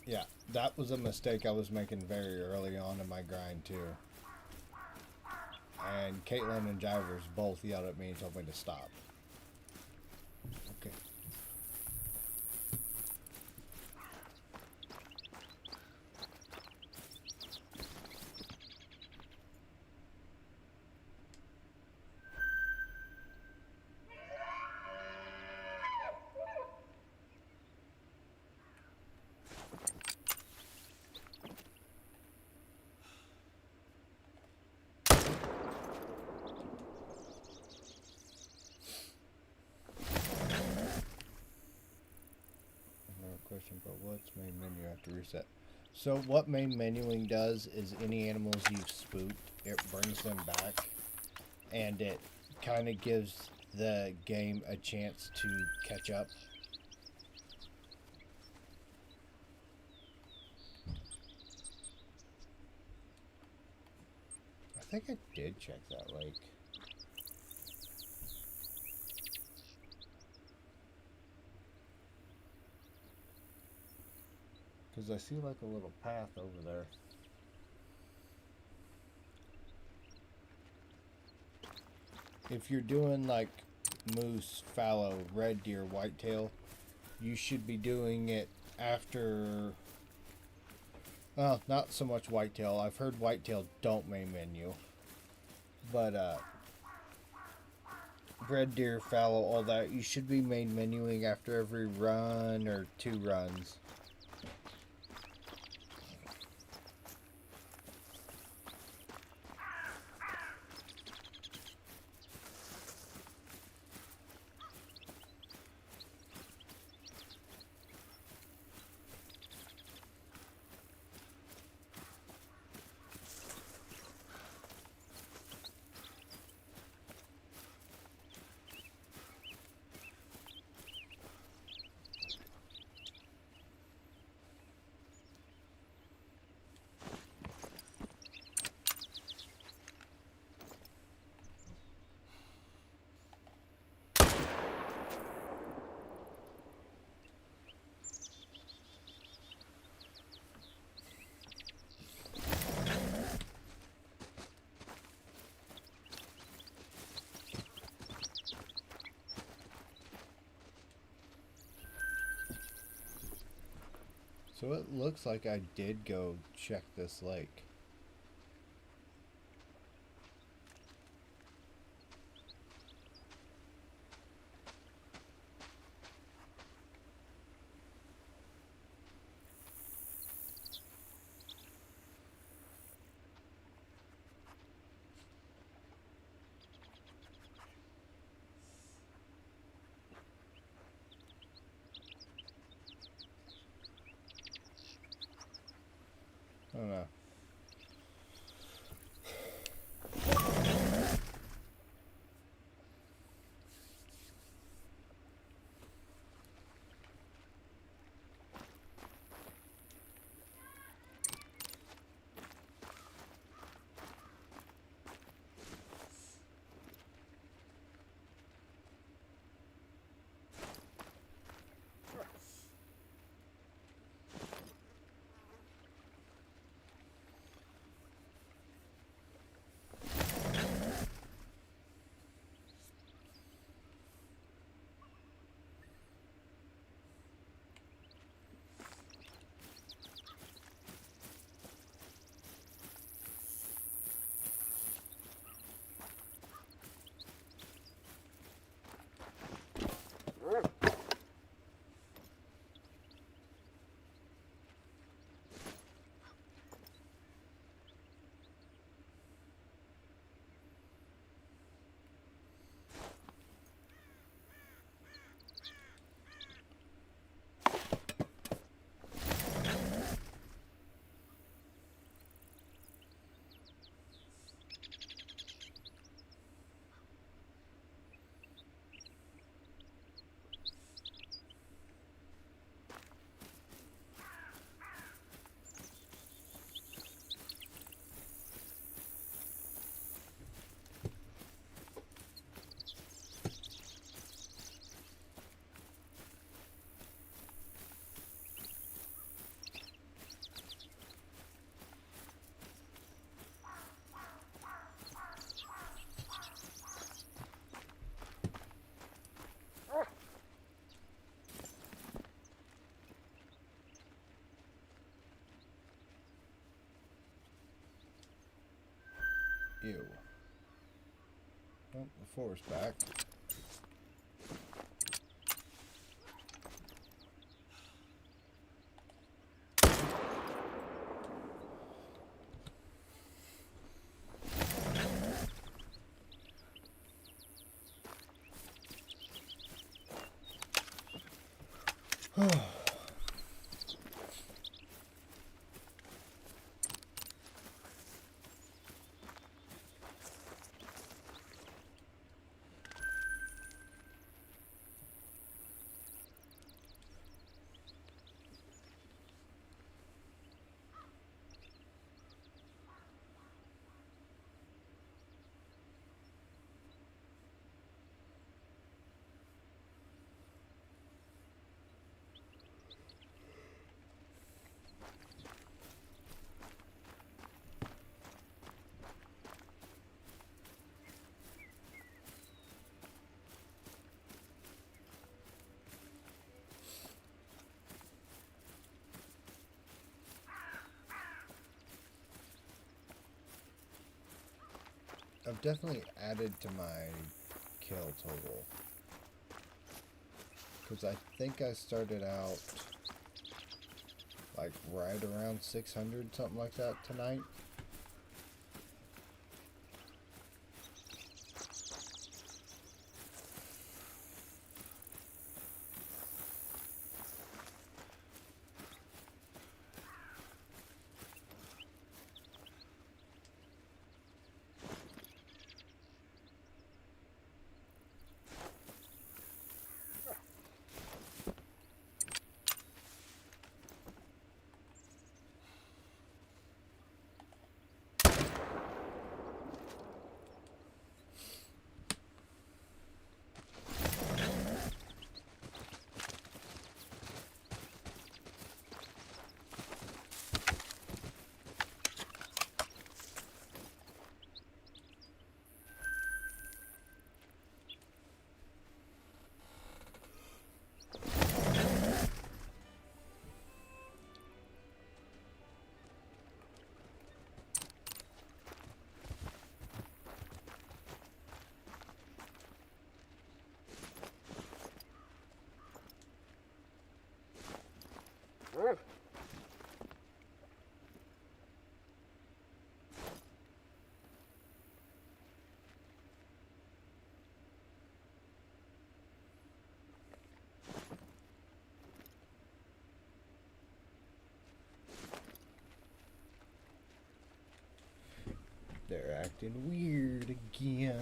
Yeah, that was a mistake I was making very early on in my grind too. And Caitlin and Jivers both yelled at me and told me to stop. Okay. Question, but what's main menu after reset? So what main menuing does is any animals you've spooked, it brings them back, and it kind of gives the game a chance to catch up. I think I did check that lake. Because I see like a little path over there. If you're doing like moose, fallow, red deer, whitetail, you should be doing it after... Well, not so much whitetail. I've heard whitetail don't main menu. But, red deer, fallow, all that, you should be main menuing after every run or 2 runs. So it looks like I did go check this lake. I don't know. Ew. Oh, the forest back. I've definitely added to my kill total. Because I think I started out like right around 600, something like that tonight. acting weird again.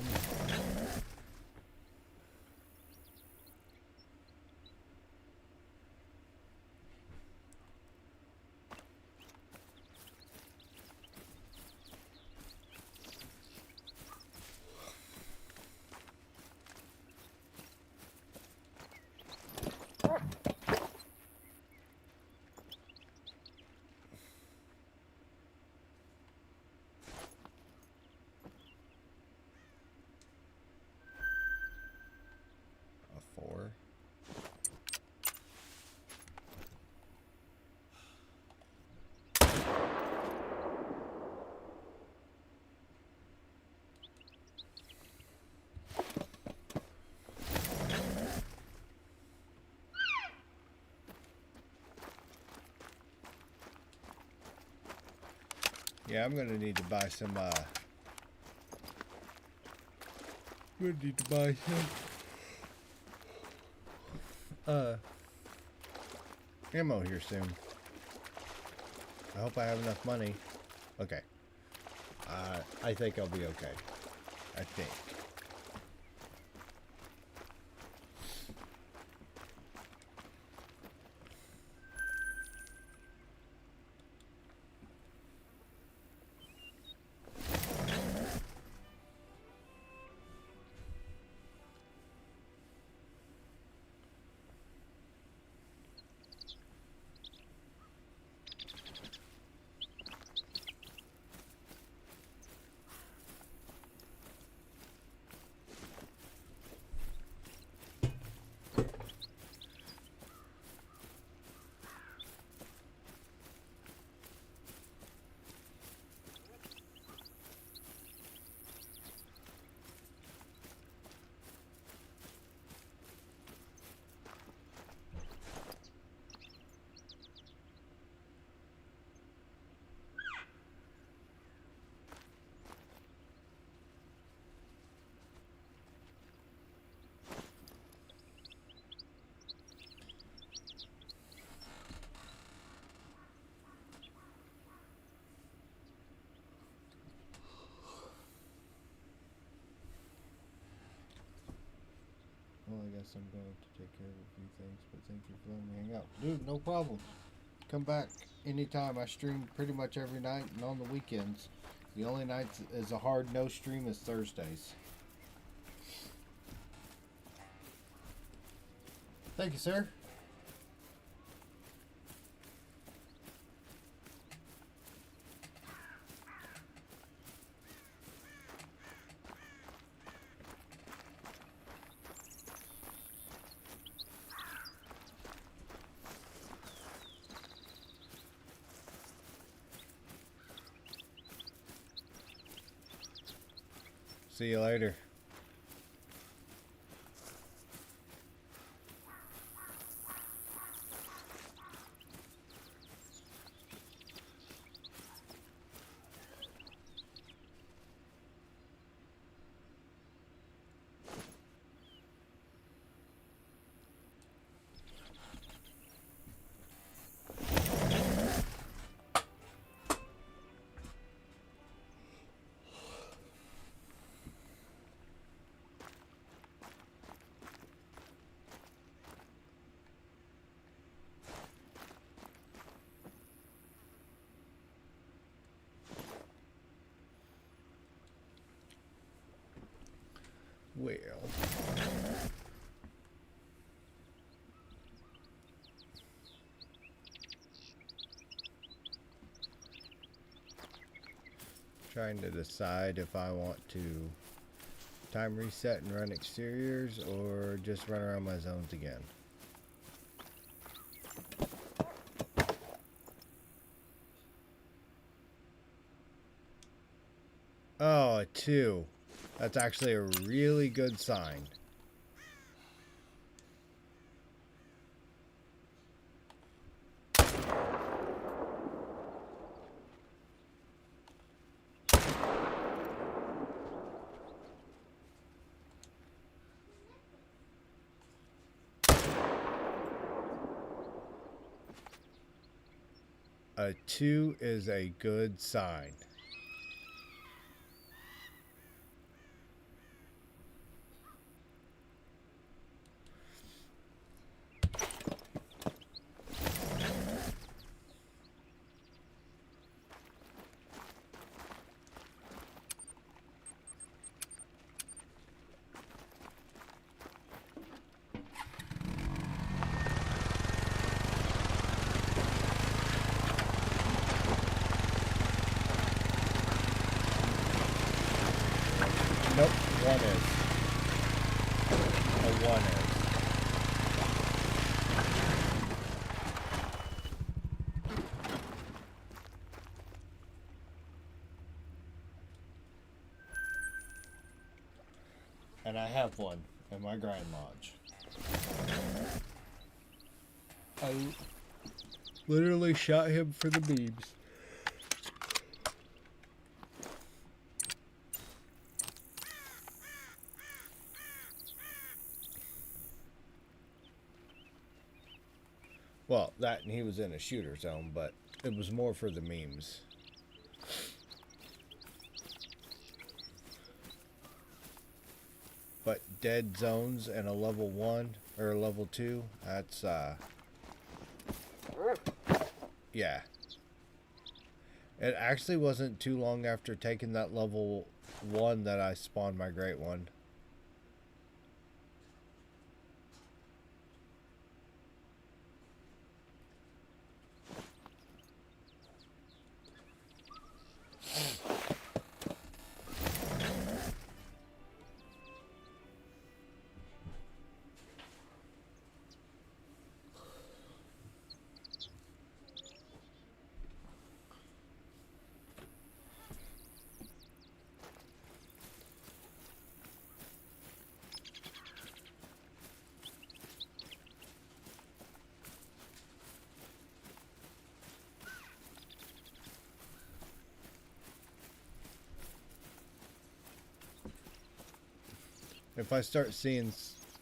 A 4. Yeah, I'm gonna need to buy some, ammo here soon. I hope I have enough money. Okay. I think I'll be okay. I think. Well, I guess I'm going to take care of a few things, but thank you for letting me hang out. Dude, no problem. Come back anytime. I stream pretty much every night and on the weekends. The only night is a hard no stream is Thursdays. Thank you, sir. See you later. Well, trying to decide if I want to time reset and run exteriors or just run around my zones again. Oh, a 2. That's actually a really good sign. A 2 is a good sign. 1 is. A 1 is. And I have one in my Grind Lodge. I literally shot him for the beams. Well, that and he was in a shooter zone, but it was more for the memes. But dead zones and a level 1 or a level 2, that's yeah. It actually wasn't too long after taking that level 1 that I spawned my great one. If I start seeing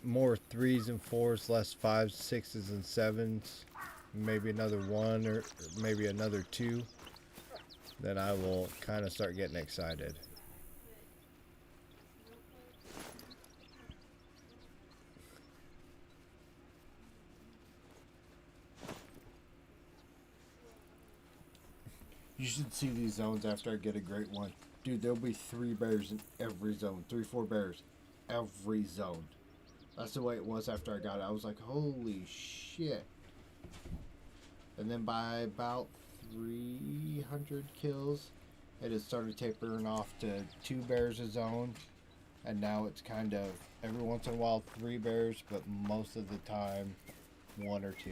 more 3s and 4s, less 5s, 6s, and 7s, maybe another 1 or maybe another 2, then I will kind of start getting excited. You should see these zones after I get a great one. Dude, there'll be 3 bears in every zone. 3, 4 bears. Every zone. That's the way it was after I got it. I was like, holy shit. And then by about 300 kills, it has started tapering off to 2 bears a zone. And now it's kind of every once in a while 3 bears, but most of the time 1 or 2.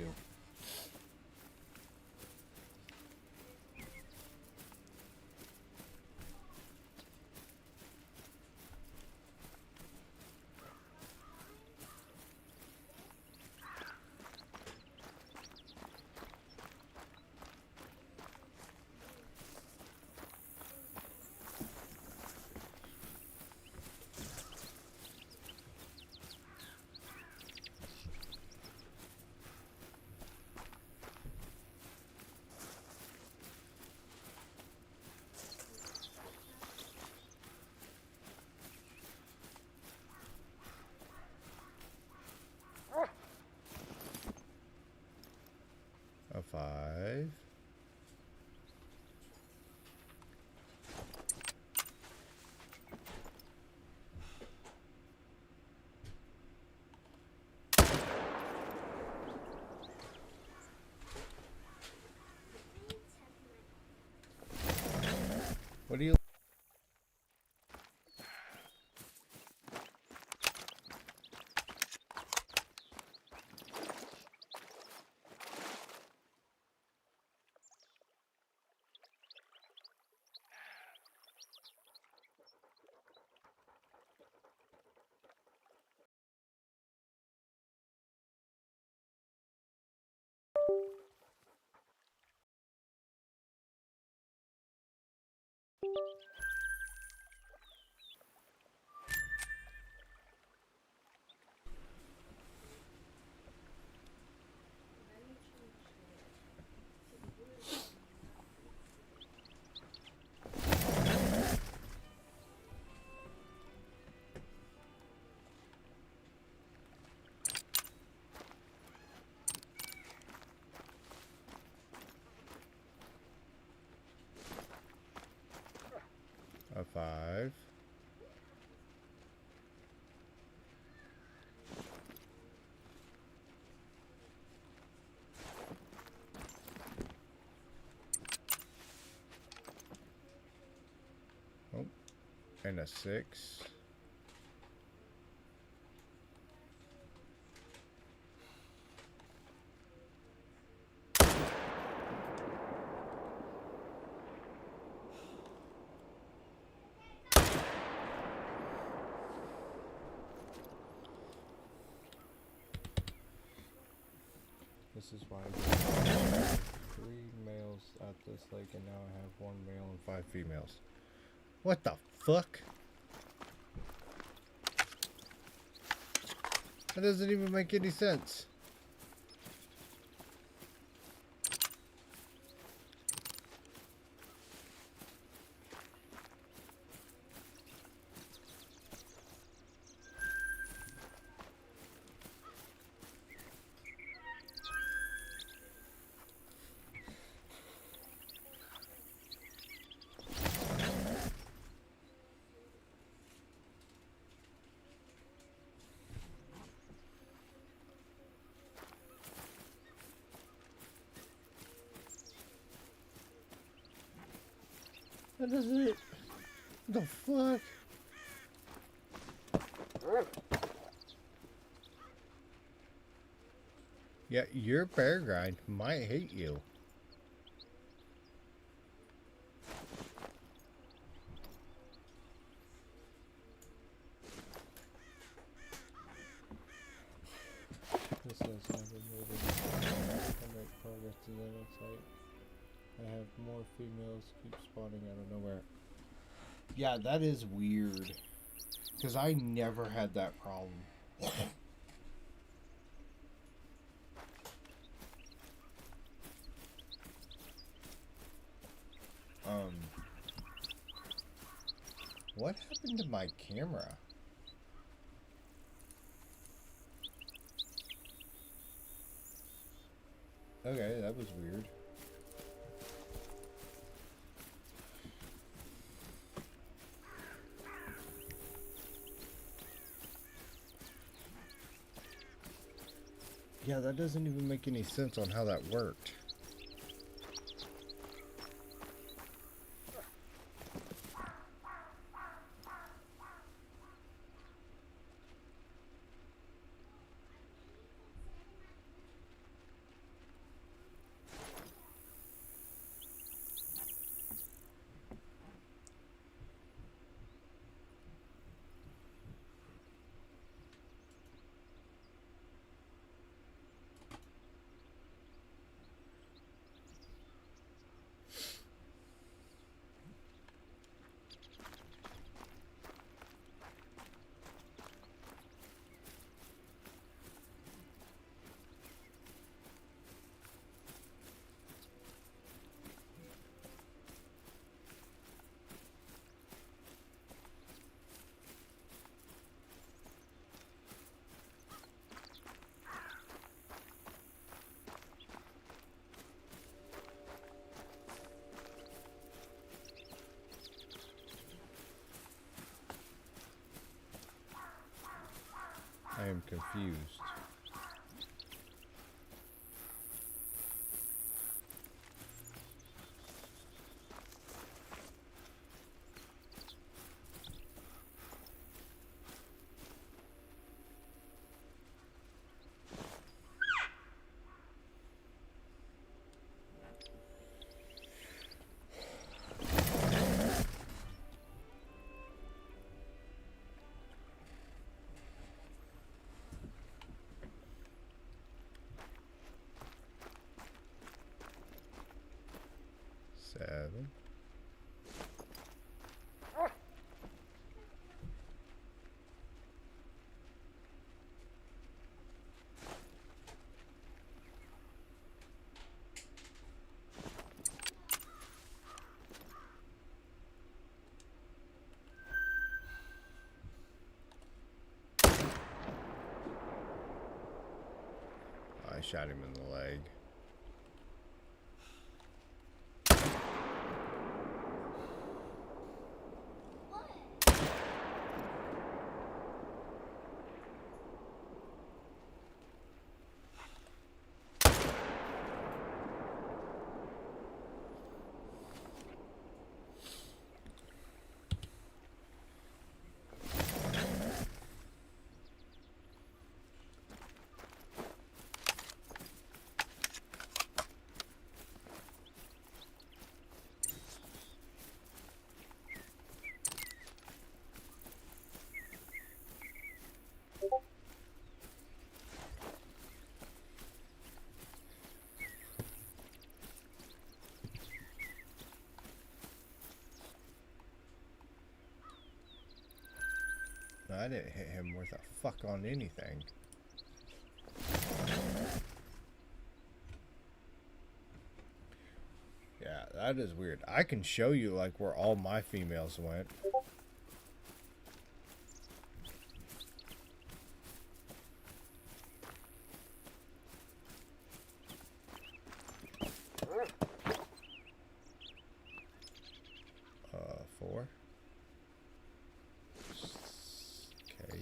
A 5. What do you... A 5. Oh, and a 6. This is why I have 3 males at this lake, and now I have 1 male and 5 females. What the fuck? That doesn't even make any sense. That doesn't... The fuck? Yeah, your bear grind might hate you. This says I've been moving and make progress to the next site. I have more females keep spawning out of nowhere. Yeah, that is weird. Because I never had that problem. What happened to my camera? Okay, that was weird. Yeah, that doesn't even make any sense on how that worked. I am confused. Seven. I shot him in the leg. I didn't hit him worth a fuck on anything. Yeah, that is weird. I can show you like where all my females went. Four. Okay.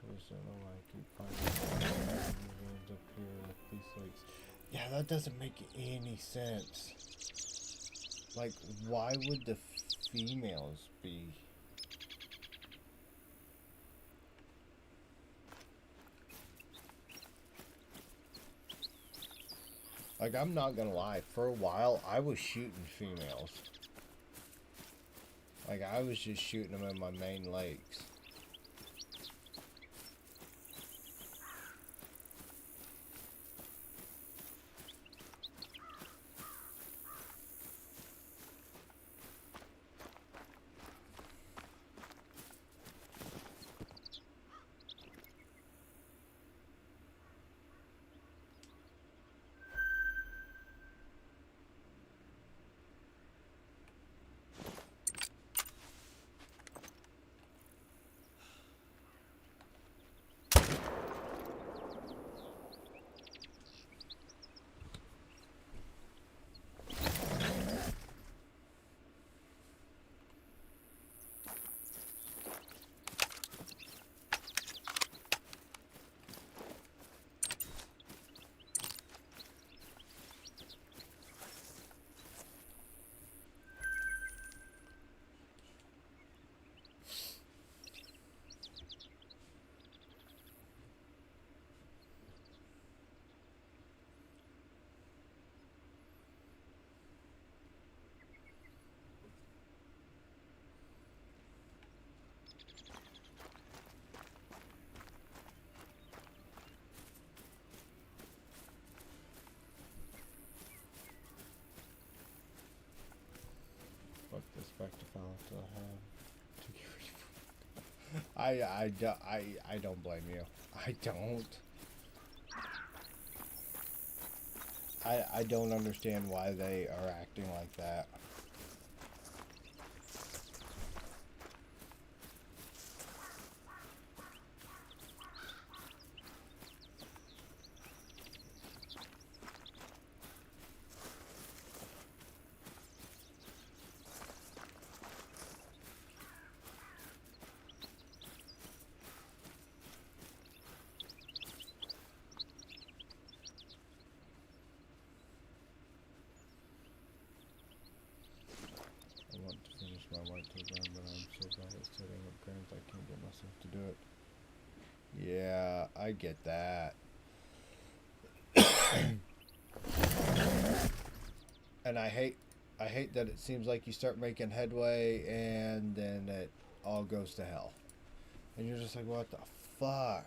I just don't know why I keep finding museums up here at these lakes. Yeah, that doesn't make any sense. Like, why would the females be? Like, I'm not gonna lie, for a while, I was shooting females. Like, I was just shooting them in my main lakes. Fuck this back to fallow till I have to get rid of. I don't blame you. I don't. I don't understand why they are acting like that. I want to finish my whitetail ground, but I'm so bad at setting up grounds I can't get myself to do it. Yeah, I get that. And I hate that it seems like you start making headway and then it all goes to hell. And you're just like, what the fuck?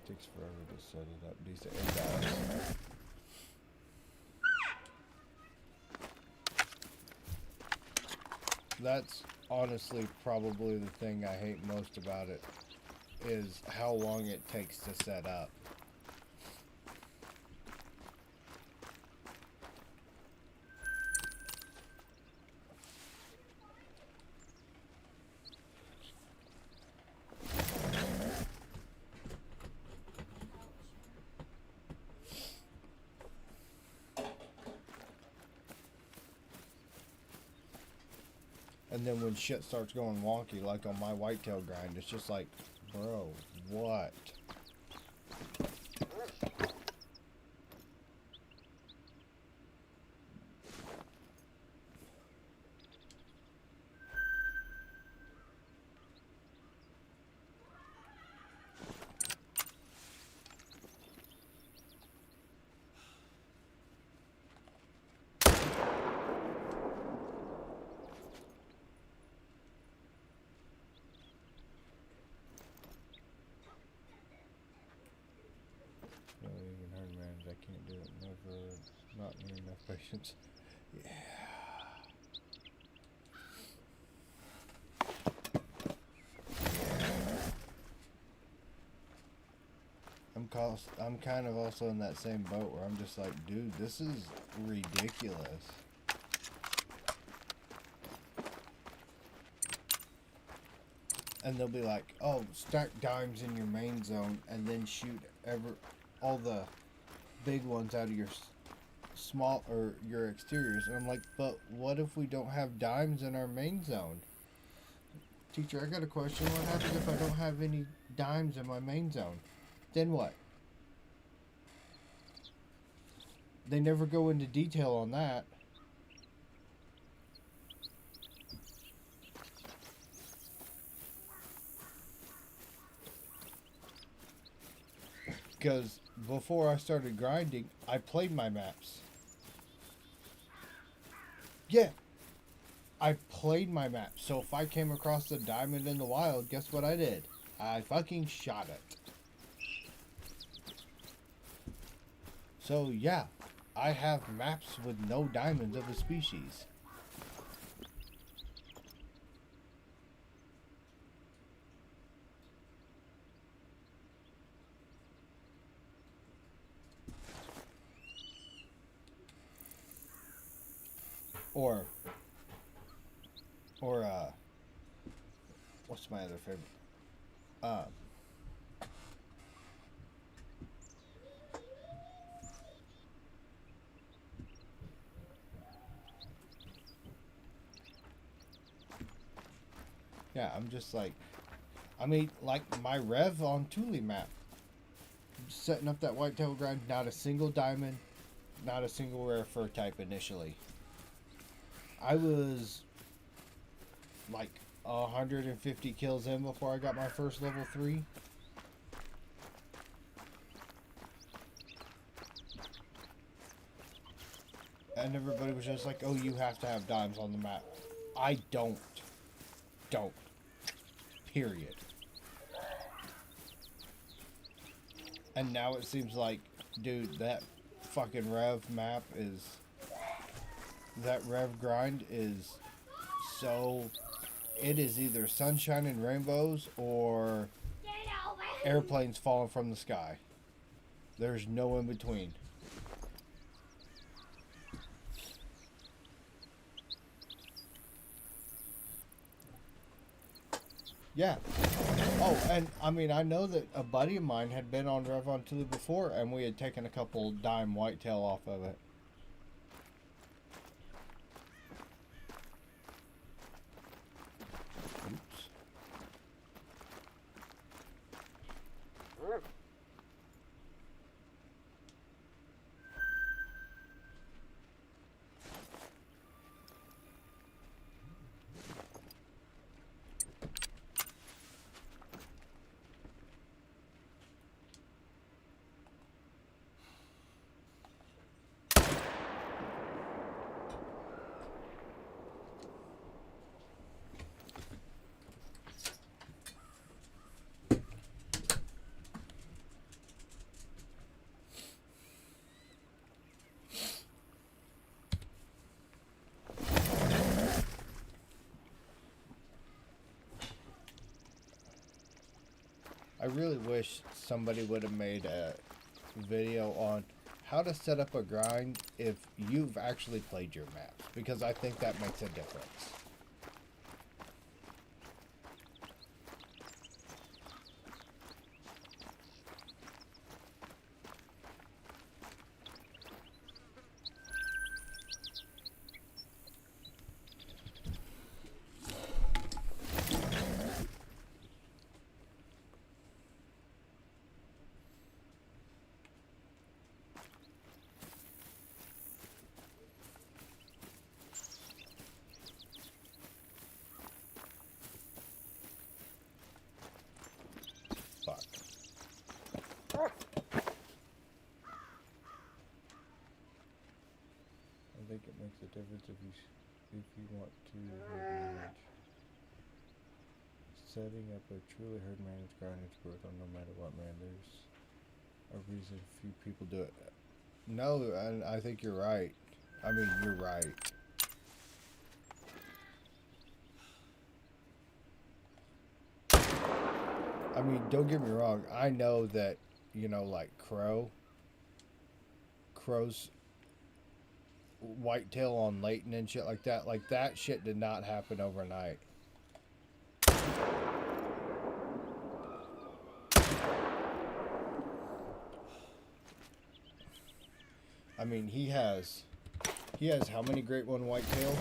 It takes forever to set it up decent. It does. That's honestly probably the thing I hate most about it, is how long it takes to set up. And then when shit starts going wonky, like on my whitetail grind, it's just like, bro, what? No, even hard man, I can't do it. Never, not near enough patience. Yeah. I'm kind of also in that same boat where I'm just like, dude, this is ridiculous. And they'll be like, oh, stack dimes in your main zone and then shoot all the big ones out of your small or your exteriors. And I'm like, but what if we don't have dimes in our main zone? Teacher, I got a question. What happens if I don't have any dimes in my main zone? Then what? They never go into detail on that. Because before I started grinding, I played my maps. Yeah, I played my maps. So if I came across a diamond in the wild, guess what I did? I fucking shot it. So yeah, I have maps with no diamonds of a species. Or what's my other favorite? Yeah, I'm just like, I mean, like my Rev on Thule map. Setting up that whitetail grind, not a single diamond, not a single rare fur type initially. I was like 150 kills in before I got my first level 3. And everybody was just like, oh, you have to have dimes on the map. I don't. Period. And now it seems like, dude, that fucking Rev map is... That Rev grind is so... It is either sunshine and rainbows or airplanes falling from the sky. There's no in between. Yeah. Oh, and I mean, I know that a buddy of mine had been on Rev on Thule before, and we had taken a couple dime whitetail off of it. Oops. I really wish somebody would have made a video on how to set up a grind if you've actually played your maps, because I think that makes a difference. Fuck. I think it makes a difference if you want to herd manage. Setting up a truly herd managed grind is worth on no matter what, man. There's a reason few people do it. No, I think you're right. I mean, you're right. I mean, don't get me wrong. I know that, you know, like Crow's whitetail on Layton and shit like that shit did not happen overnight. I mean, he has how many great one whitetail?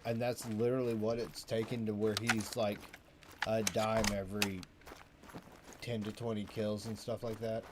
And that's literally what it's taken to where he's like a dime every 10 to 20 kills and stuff like that.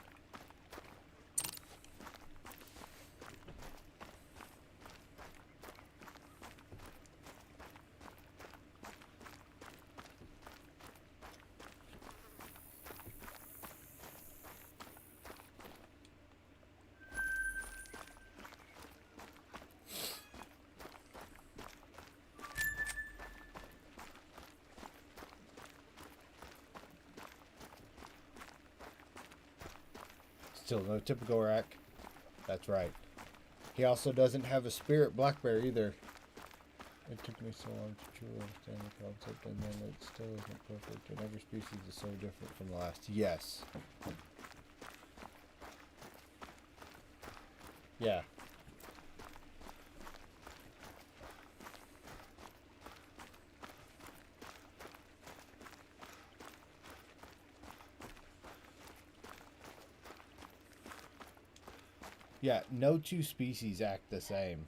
Still no typical rack. That's right. He also doesn't have a spirit black bear either. It took me so long to truly understand the concept, and then it still isn't perfect, and every species is so different from the last. Yes. Yeah. Yeah, no two species act the same.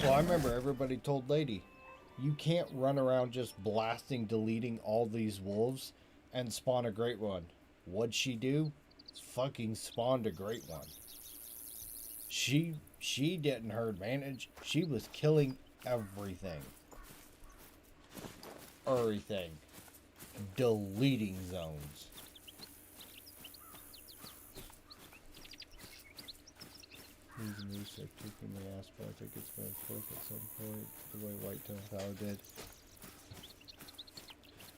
Well, I remember everybody told Lady, you can't run around just blasting, deleting all these wolves and spawn a great one. What'd she do? Fucking spawned a great one. She didn't herd manage. She was killing everything. Everything. Deleting zones. These moose are kicking my ass, but I think it's going to click at some point, the way Whitetail Tower did.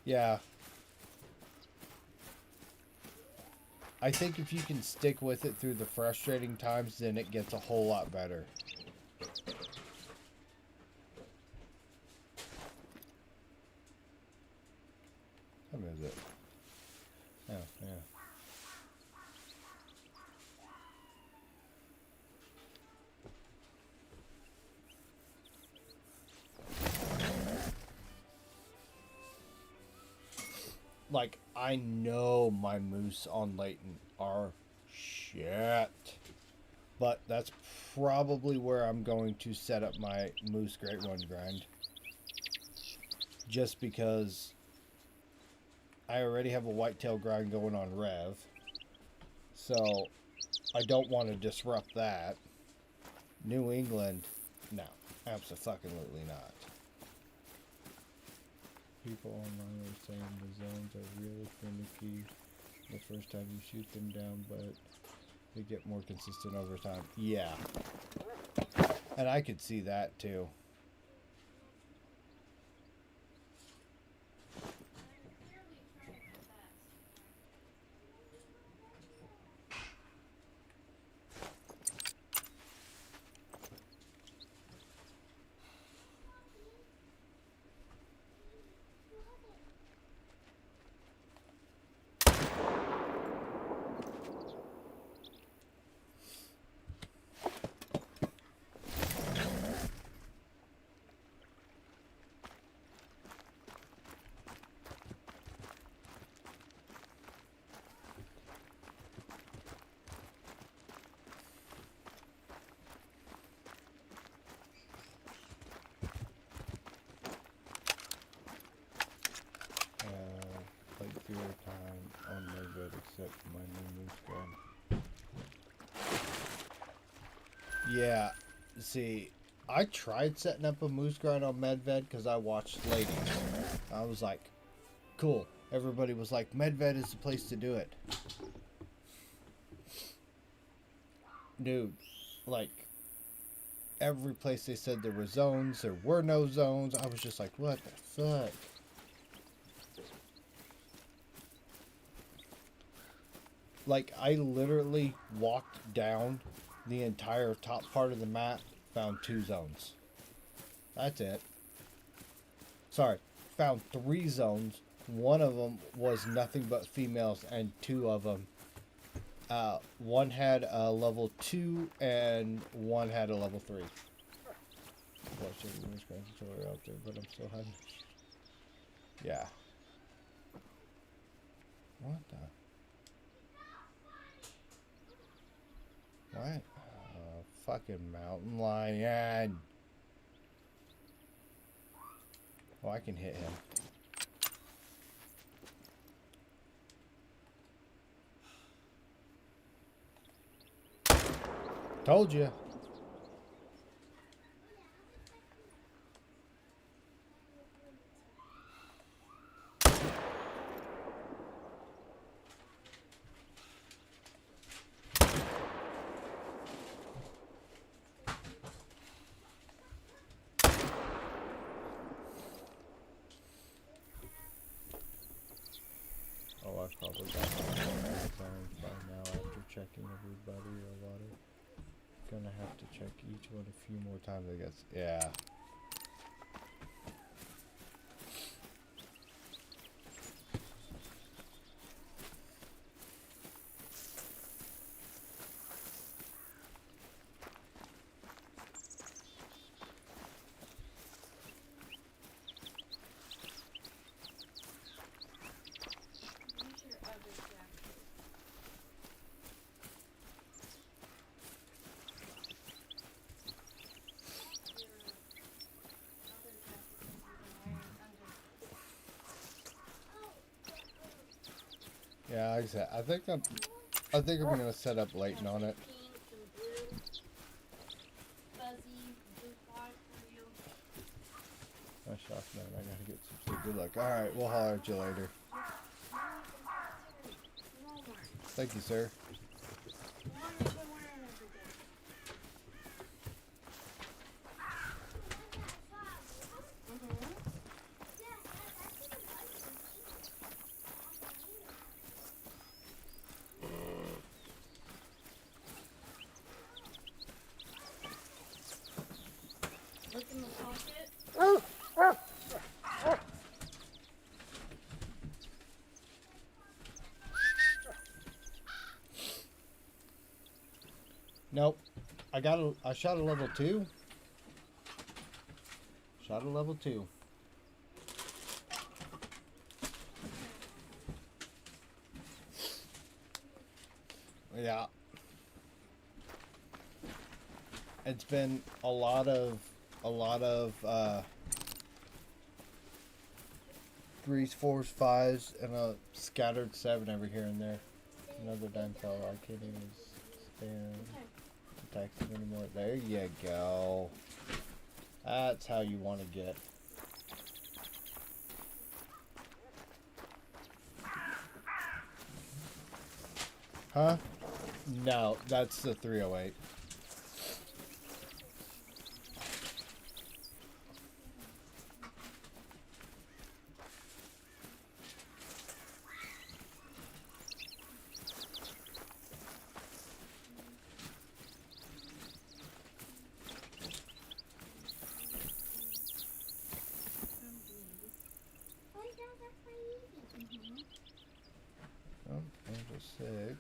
Yeah. I think if you can stick with it through the frustrating times, then it gets a whole lot better. What is it? Oh, yeah. Like, I know my moose on Layton are shit. But that's probably where I'm going to set up my moose great one grind. Just because I already have a whitetail grind going on Rev. So I don't want to disrupt that. New England, no, absolutely not. People online are saying the zones are really finicky the first time you shoot them down, but they get more consistent over time. Yeah. And I could see that too. Yeah. See, I tried setting up a moose grind on Medved because I watched ladies. I was like, cool. Everybody was like, Medved is the place to do it. Dude, like, every place they said there were zones, there were no zones. I was just like, what the fuck? Like, I literally walked down the entire top part of the map, found 2 zones. That's it. Sorry, found 3 zones. One of them was nothing but females, and 2 of them, one had a level 2 and one had a level 3. Watch everyone's controller out there, but I'm still having. Yeah. What the? What? Fucking mountain lion. Oh, I can hit him. Told you. Oh, I've probably got my plans by now after checking everybody or what. Gonna have to check each one a few more times, I guess. Yeah. Yeah, like I said, I think I'm gonna set up Leighton on it. My shot, man, I gotta get some sleep. Good luck. Alright, we'll holler at you later. Thank you, sir. Look in the pocket. Nope. I shot a level 2. Shot a level 2. Yeah. It's been a lot of 3s, 4s, 5s, and a scattered 7 every here and there. Another dime fellow. I can't even stand texting anymore. There you go. That's how you want to get. Huh? No, that's the 308. Oh, there's a 6.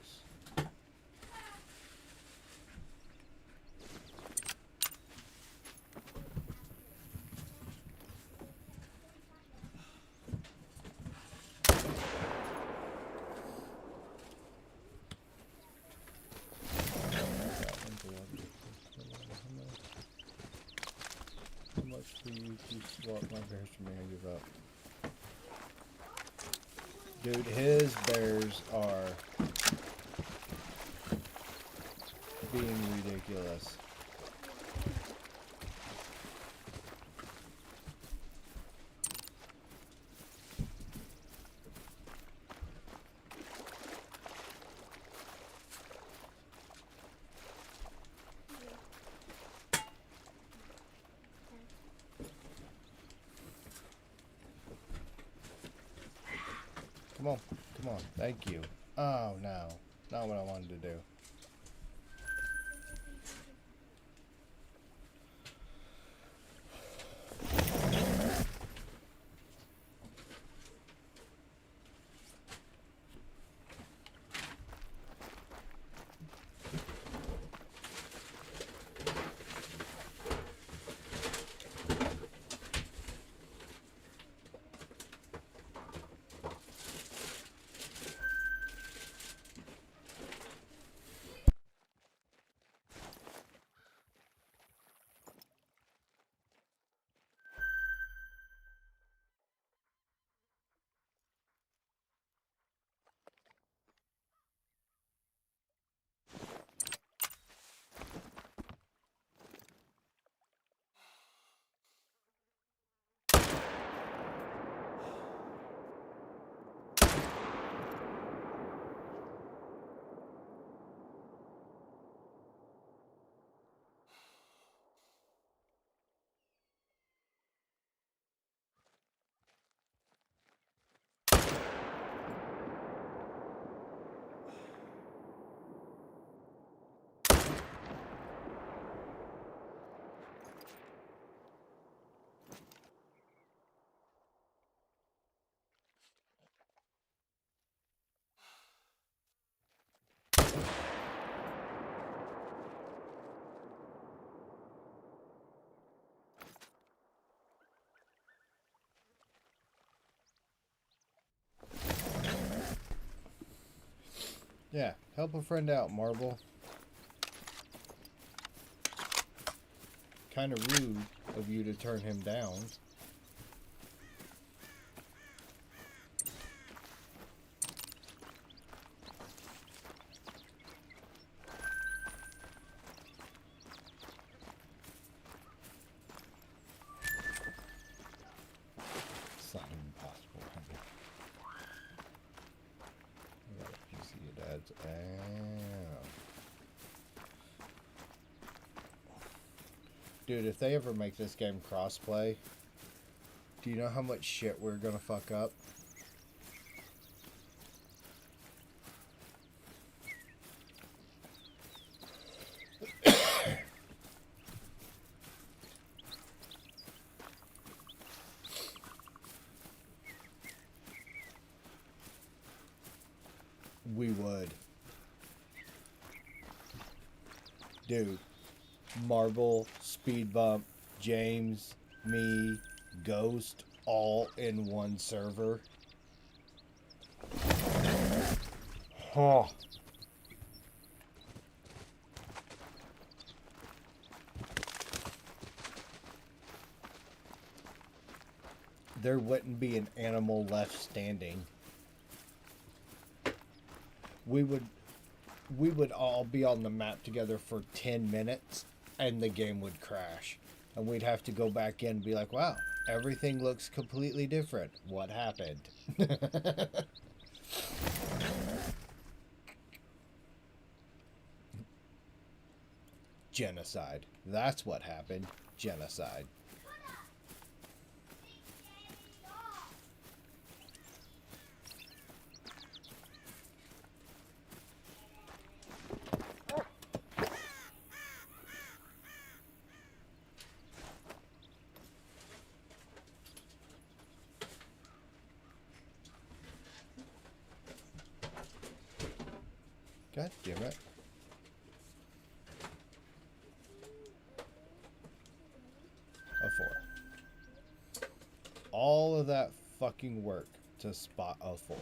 How much do you swap my bears from me? I give up. Dude, his bears are being ridiculous. Come on. Come on. Thank you. Oh, no. Not what I wanted to do. Yeah, help a friend out, Marble. Kind of rude of you to turn him down. It's not even possible. I got a piece of your dad's. Dude, if they ever make this game crossplay, do you know how much shit we're gonna fuck up? We would. Dude. Marble, Speed Bump, James, me, Ghost, all in one server. Huh. There wouldn't be an animal left standing. We would all be on the map together for 10 minutes and the game would crash. And we'd have to go back in and be like, wow, everything looks completely different. What happened? Genocide. That's what happened. Genocide. God damn it. A 4. All of that fucking work to spot a 4.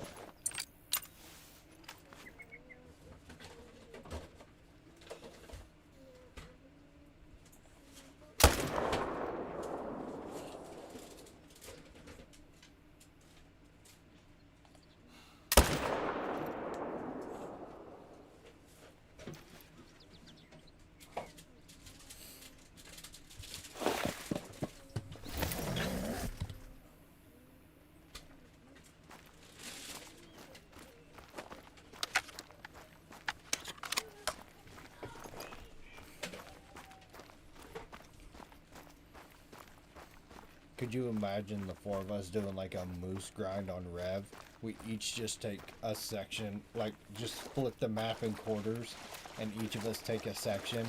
Could you imagine the four of us doing like a moose grind on Rev? We each just take a section, like just split the map in quarters, and each of us take a section.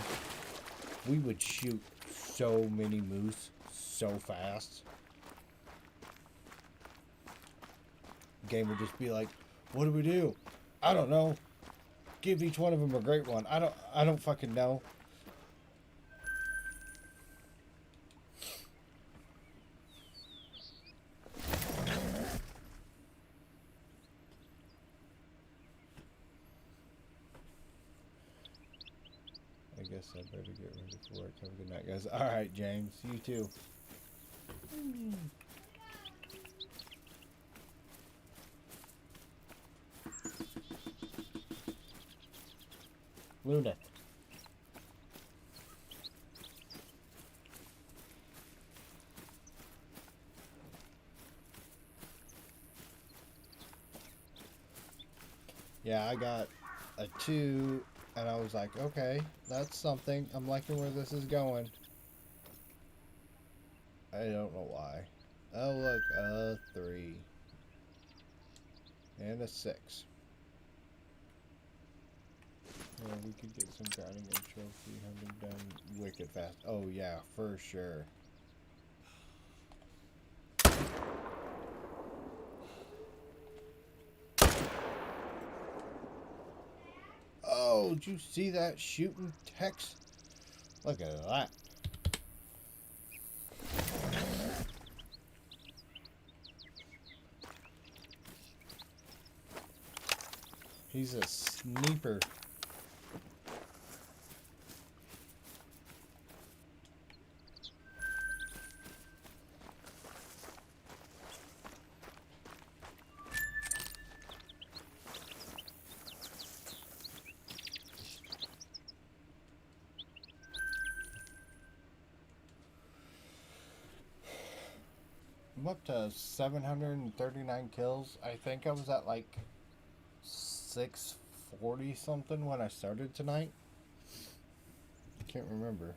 We would shoot so many moose so fast. Game would just be like, "What do we do? I don't know. Give each one of them a great one. I don't fucking know." I guess I better get ready for work. Have a good night, guys. All right, James. You too. Luna. Yeah, I got a 2, and I was like, okay, that's something. I'm liking where this is going. I don't know why. Oh, look, a 3. And a 6. Yeah, we could get some grinding and trophy hunting done wicked fast. Oh, yeah, for sure. Oh, did you see that shooting Tex? Look at that. He's a sniper. I'm up to 739 kills. I think I was at like 640 something when I started tonight. Can't remember.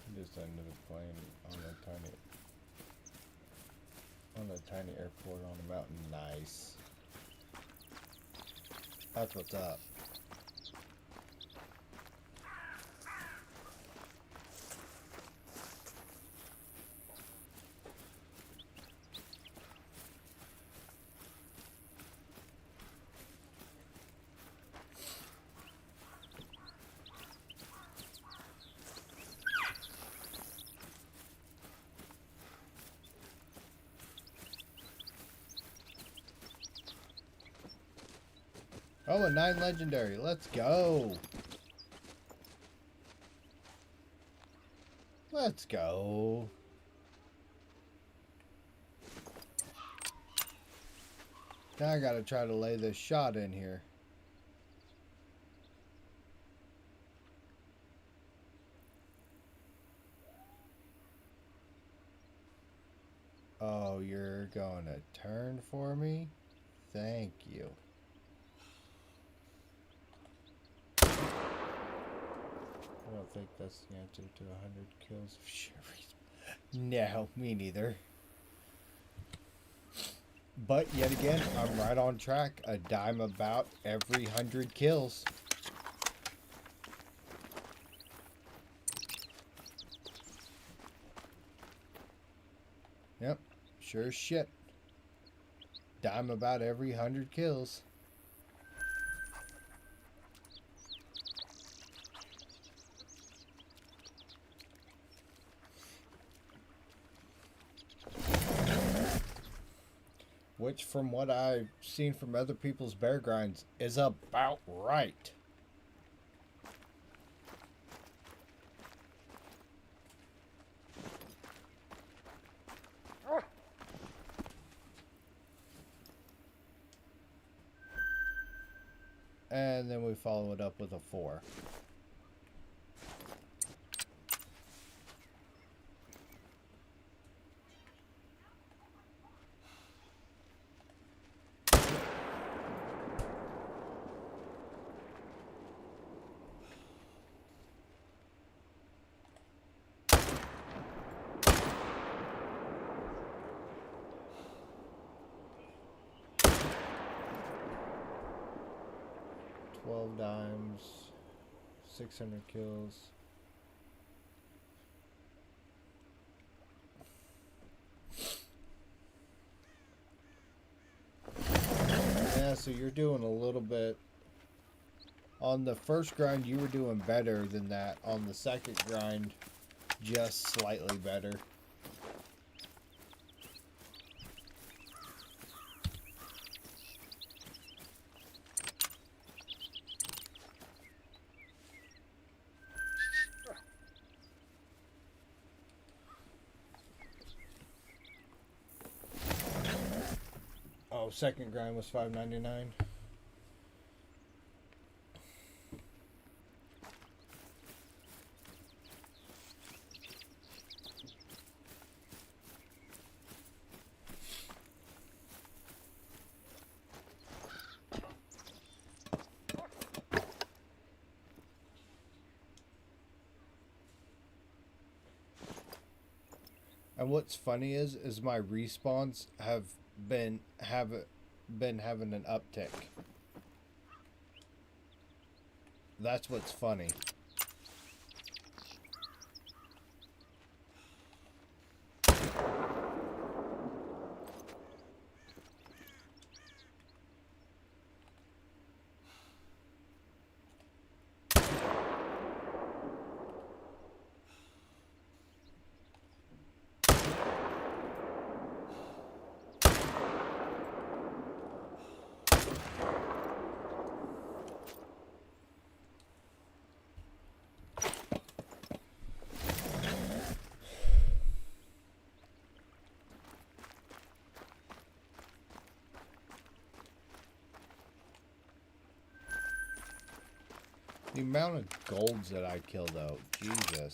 I just ended up playing on a tiny airport on a mountain. Nice. That's what's up. Oh, a 9 legendary. Let's go. Let's go. Now I gotta try to lay this shot in here. Oh, you're gonna turn for me? Thank you. I don't think that's the answer to 100 kills of Sherry's. No, me neither. But yet again, I'm right on track. A dime about every 100 kills. Yep, sure as shit. Dime about every 100 kills. Which, from what I've seen from other people's bear grinds, is about right. And then we follow it up with a 4. 12 dimes, 600 kills. Yeah, so you're doing a little bit. On the first grind, you were doing better than that. On the second grind, just slightly better. Oh, second grind was $5.99. And what's funny is my respawns have been having an uptick. That's what's funny. The amount of golds that I killed out, Jesus.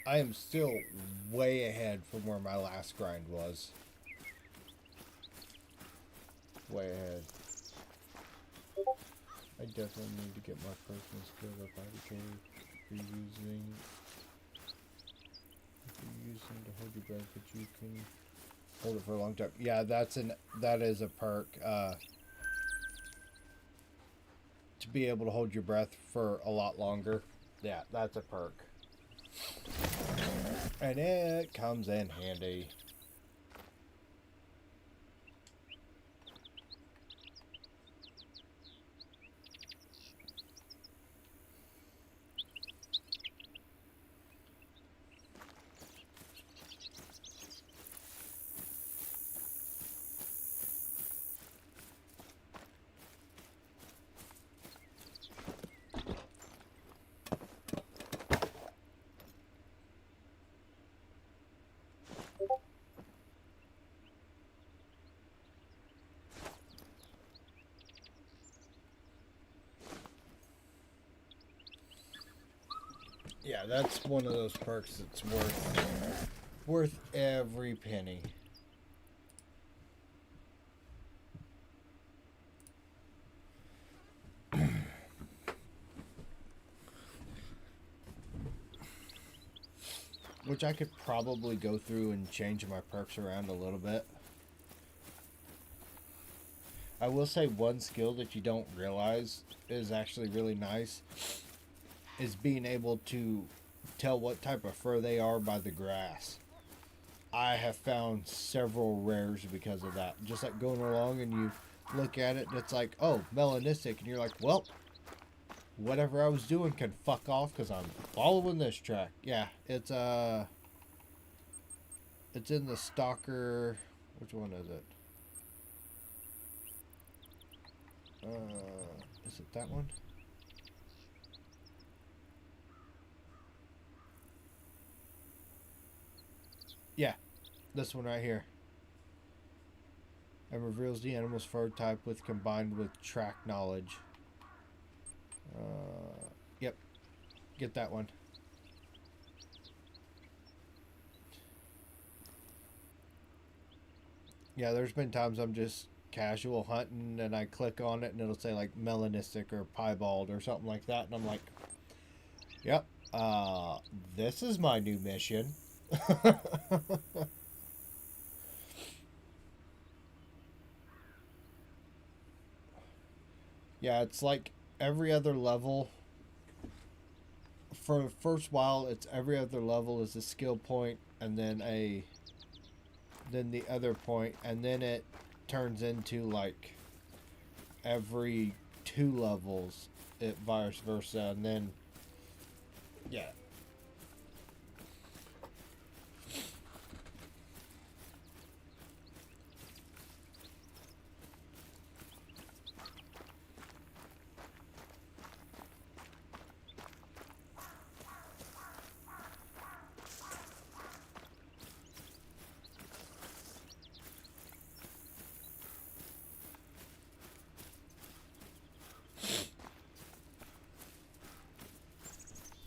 I am still way ahead from where my last grind was. Way ahead. I definitely need to get my personal skill up out of cave. If you're using to hold your breath, but you can hold it for a long time. Yeah, that is a perk. To be able to hold your breath for a lot longer. Yeah, that's a perk. And it comes in handy. Yeah, that's one of those perks that's worth every penny. Which I could probably go through and change my perks around a little bit. I will say one skill that you don't realize is actually really nice is being able to tell what type of fur they are by the grass. I have found several rares because of that. Just like going along and you look at it and it's like, oh, melanistic. And you're like, well, whatever I was doing can fuck off because I'm following this track. Yeah, it's in the Stalker. Which one is it? Is it that one? Yeah, this one right here. And reveals the animal's fur type with combined with track knowledge. Yep. Get that one. Yeah, there's been times I'm just casual hunting and I click on it and it'll say like melanistic or piebald or something like that, and I'm like, yep, this is my new mission. Yeah, it's like every other level. For the first while, it's every other level is a skill point, and then the other point, and then it turns into like every 2 levels, it vice versa, and then yeah.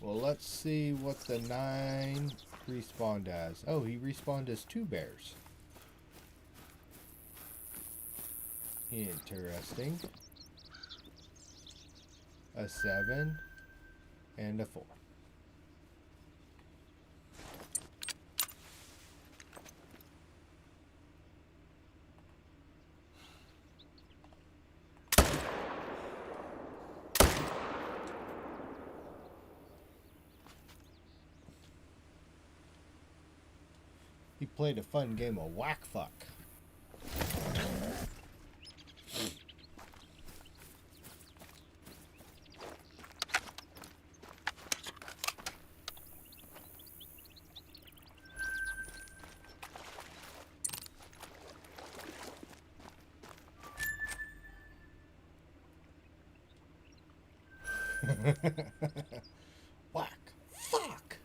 Well, let's see what the 9 respawned as. Oh, he respawned as 2 bears. Interesting. A 7 and a 4. He played a fun game of whack fuck. Whack fuck.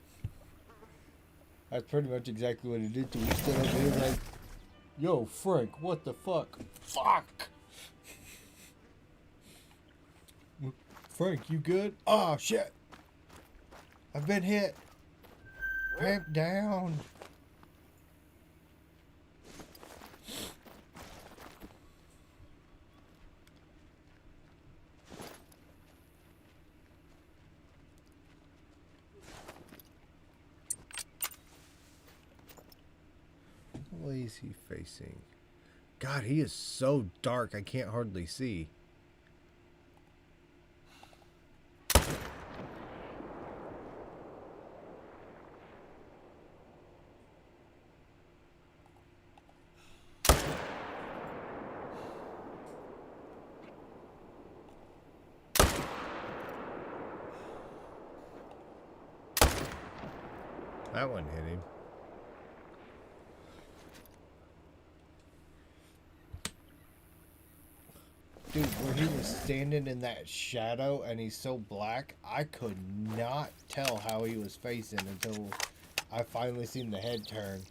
That's pretty much exactly what he did to me. He stood over here like, yo, Frank, what the fuck? Fuck! Frank, you good? Oh, shit! I've been hit! Ramp down! What is he facing? God, he is so dark I can't hardly see. That one hit him. Dude, where he was standing in that shadow and he's so black, I could not tell how he was facing until I finally seen the head turn.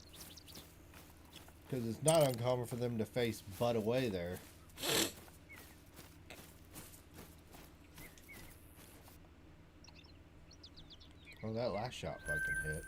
Because it's not uncommon for them to face butt away there. Oh, that last shot fucking hit.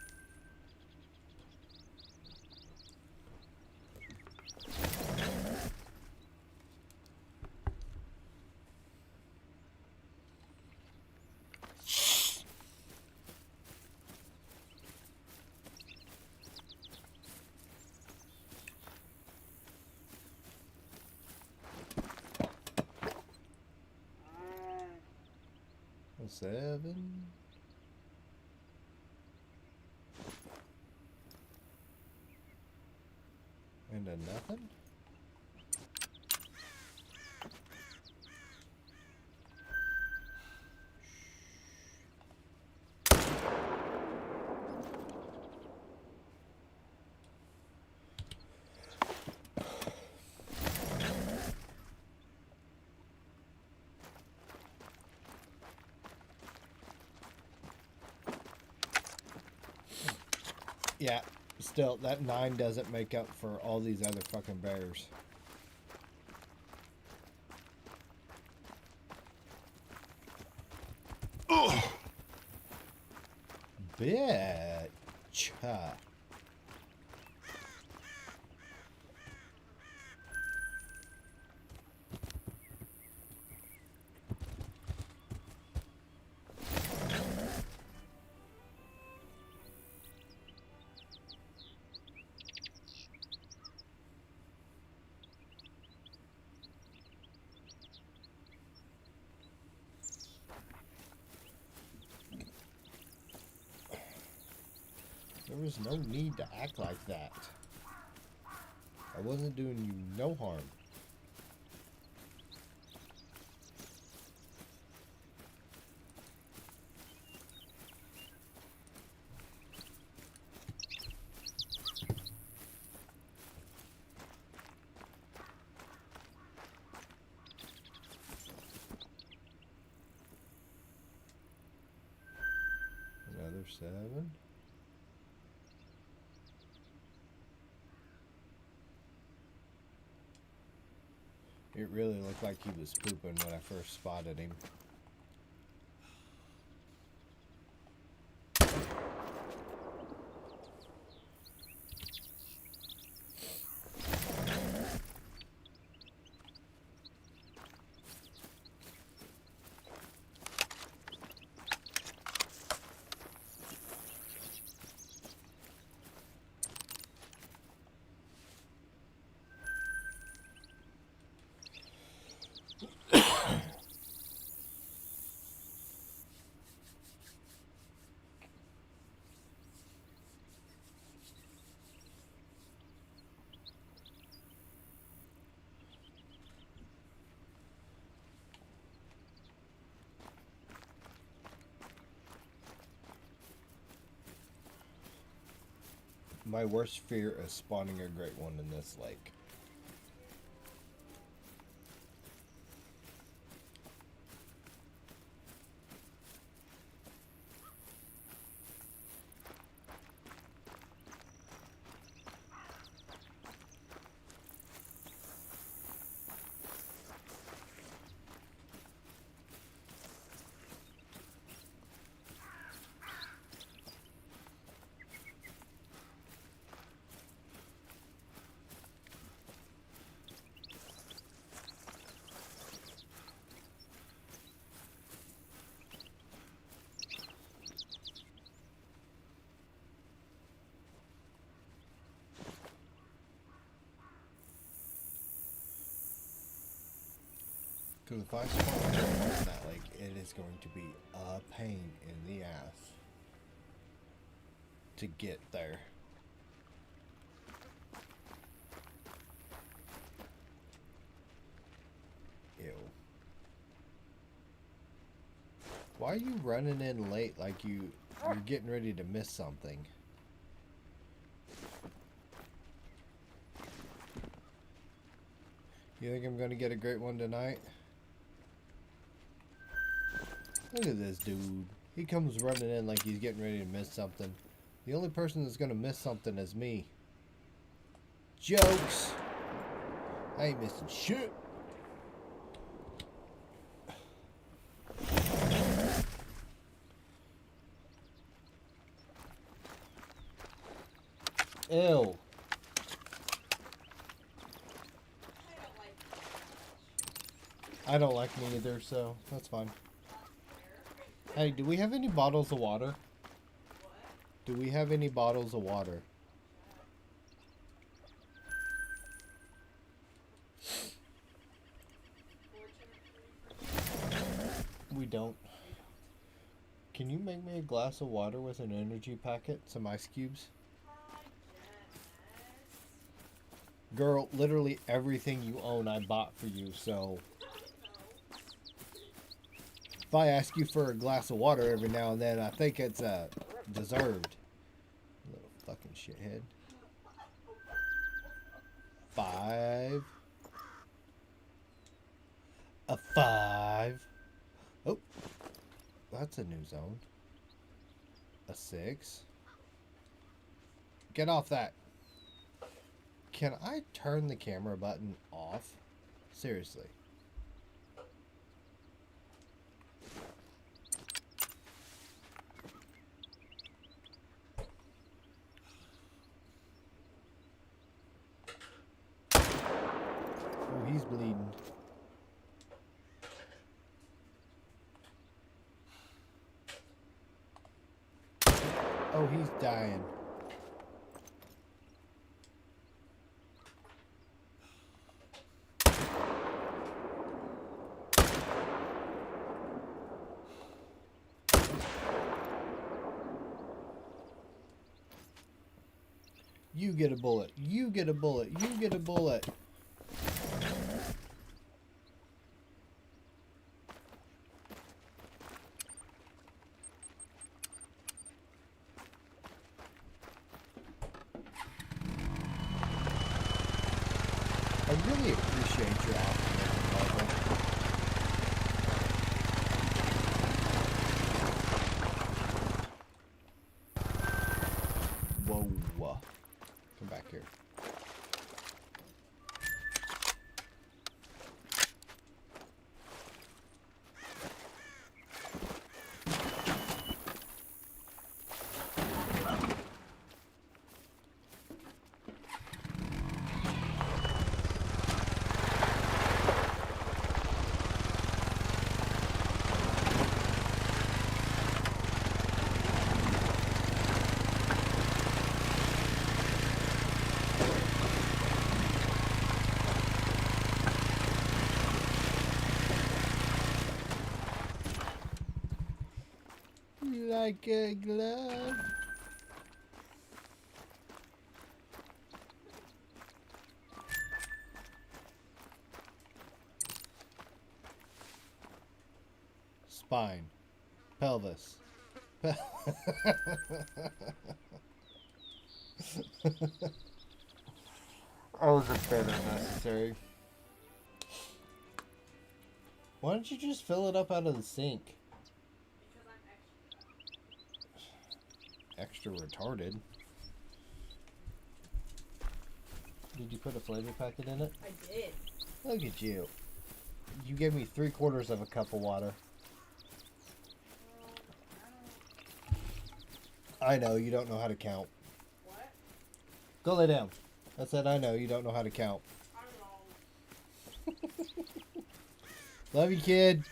A 7. into nothing? Yeah, still, that 9 doesn't make up for all these other fucking bears. Bitch. There was no need to act like that. I wasn't doing you no harm. Another 7. It really looked like he was pooping when I first spotted him. My worst fear is spawning a great one in this lake. Because if I spawn a great one in that lake, it is going to be a pain in the ass to get there. Ew. Why are you running in late like you're getting ready to miss something? You think I'm going to get a great one tonight? Look at this dude. He comes running in like he's getting ready to miss something. The only person that's going to miss something is me. Jokes! I ain't missing shit. Ew. I don't like me either, so that's fine. Hey, do we have any bottles of water? Do we have any bottles of water? We don't. Can you make me a glass of water with an energy packet, some ice cubes? Girl, literally everything you own I bought for you, so if I ask you for a glass of water every now and then, I think it's deserved. Little fucking shithead. 5. A 5. Oh, that's a new zone. A 6. Get off that. Can I turn the camera button off? Seriously. Oh, he's bleeding. Oh, he's dying. You get a bullet. You get a bullet. You get a bullet. I really appreciate your optimism, Marvel. Whoa. Come back here. Like a glove. Spine. Pelvis. That was a bit unnecessary. Why don't you just fill it up out of the sink? Because I'm Extra retarded. Did you put a flavor packet in it? I did. Look at you. You gave me 3/4 of a cup of water. I know, you don't know how to count. What? Go lay down. I said I know, you don't know how to count. I don't know. Love you, kid.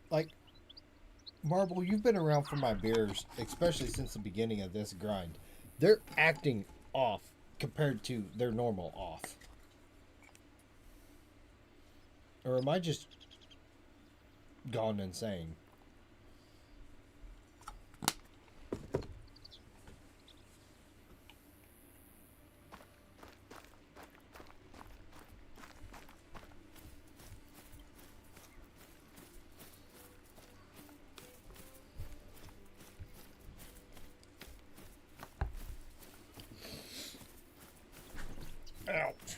Like, Marble, you've been around for my beers, especially since the beginning of this grind. They're acting off compared to their normal off. Or am I just gone insane? Ouch.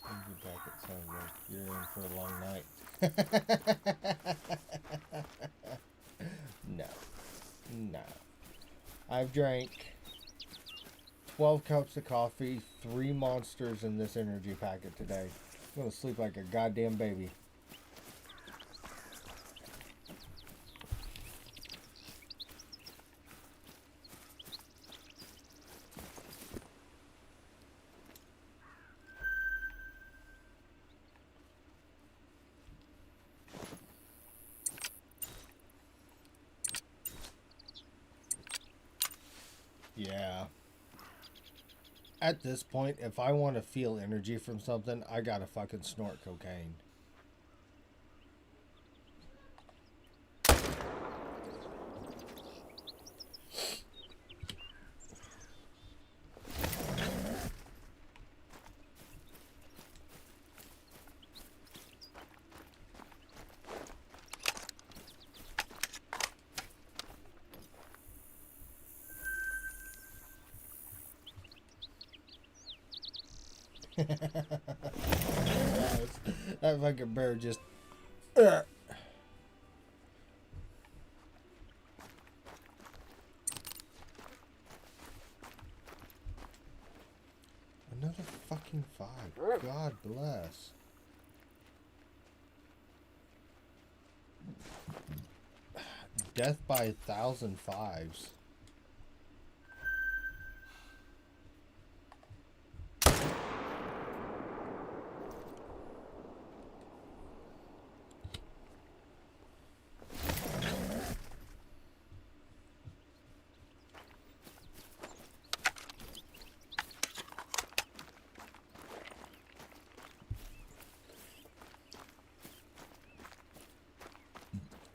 Energy packet sounds like you're in for a long night. No. I've drank 12 cups of coffee, 3 monsters in this energy packet today. I'm gonna sleep like a goddamn baby. At this point, if I want to feel energy from something, I gotta fucking snort cocaine. That fucking bear just. Another fucking 5. God bless. Death by 1,000 fives.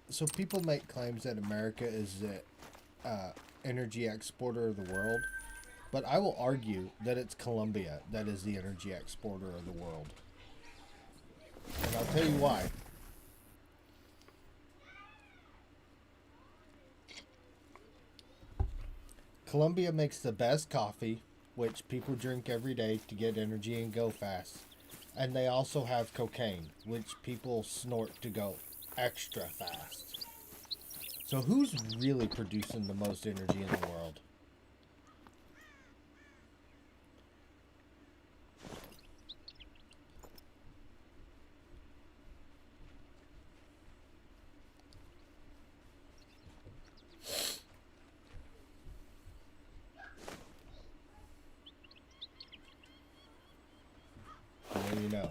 So people make claims that America is the energy exporter of the world, but I will argue that it's Colombia that is the energy exporter of the world. And I'll tell you why. Colombia makes the best coffee, which people drink every day to get energy and go fast. And they also have cocaine, which people snort to go extra fast. So who's really producing the most energy in the world? Well, you know.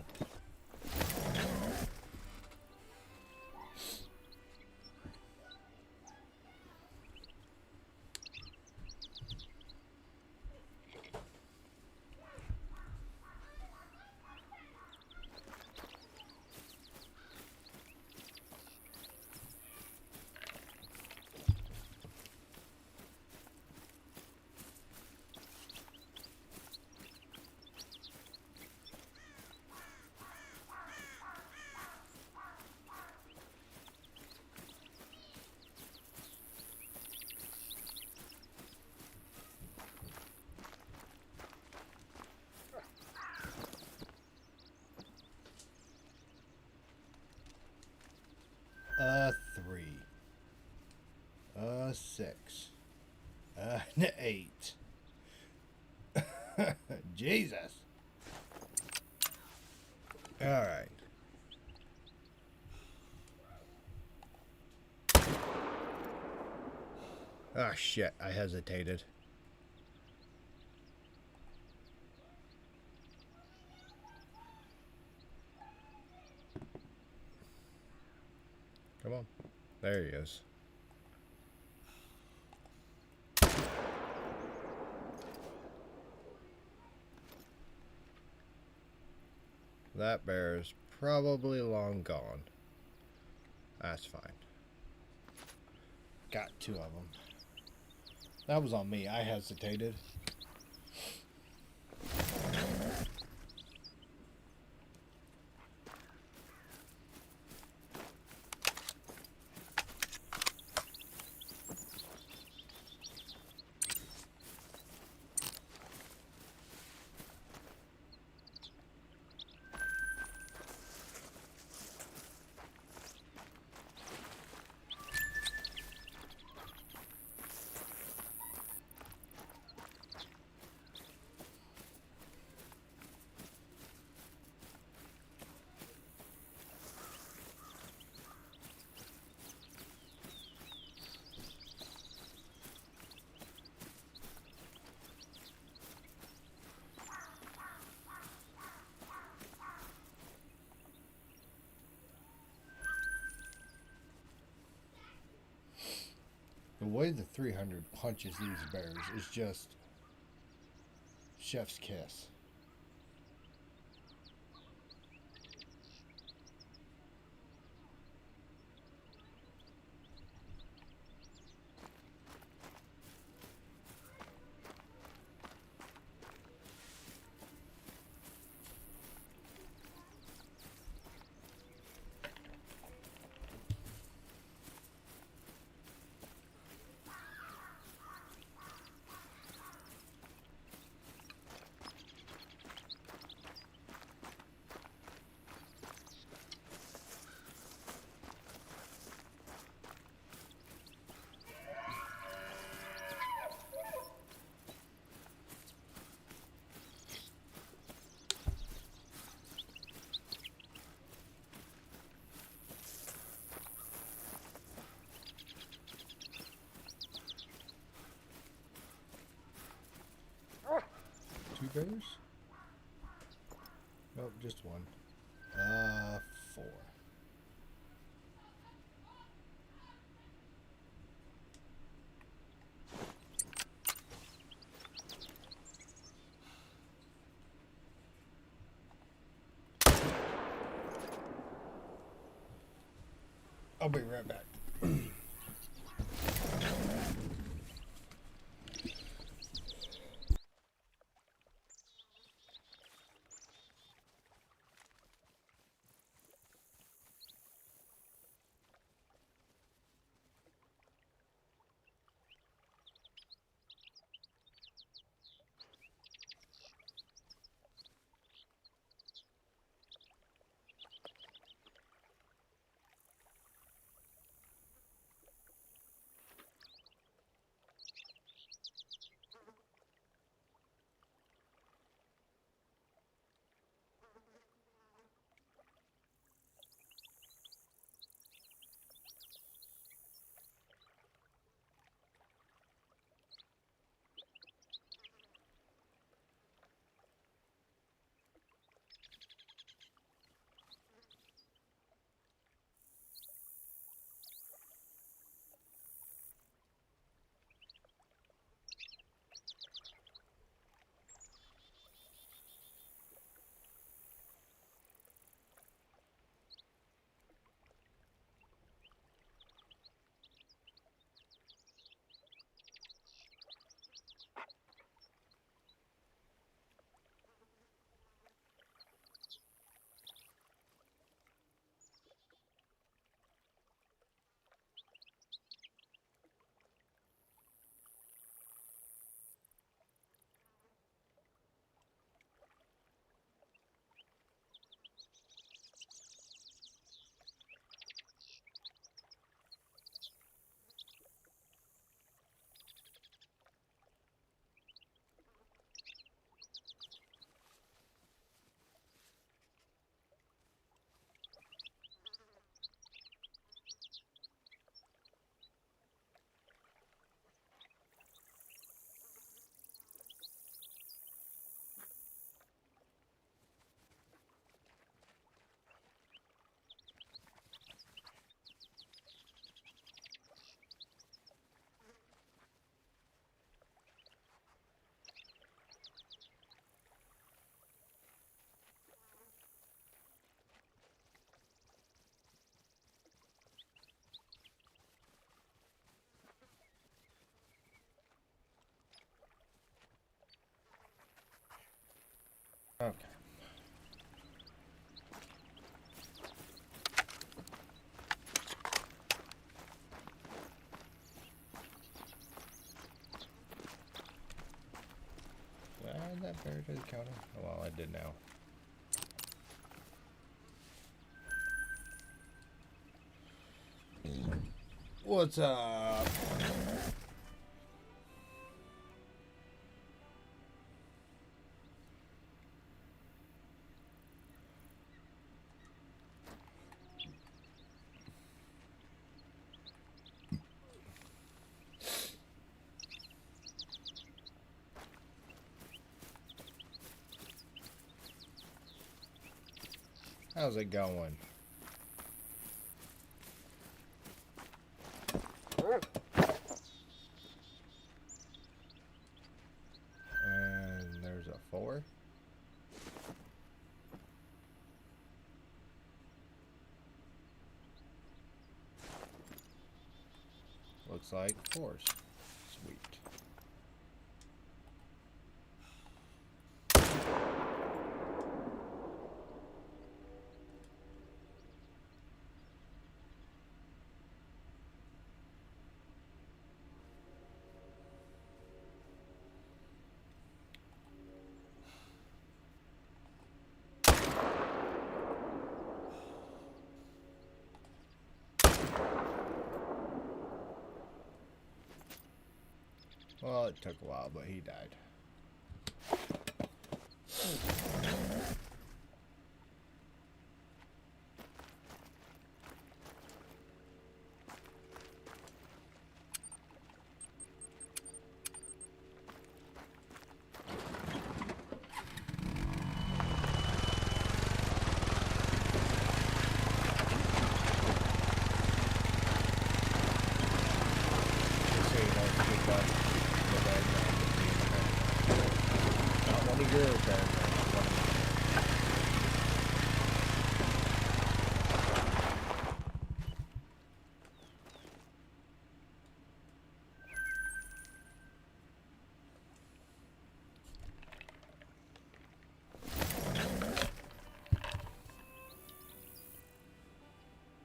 A 3. A 6. An 8. Jesus. Alright. Ah, shit. I hesitated. Come on. There he is. That bear is probably long gone. That's fine. Got 2 of them. That was on me. I hesitated. The way the 300 punches these bears is just Chef's kiss. Two bears? Nope, just one. Four. I'll be right back. Okay. Did I add that bear to the counter? Oh, well, I did now. What's up? How's it going? And there's a 4. Looks like 4s. Sweet. Well, it took a while, but he died. Just so you know, it's a good gun. The bad gun would be not one of your bad guns, one of mine.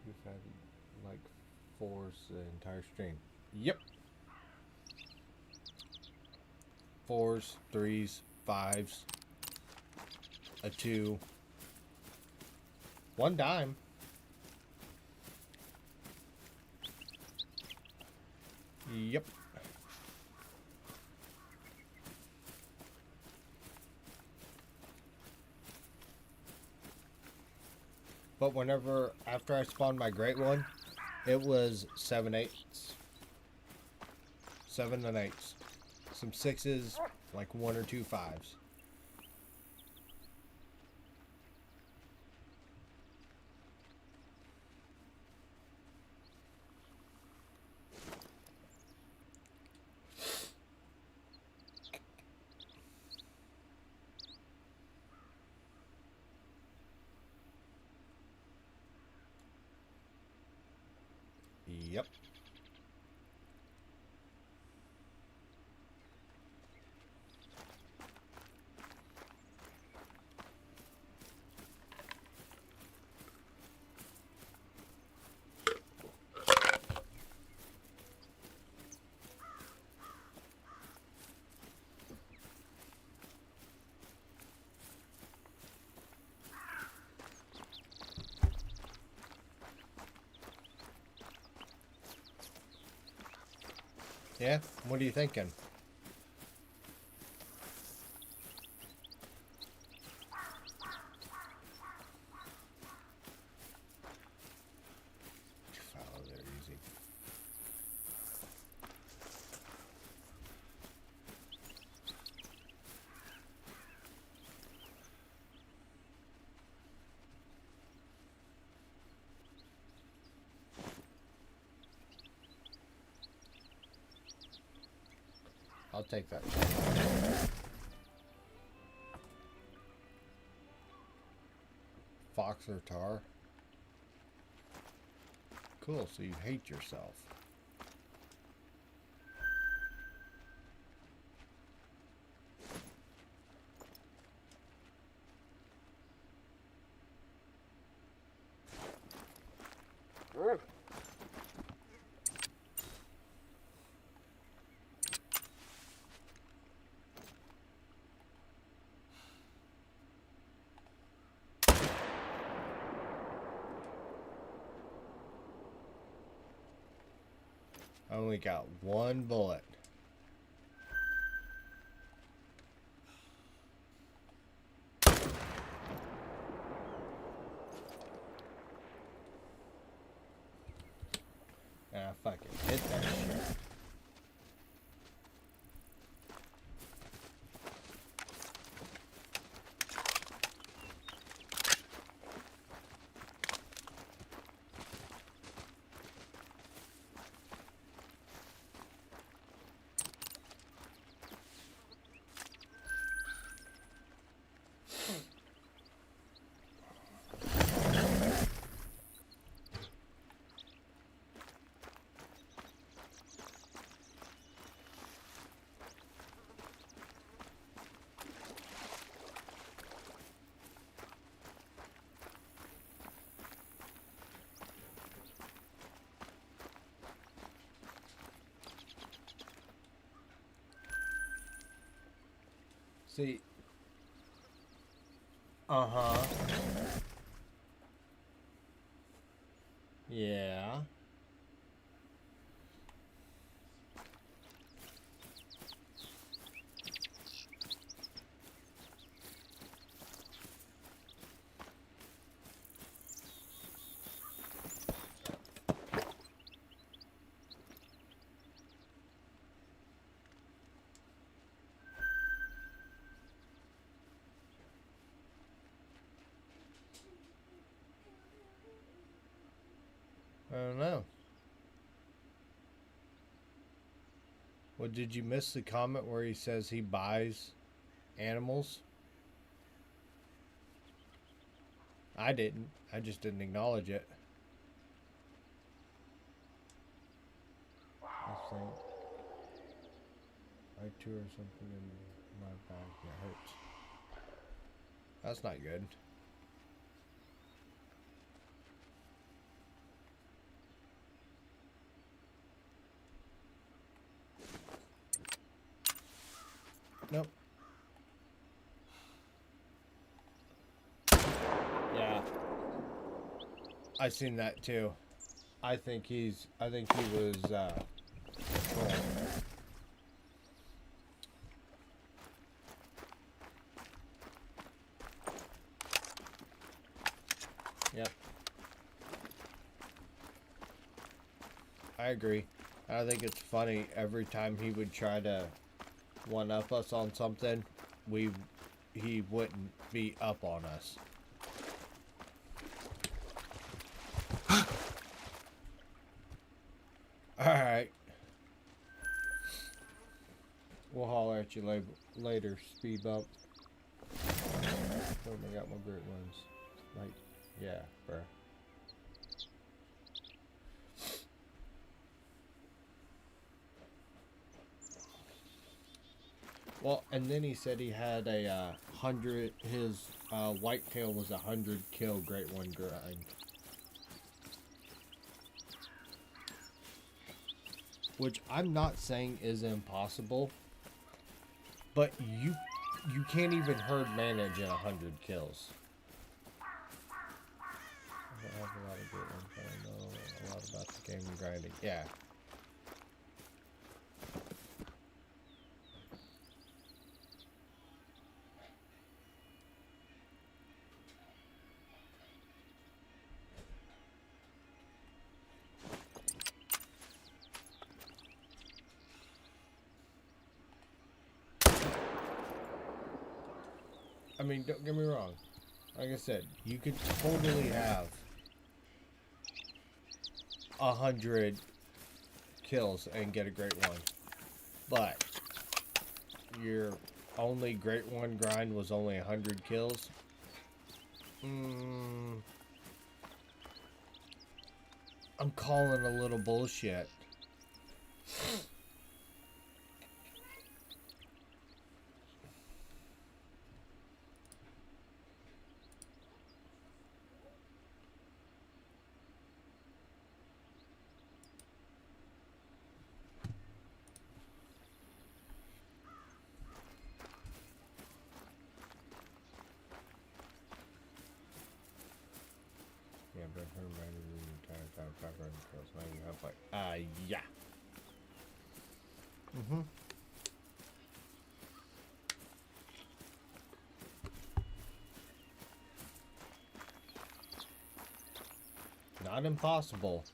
You've had like 4s the entire stream. Yep. 4s, 3s, 5s, a 2, 1 dime. Yep. But whenever, after I spawned my great one, it was 7 8s. 7 and 8s. Some 6s, like 1 or 2 5s. Yep. Yeah? What are you thinking? Follow there easy. I'll take that. Fox or tar? Cool, so you hate yourself. I only got 1 bullet. Ah, fucking hit that shit. See. Uh-huh. Yeah. I don't know. Well, did you miss the comment where he says he buys animals? I didn't. I just didn't acknowledge it. I think I tore something in my back and it hurts. That's not good. Nope. Yeah. I seen that too. I think he was Yep. I agree. I think it's funny every time he would try to one up us on something, he wouldn't be up on us. Alright. We'll holler at you later, speed bump. Oh, I got my great ones. Like, yeah, bruh. Well, and then he said he had a 100. His whitetail was 100 kill Great One grind. Which I'm not saying is impossible, but you can't even herd manage at 100 kills. I don't have a lot of Great Ones, but I know a lot about the game and grinding. Yeah. I mean, don't get me wrong. Like I said, you could totally have 100 kills and get a Great One. But your only Great One grind was only 100 kills. I'm calling a little bullshit. Yeah, but her running the entire time, 500 kills. Now you have like, yeah. Not impossible.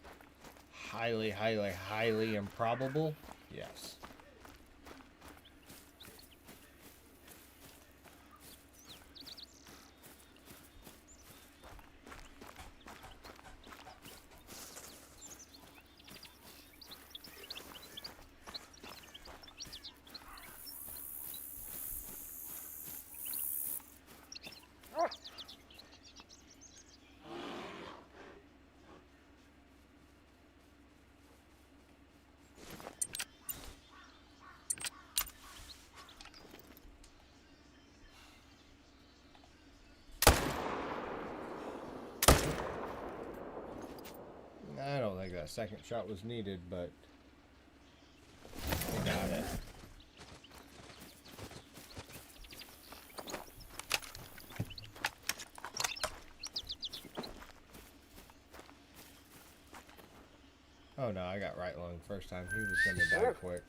Highly, highly, highly improbable. Yes. I don't think that second shot was needed, but I got it. Oh no, I got right lung first time. He was gonna die quick.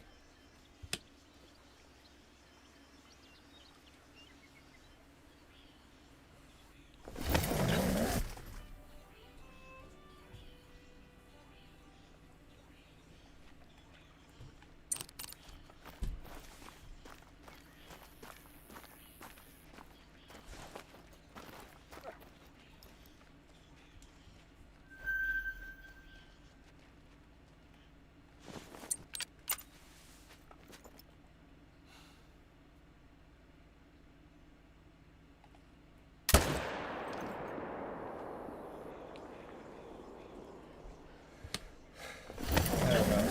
I don't know.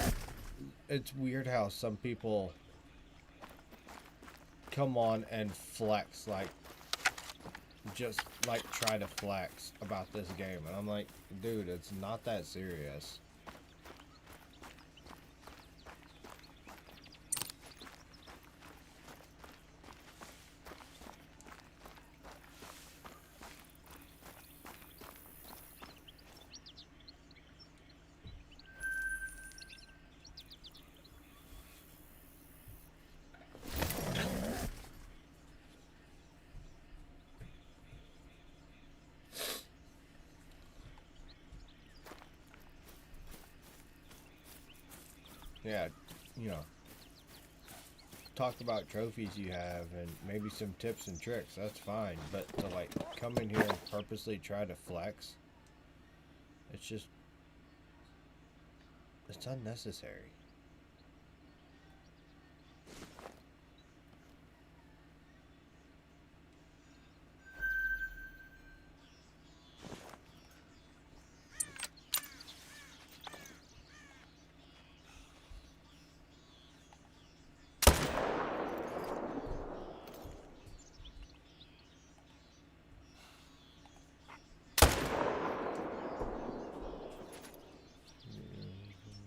It's weird how some people come on and flex, like, just, like, try to flex about this game. And I'm like, dude, it's not that serious. Yeah, you know, talk about trophies you have and maybe some tips and tricks, that's fine. But to, like, come in here and purposely try to flex, it's just, it's unnecessary.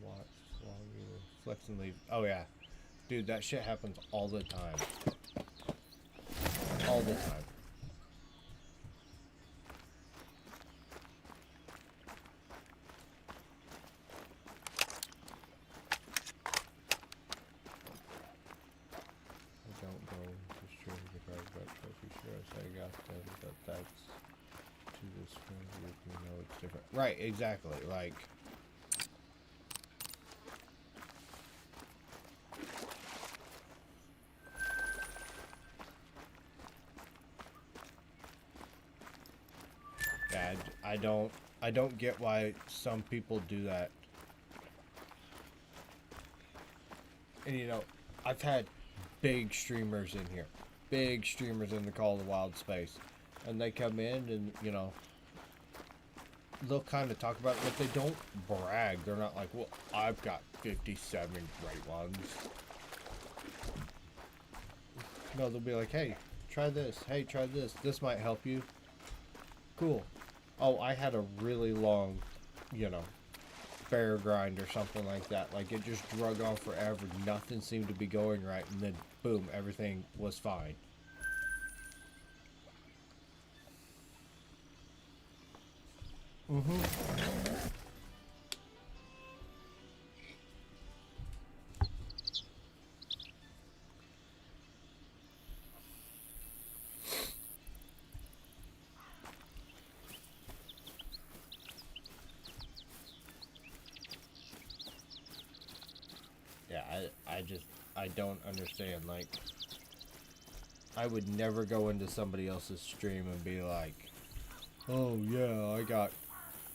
Watch, flex and leave. Oh yeah. Dude, that shit happens all the time. All the time. I don't go to stream because about trophy shares. I got them, but that's to this friend group, you know it's different. Right, exactly. Like, yeah, I don't get why some people do that. And you know, I've had big streamers in here, big streamers in the Call of the Wild space, and they come in and, you know, they'll kind of talk about it, but they don't brag. They're not like, well, I've got 57 great ones. No, they'll be like, hey, try this. Hey, try this. This might help you. Cool. Oh, I had a really long, you know, bear grind or something like that. Like, it just drug on forever. Nothing seemed to be going right. And then, boom, everything was fine. Yeah, I don't understand. Like, I would never go into somebody else's stream and be like, oh yeah, I got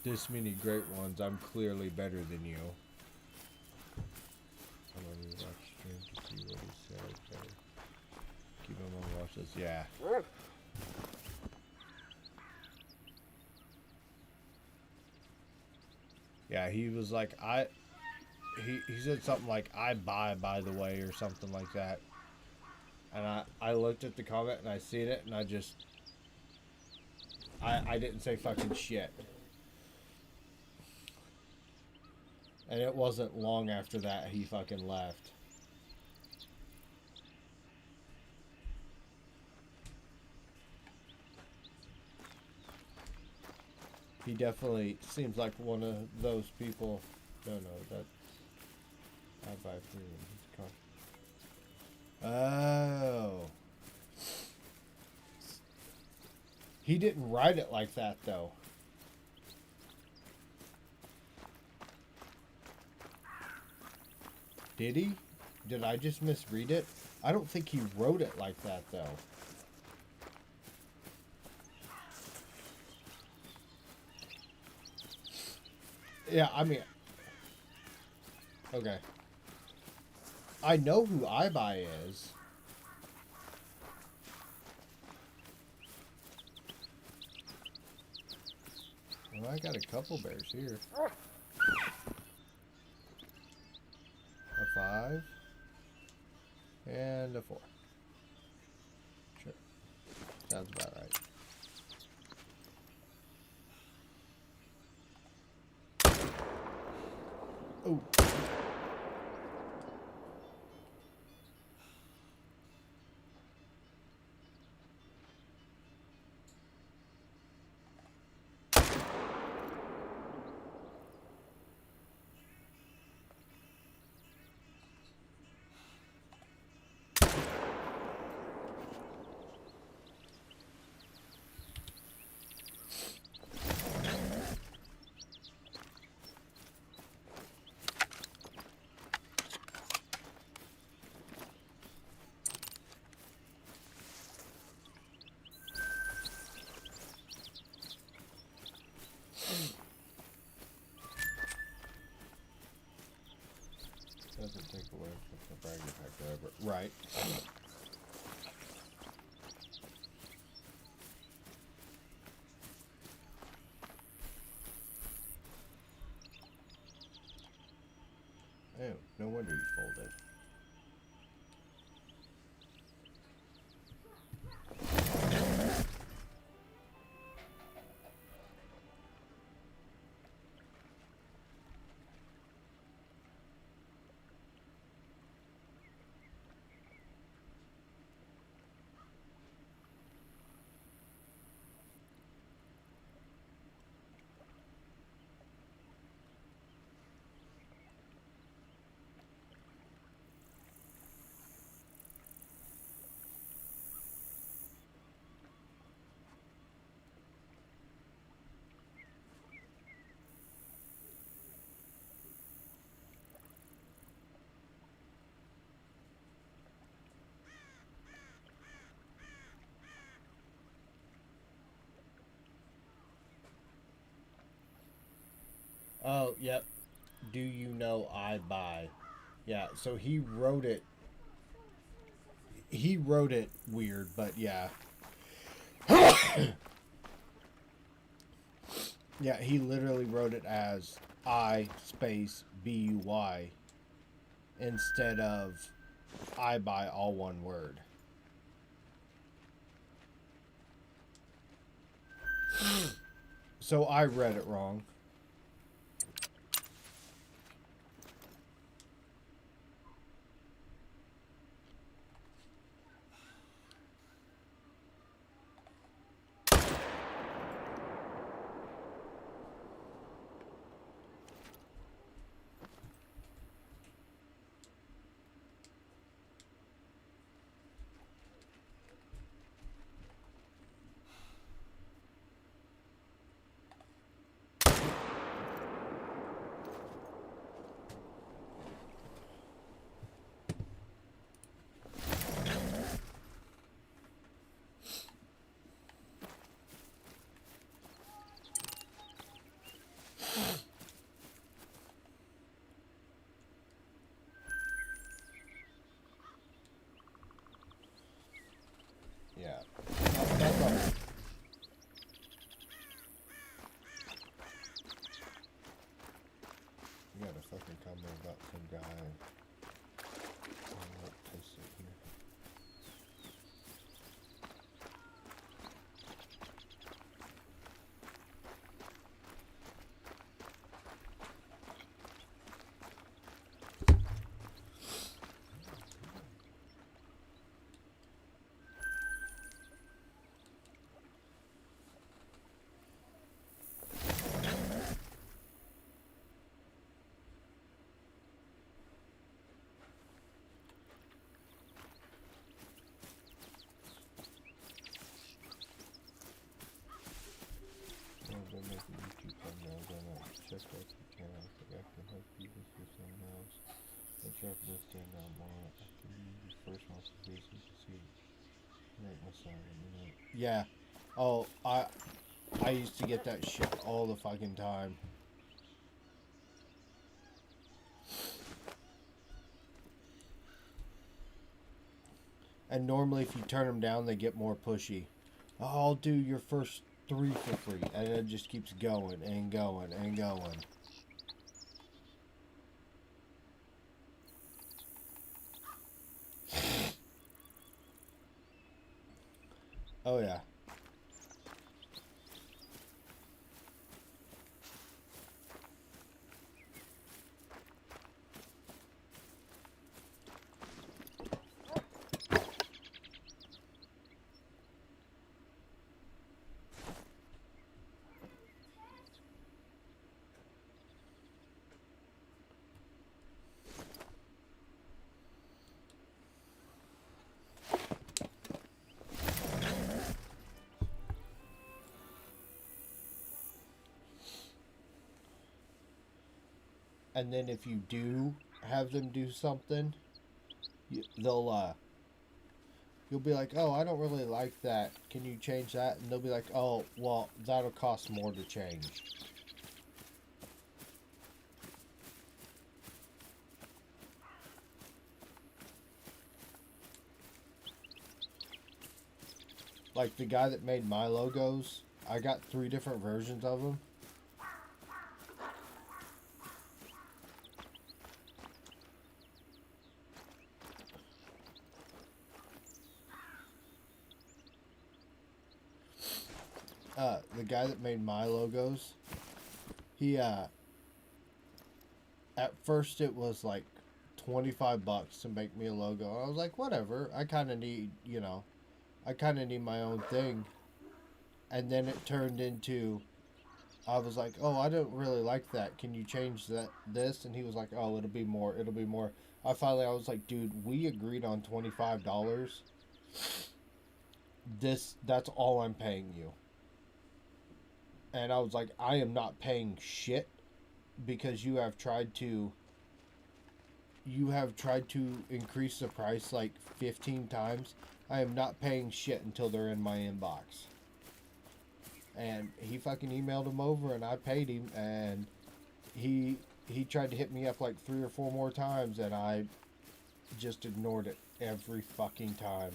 this many great ones. I'm clearly better than you. I'm gonna watch stream to see what he says. Okay. Keep him on watch this. Yeah. Yeah, he was like, he said something like, I buy, by the way, or something like that. And I looked at the comment and I seen it and I just, I didn't say fucking shit. And it wasn't long after that he fucking left. He definitely seems like one of those people No, that's I buy freedom. Oh. He didn't write it like that, though. Did he? Did I just misread it? I don't think he wrote it like that, though. Yeah, I mean... Okay. I know who iBuy is. Well, I got a couple bears here. A 5. And a 4. Sure. Sounds about right. Oh. Doesn't take away from the bragging factor ever. Right. Oh, no wonder you folded. Oh, yep. Do you know I buy? Yeah, so he wrote it. He wrote it weird, but yeah. Yeah, he literally wrote it as I space BUY instead of I buy, all one word. So I read it wrong. make a YouTube thumbnails on it. Check out the channel. I can help you with your thumbnails. Make sure to stand out more. I can be your first one for this. You can see right my side. Let me know. Yeah. Oh, I used to get that shit all the fucking time. And normally if you turn them down, they get more pushy. Oh, I'll do your first 3 for free. And it just keeps going and going and going. Oh, yeah. And then if you do have them do something, they'll you'll be like, oh, I don't really like that. Can you change that? And they'll be like, oh, well, that'll cost more to change. Like the guy that made my logos, I got 3 different versions of them. The guy that made my logos, he at first it was like $25 to make me a logo. I was like, whatever. I kind of need, I kind of need my own thing. And then it turned into, I was like, oh, I don't really like that. Can you change this? And he was like, oh, it'll be more. It'll be more. I was like, dude, we agreed on $25. That's all I'm paying you. And I was like, I am not paying shit because you have tried to increase the price like 15 times. I am not paying shit until they're in my inbox. And he fucking emailed him over and I paid him, and he tried to hit me up like 3 or 4 more times, and I just ignored it every fucking time.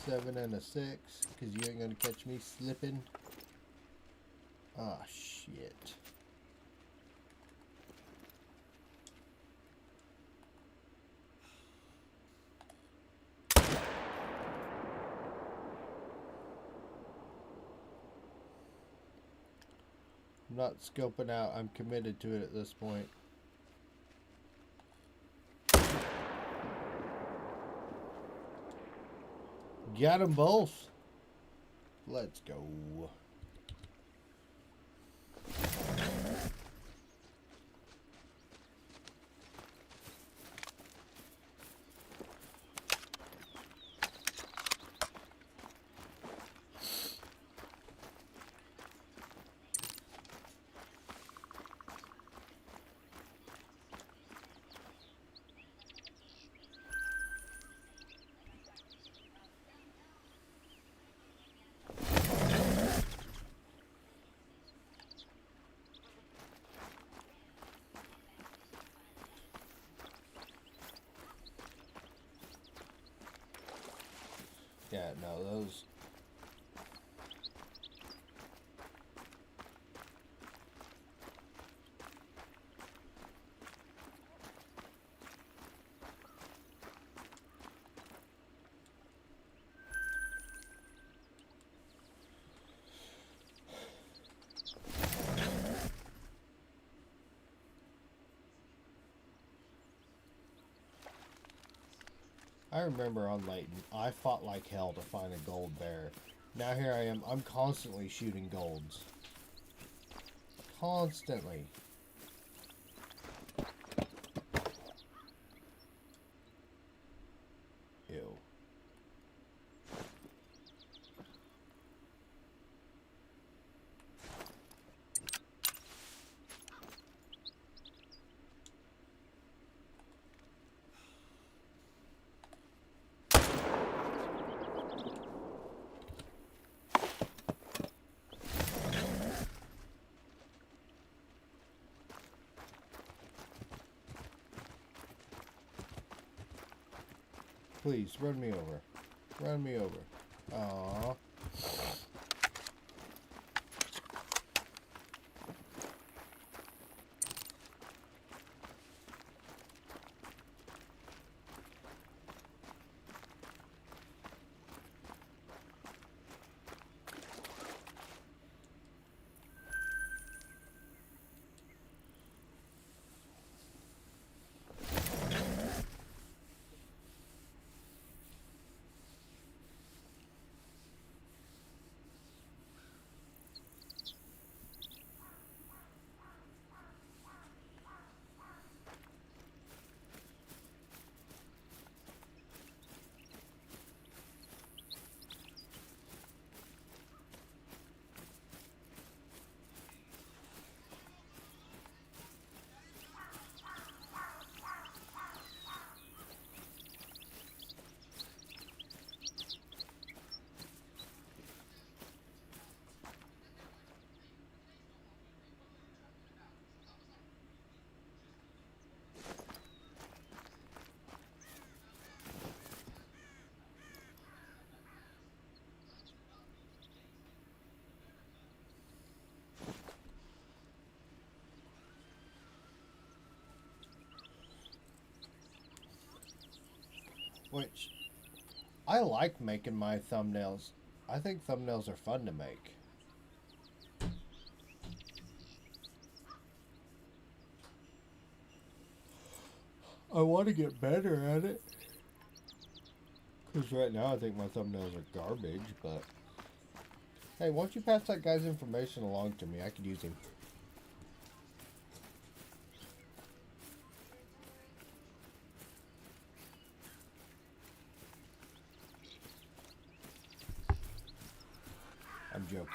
Seven and a 6, because you ain't gonna catch me slipping. Ah, shit. I'm not scoping out. I'm committed to it at this point. Got them both. Let's go. Yeah, no, those. I remember on Layton, I fought like hell to find a gold bear. Now here I am, I'm constantly shooting golds. Constantly. Ew. Please, run me over. Run me over. Aww. Which, I like making my thumbnails. I think thumbnails are fun to make. I want to get better at it. Because right now I think my thumbnails are garbage, but... Hey, why don't you pass that guy's information along to me? I could use him. I'm joking.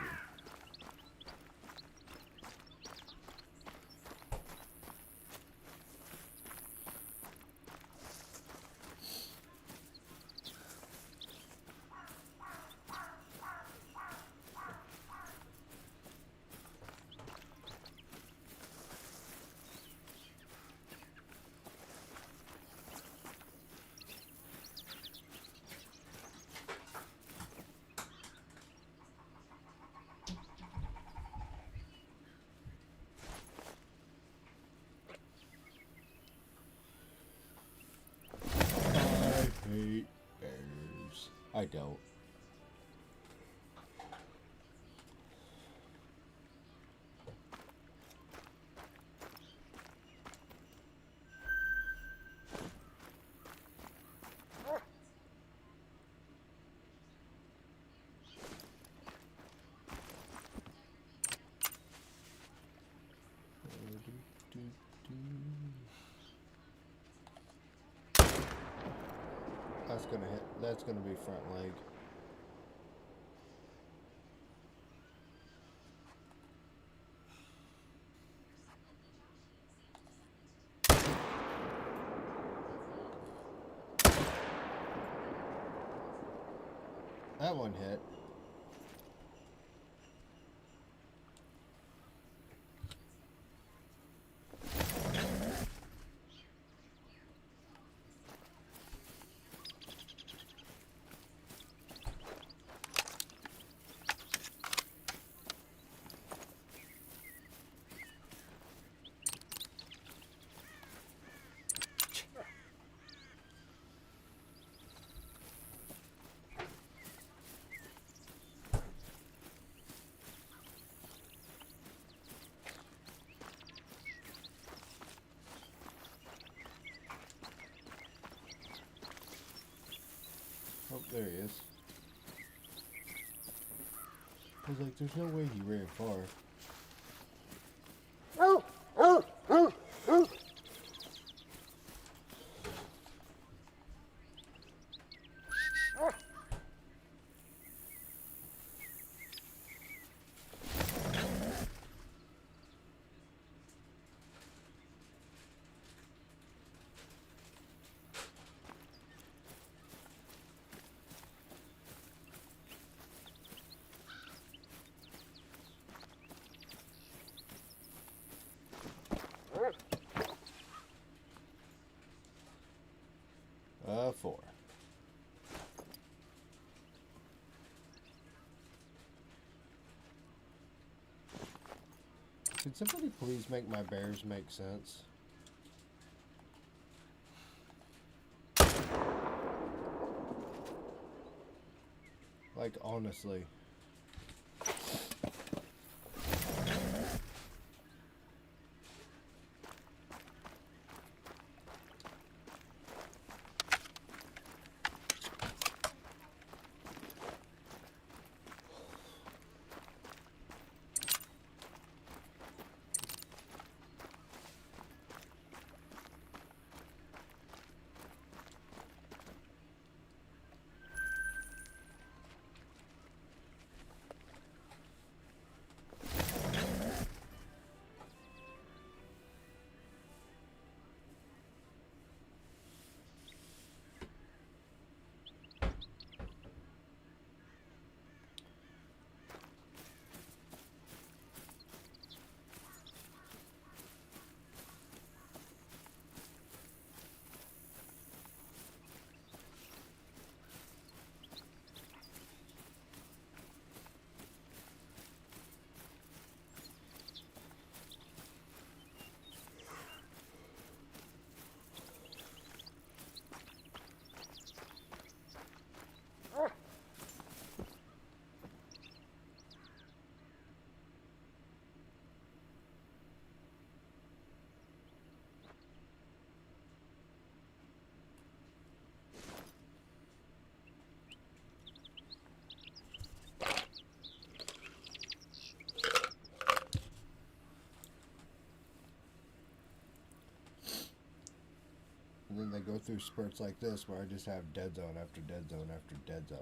I hate bears. I don't. That's gonna hit. That's gonna be front leg. That one hit. Oh, there he is. I was like, there's no way he ran far. Four. Could somebody please make my bears make sense? Like, honestly. And then they go through spurts like this where I just have dead zone after dead zone after dead zone.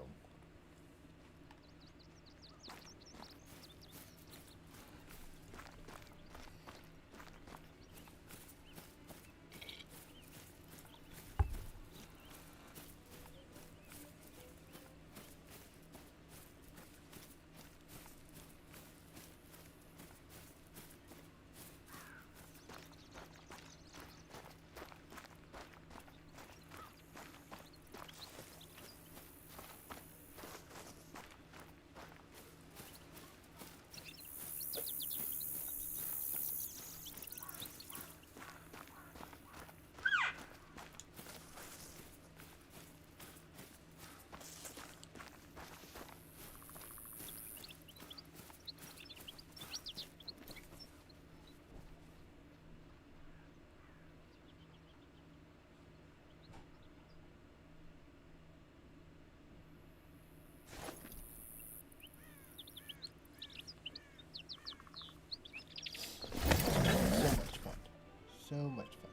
So much fun.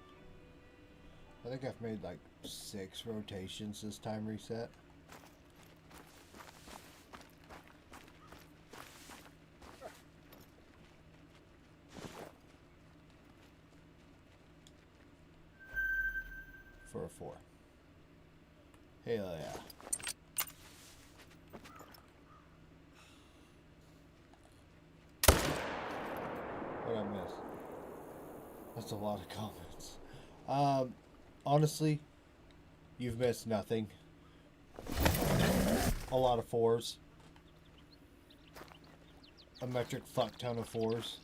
I think I've made like 6 rotations this time reset. For a 4. Hell yeah. What'd I miss? That's a lot of comments. Honestly, you've missed nothing. A lot of 4s. A metric fuck ton of 4s.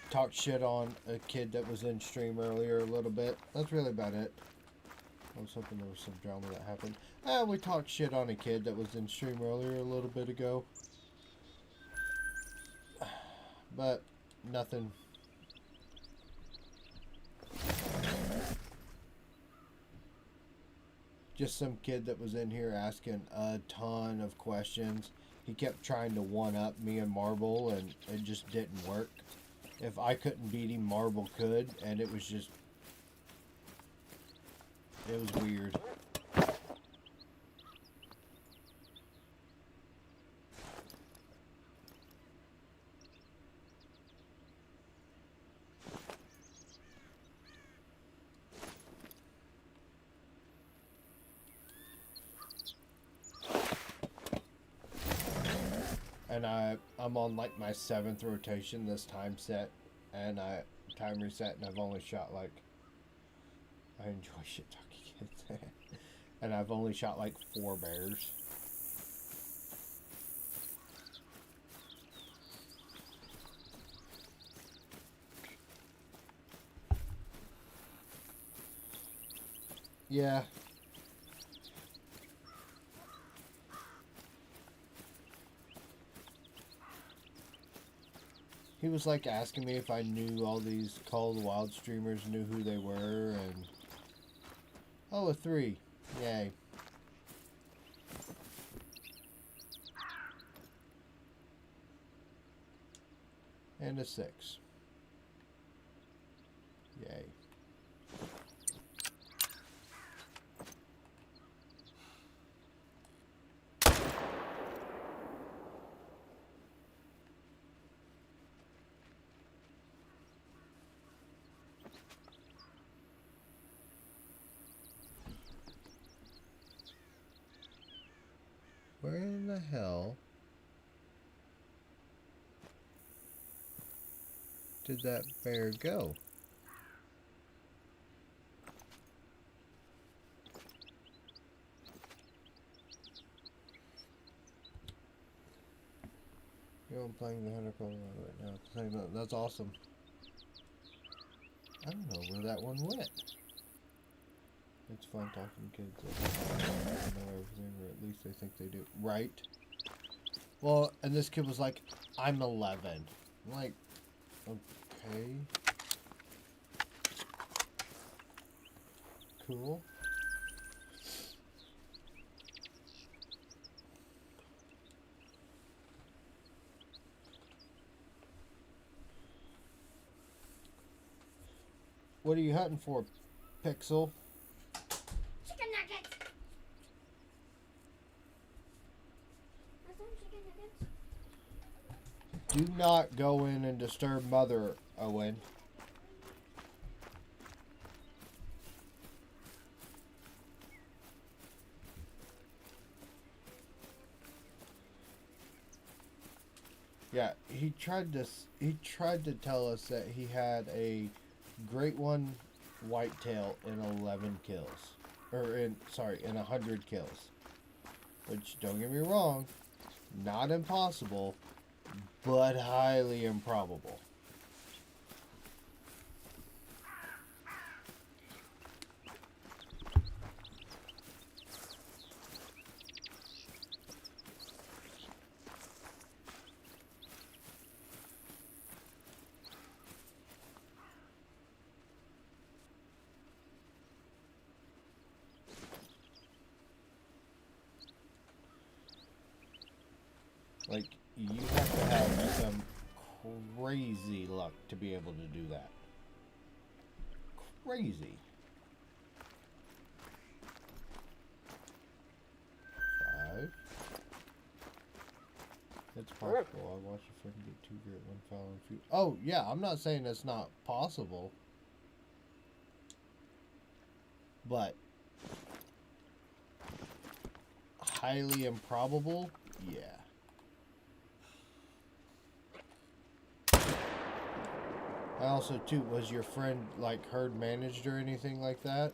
Talked shit on a kid that was in stream earlier a little bit. That's really about it. I was hoping there was some drama that happened. We talked shit on a kid that was in stream earlier a little bit ago. But nothing. Just some kid that was in here asking a ton of questions. He kept trying to one-up me in Marble, and it just didn't work. If I couldn't beat him, Marble could, and it was just... It was weird. And I'm on like my 7th rotation this time set, and time reset, and I've only shot like, I enjoy shit talking kids, and I've only shot like 4 bears. Yeah. He was like asking me if I knew all these Call of the Wild streamers, knew who they were, and... Oh, a 3. Yay. And a 6. Yay. Where in the hell did that bear go? You know, I'm playing the Hunter Call right now. That's awesome. I don't know where that one went. It's fun talking to kids that know everything, or at least they think they do. Right? Well, and this kid was like, I'm 11. I'm like, okay. Cool. What are you hunting for, Pixel? Chicken nuggets. Are some chicken nuggets? Do not go in and disturb Mother, Owen. Yeah, he tried to tell us that he had a great one whitetail in 11 kills. Or in 100 kills. Which, don't get me wrong, not impossible, but highly improbable. Like, you have to have some crazy luck to be able to do that. Crazy. 5. It's possible. I watched a friend get 2 great, 1 foul, and few. Oh, yeah, I'm not saying it's not possible. But highly improbable? Yeah. I also, too, was your friend, like, herd managed or anything like that?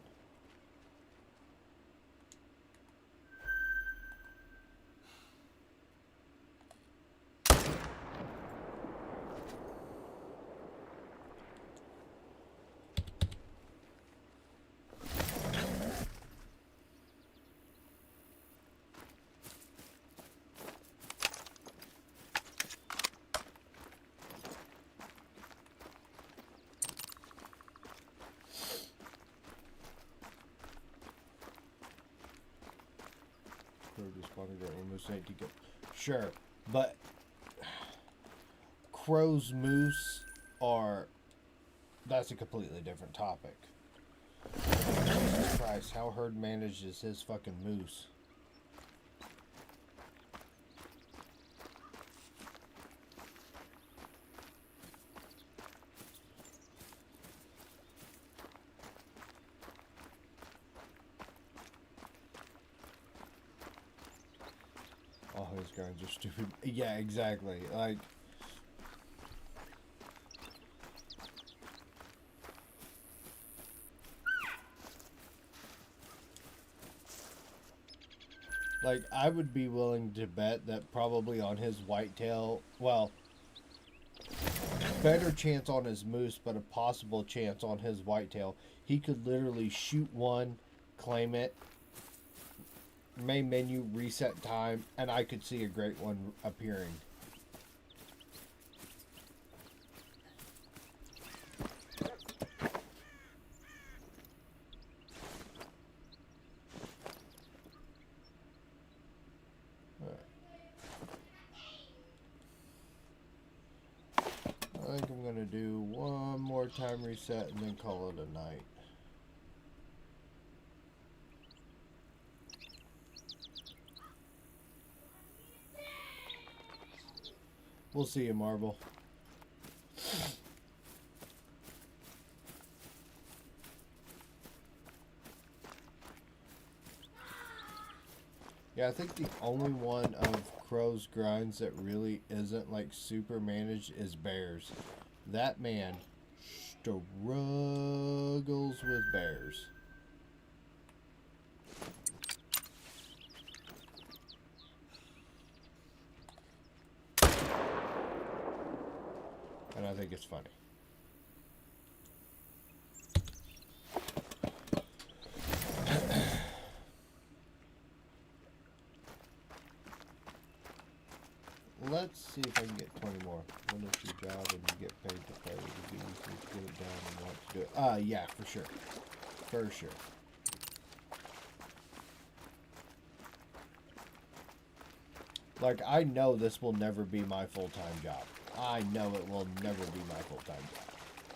great one moose and 18 kills. Sure, but crows, moose are... That's a completely different topic. Jesus Christ, how Herd manages his fucking moose. All his guns are stupid. Yeah, exactly. Like, I would be willing to bet that probably on his whitetail, well, better chance on his moose, but a possible chance on his whitetail, he could literally shoot one, claim it, main menu, reset time, and I could see a great one appearing. I think I'm gonna do one more time reset and then call it a night. We'll see you, Marble. Yeah, I think the only one of Crow's grinds that really isn't like super managed is Bears. That man struggles with bears. And I think it's funny. Let's see if I can get 20 more. When is your job and you get paid to play? Would you get it down and want to do it? Yeah, for sure. For sure. Like, I know this will never be my full-time job. I know it will never be my full-time job.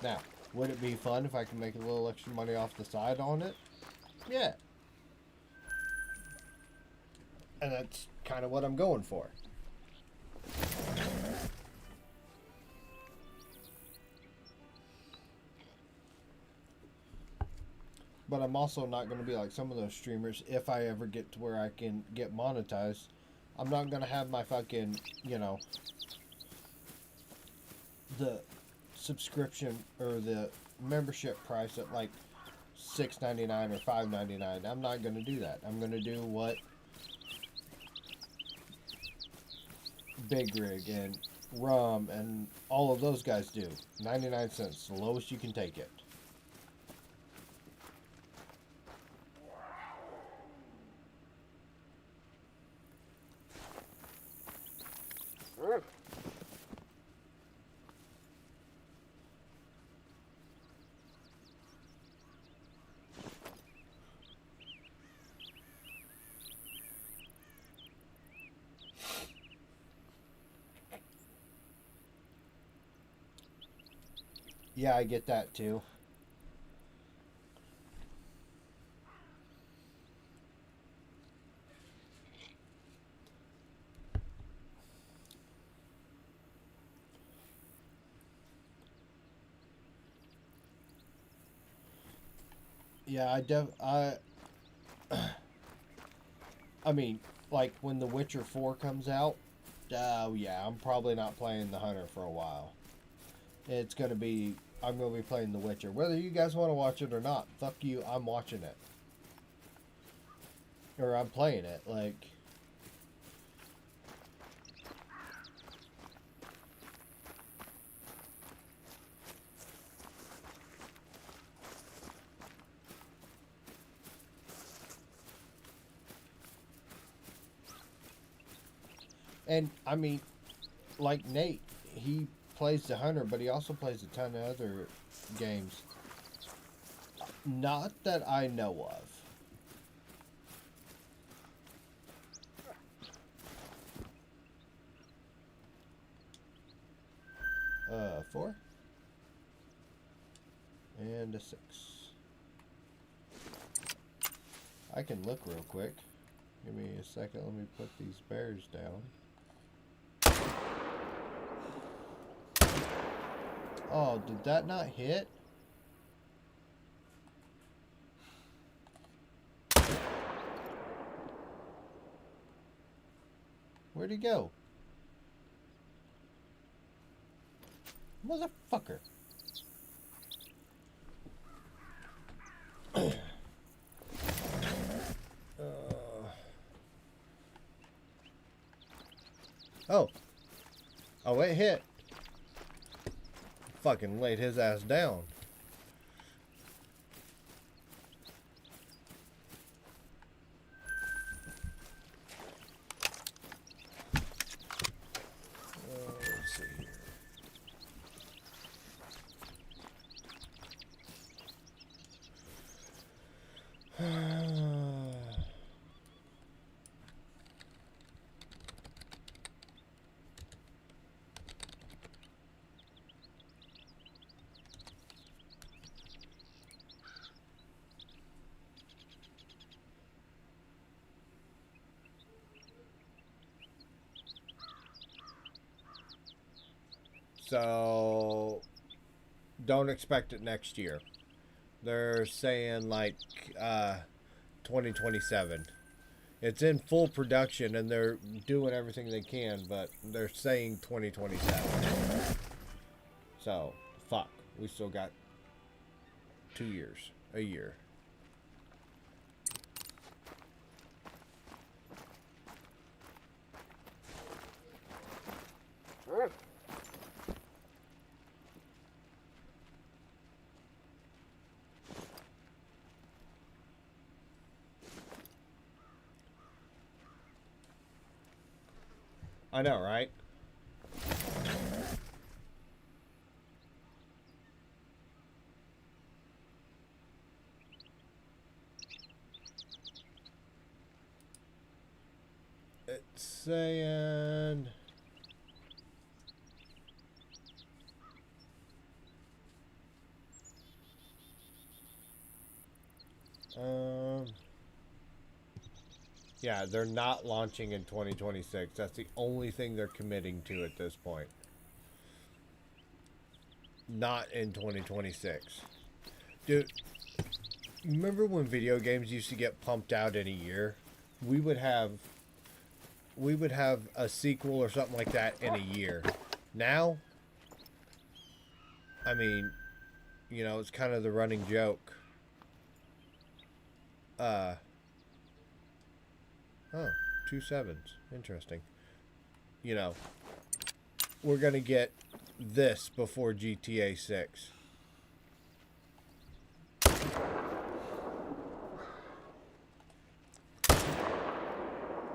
Now, would it be fun if I can make a little extra money off the side on it? Yeah. And that's kind of what I'm going for. But I'm also not going to be like some of those streamers. If I ever get to where I can get monetized, I'm not going to have my fucking, you know, the subscription or the membership price at like $6.99 or $5.99. I'm not going to do that. I'm going to do what Big Rig and Rum and all of those guys do. 99 cents, the lowest you can take it. Yeah, I get that too. Yeah, I mean, like when The Witcher 4 comes out, yeah, I'm probably not playing the Hunter for a while. It's gonna be, I'm gonna be playing The Witcher. Whether you guys want to watch it or not, fuck you, I'm watching it. Or I'm playing it, like. And, I mean, like Nate, he plays the Hunter, but he also plays a ton of other games. Not that I know of. 4. And a 6. I can look real quick. Give me a second. Let me put these bears down. Oh, did that not hit? Where'd he go? Motherfucker. Oh. Oh, it hit. Fucking laid his ass down. Let's see here. So, don't expect it next year. They're saying like 2027. It's in full production and they're doing everything they can, but they're saying 2027. So, fuck. We still got 2 years. A year. I know, right? It's saying... Yeah, they're not launching in 2026. That's the only thing they're committing to at this point. Not in 2026. Dude, remember when video games used to get pumped out in a year? We would have a sequel or something like that in a year. Now, I mean, you know, it's kind of the running joke. Oh, 2 7s. Interesting. You know, we're going to get this before GTA 6.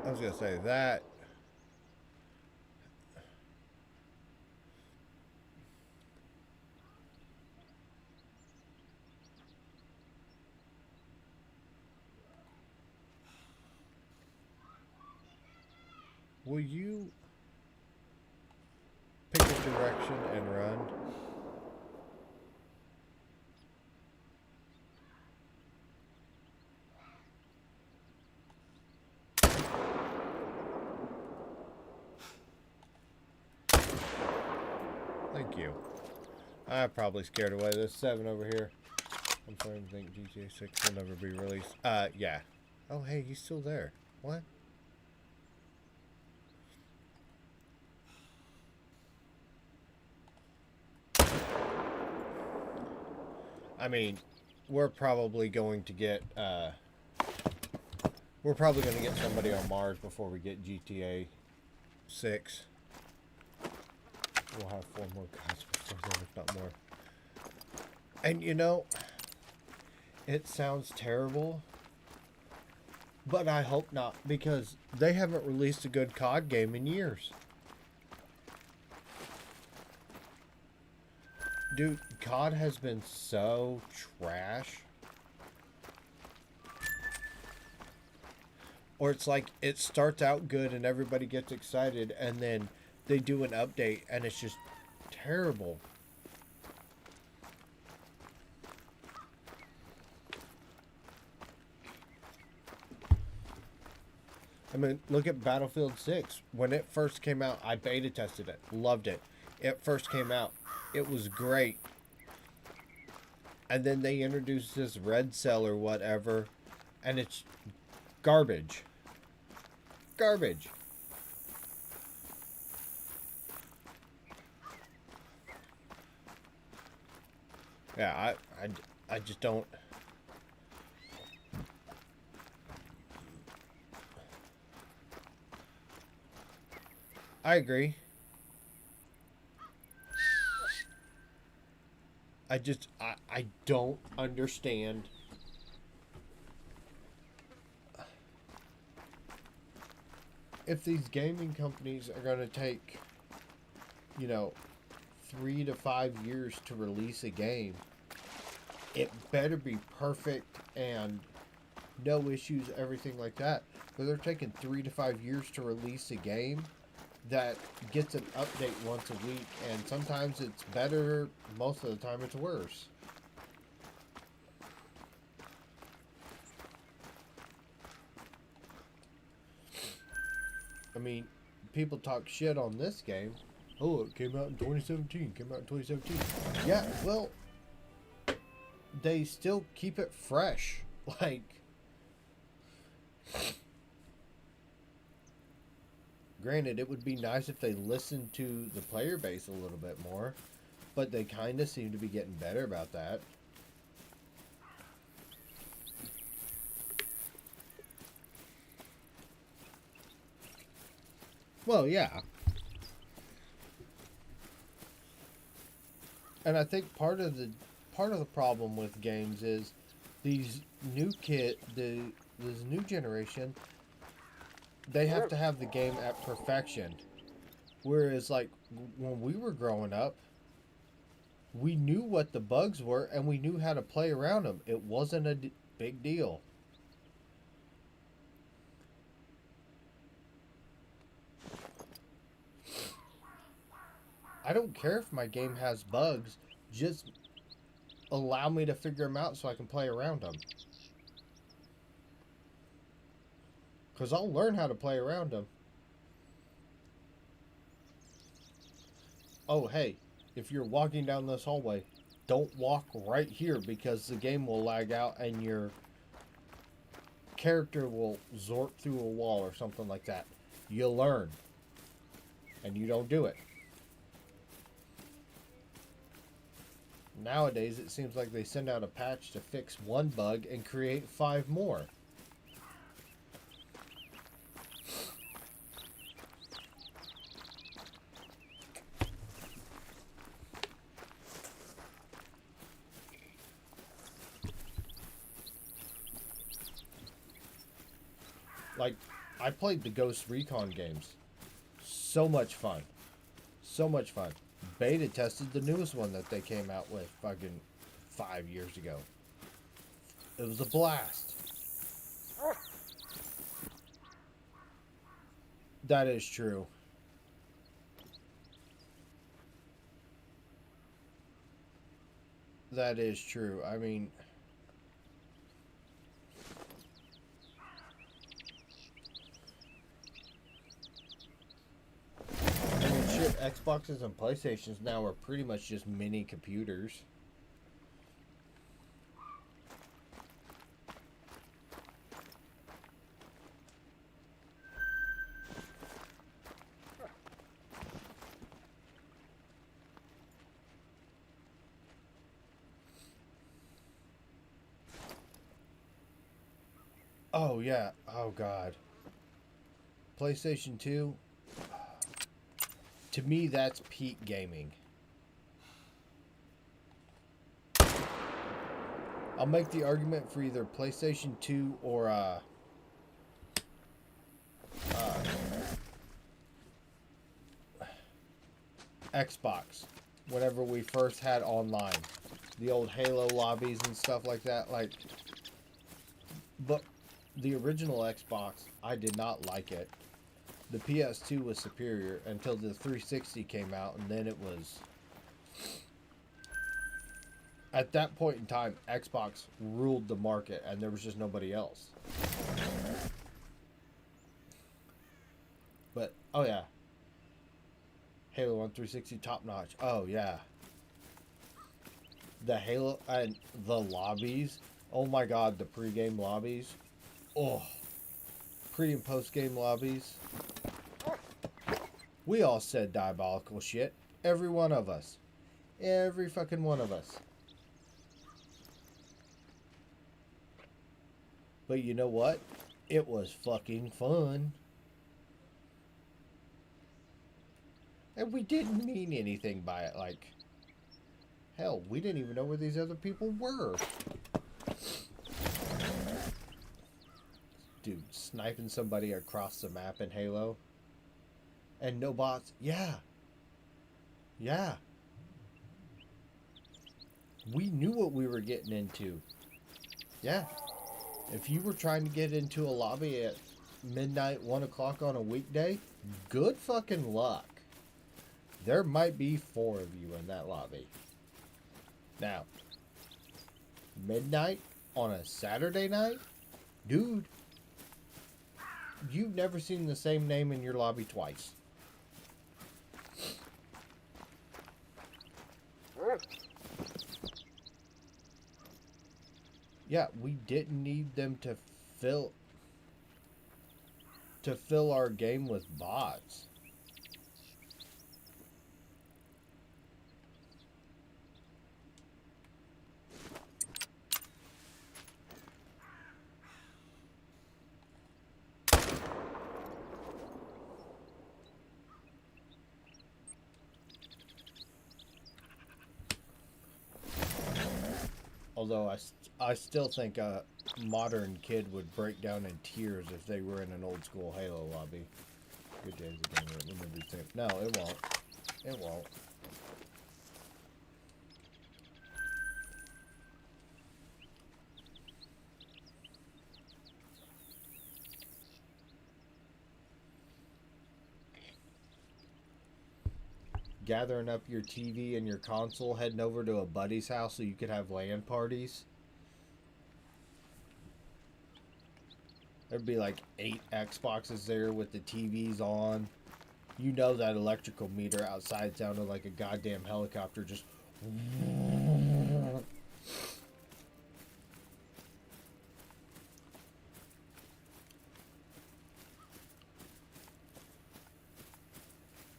I was going to say that. Will you pick a direction and run? Thank you. I probably scared away this 7 over here. I'm starting to think GTA 6 will never be released. Yeah. Oh, hey, he's still there. What? I mean, we're probably going to get somebody on Mars before we get GTA 6. We'll have 4 more guys before then, if not more. And you know, it sounds terrible, but I hope not, because they haven't released a good COD game in years. Dude, COD has been so trash. Or it's like, it starts out good and everybody gets excited, and then they do an update and it's just terrible. I mean, look at Battlefield 6. When it first came out, I beta tested it. Loved it. It first came out. It was great. And then they introduced this red cell or whatever, and it's garbage. Garbage. Yeah, I just don't. I agree. I don't understand. If these gaming companies are going to take, 3 to 5 years to release a game, it better be perfect and no issues, everything like that. But they're taking 3 to 5 years to release a game that gets an update once a week, and sometimes it's better, most of the time it's worse. I mean, people talk shit on this game. Oh, it came out in 2017. Yeah, well, they still keep it fresh. Like, granted, it would be nice if they listened to the player base a little bit more, but they kind of seem to be getting better about that. Well, yeah. And I think part of the problem with games is these this new generation, they have to have the game at perfection. Whereas, like, when we were growing up, we knew what the bugs were and we knew how to play around them. It wasn't a big deal. I don't care if my game has bugs, just allow me to figure them out so I can play around them. Because I'll learn how to play around them. Oh, hey, if you're walking down this hallway, don't walk right here because the game will lag out and your character will zork through a wall or something like that. You'll learn. And you don't do it. Nowadays, it seems like they send out a patch to fix one bug and create 5 more. Like, I played the Ghost Recon games. So much fun. So much fun. Beta tested the newest one that they came out with fucking 5 years ago. It was a blast. That is true. That is true. I mean, shit, Xboxes and PlayStations now are pretty much just mini computers. Oh, yeah. Oh, God. PlayStation 2. To me, that's peak gaming. I'll make the argument for either PlayStation 2 or Xbox. Whenever we first had online, the old Halo lobbies and stuff like that. But the original Xbox, I did not like it. The PS2 was superior until the 360 came out, and then it was At that point in time, Xbox ruled the market, and there was just nobody else. But, oh yeah. Halo on 360 top notch. Oh yeah. The Halo and the lobbies. Oh my god, the pre-game lobbies. Oh. Pre and post-game lobbies. We all said diabolical shit. Every one of us. Every fucking one of us. But you know what? It was fucking fun. And we didn't mean anything by it. Like, hell, we didn't even know where these other people were. Dude, sniping somebody across the map in Halo. And no bots. Yeah. Yeah. We knew what we were getting into. Yeah. If you were trying to get into a lobby at midnight, 1 o'clock on a weekday, good fucking luck. There might be 4 of you in that lobby. Now, midnight on a Saturday night? Dude, you've never seen the same name in your lobby twice. Yeah, we didn't need them to fill our game with bots. Although I still think a modern kid would break down in tears if they were in an old school Halo lobby. Good days again. Let me think. No, it won't. It won't. Gathering up your TV and your console, heading over to a buddy's house so you could have LAN parties. There'd be like 8 Xboxes there with the TVs on. You know that electrical meter outside sounded like a goddamn helicopter just...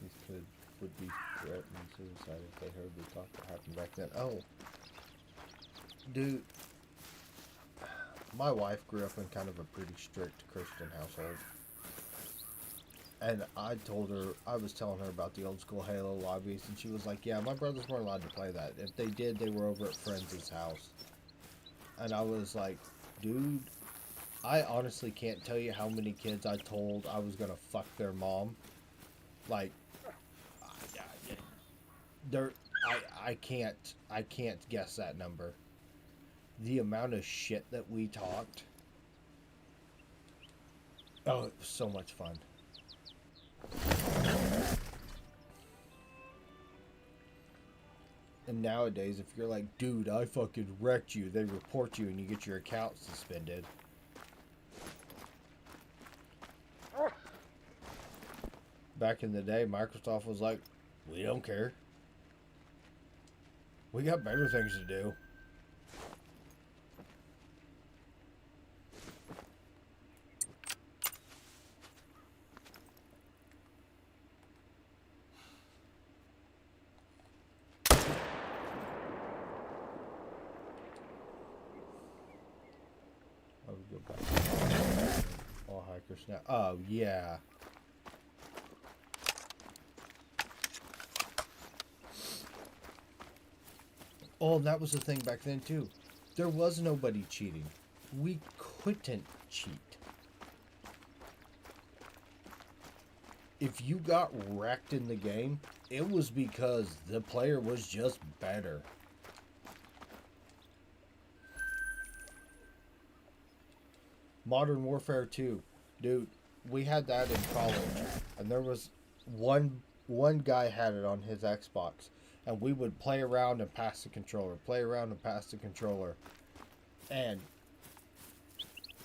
These kids would be threatening suicide if they heard the talk that happened back then. Oh. Dude. My wife grew up in kind of a pretty strict Christian household. And I was telling her about the old school Halo lobbies, and she was like, yeah, my brothers weren't allowed to play that. If they did, they were over at friends' house. And I was like, dude, I honestly can't tell you how many kids I told I was gonna fuck their mom. Like, I can't guess that number. The amount of shit that we talked. Oh, it was so much fun. And nowadays, if you're like, dude, I fucking wrecked you, they report you and you get your account suspended. Back in the day, Microsoft was like, we don't care. We got better things to do. I would go back. All hackers now. Oh, yeah. Oh, that was the thing back then, too. There was nobody cheating. We couldn't cheat. If you got wrecked in the game, it was because the player was just better. Modern Warfare 2. Dude, we had that in college. And there was one guy had it on his Xbox. And we would play around and pass the controller, play around and pass the controller. And,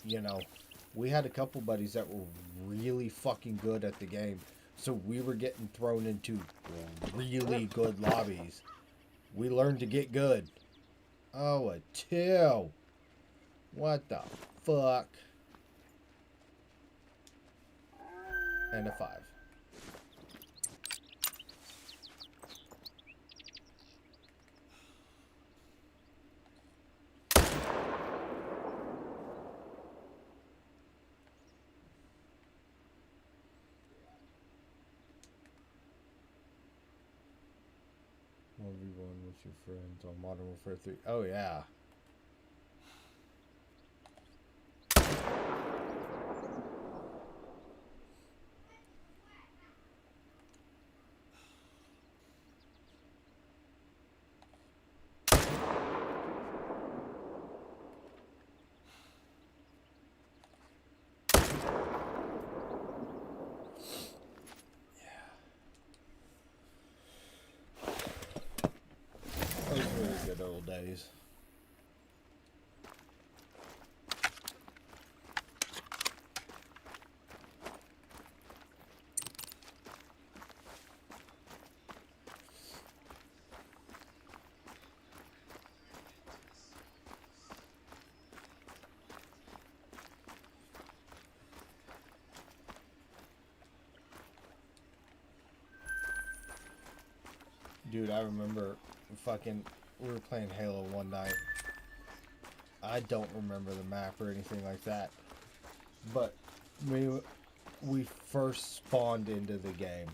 you know, we had a couple buddies that were really fucking good at the game. So we were getting thrown into really good lobbies. We learned to get good. Oh, a 2. What the fuck? And a 5. One with your friends on Modern Warfare 3. Oh, yeah. Those were the good old days. Dude, I remember we were playing Halo one night. I don't remember the map or anything like that. But we first spawned into the game.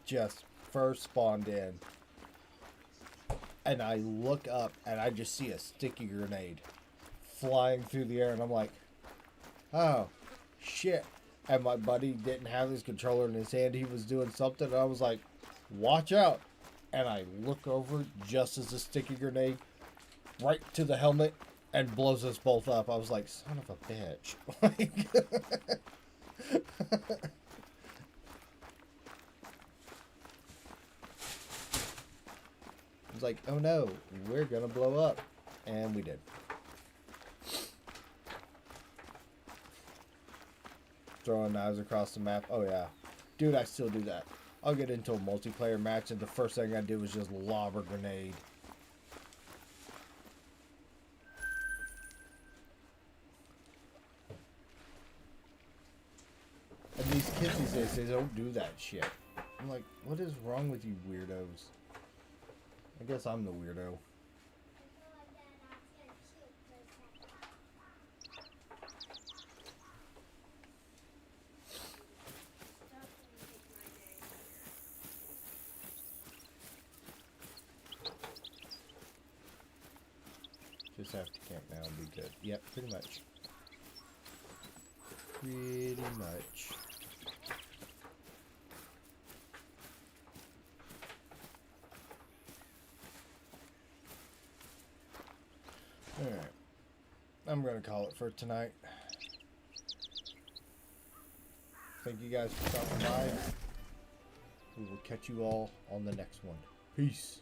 Just first spawned in. And I look up and I just see a sticky grenade flying through the air. And I'm like, oh, shit. And my buddy didn't have his controller in his hand. He was doing something. And I was like, watch out. And I look over just as the sticky grenade right to the helmet and blows us both up. I was like, son of a bitch. I was like, oh no, we're gonna blow up. And we did. Throwing knives across the map. Oh yeah. Dude, I still do that. I'll get into a multiplayer match and the first thing I do is just lob a grenade. And these kids these days, they don't do that shit. I'm like, what is wrong with you weirdos? I guess I'm the weirdo. Just have to camp now and be good. Yep, pretty much. Pretty much. Alright. I'm going to call it for tonight. Thank you guys for stopping by. We will catch you all on the next one. Peace.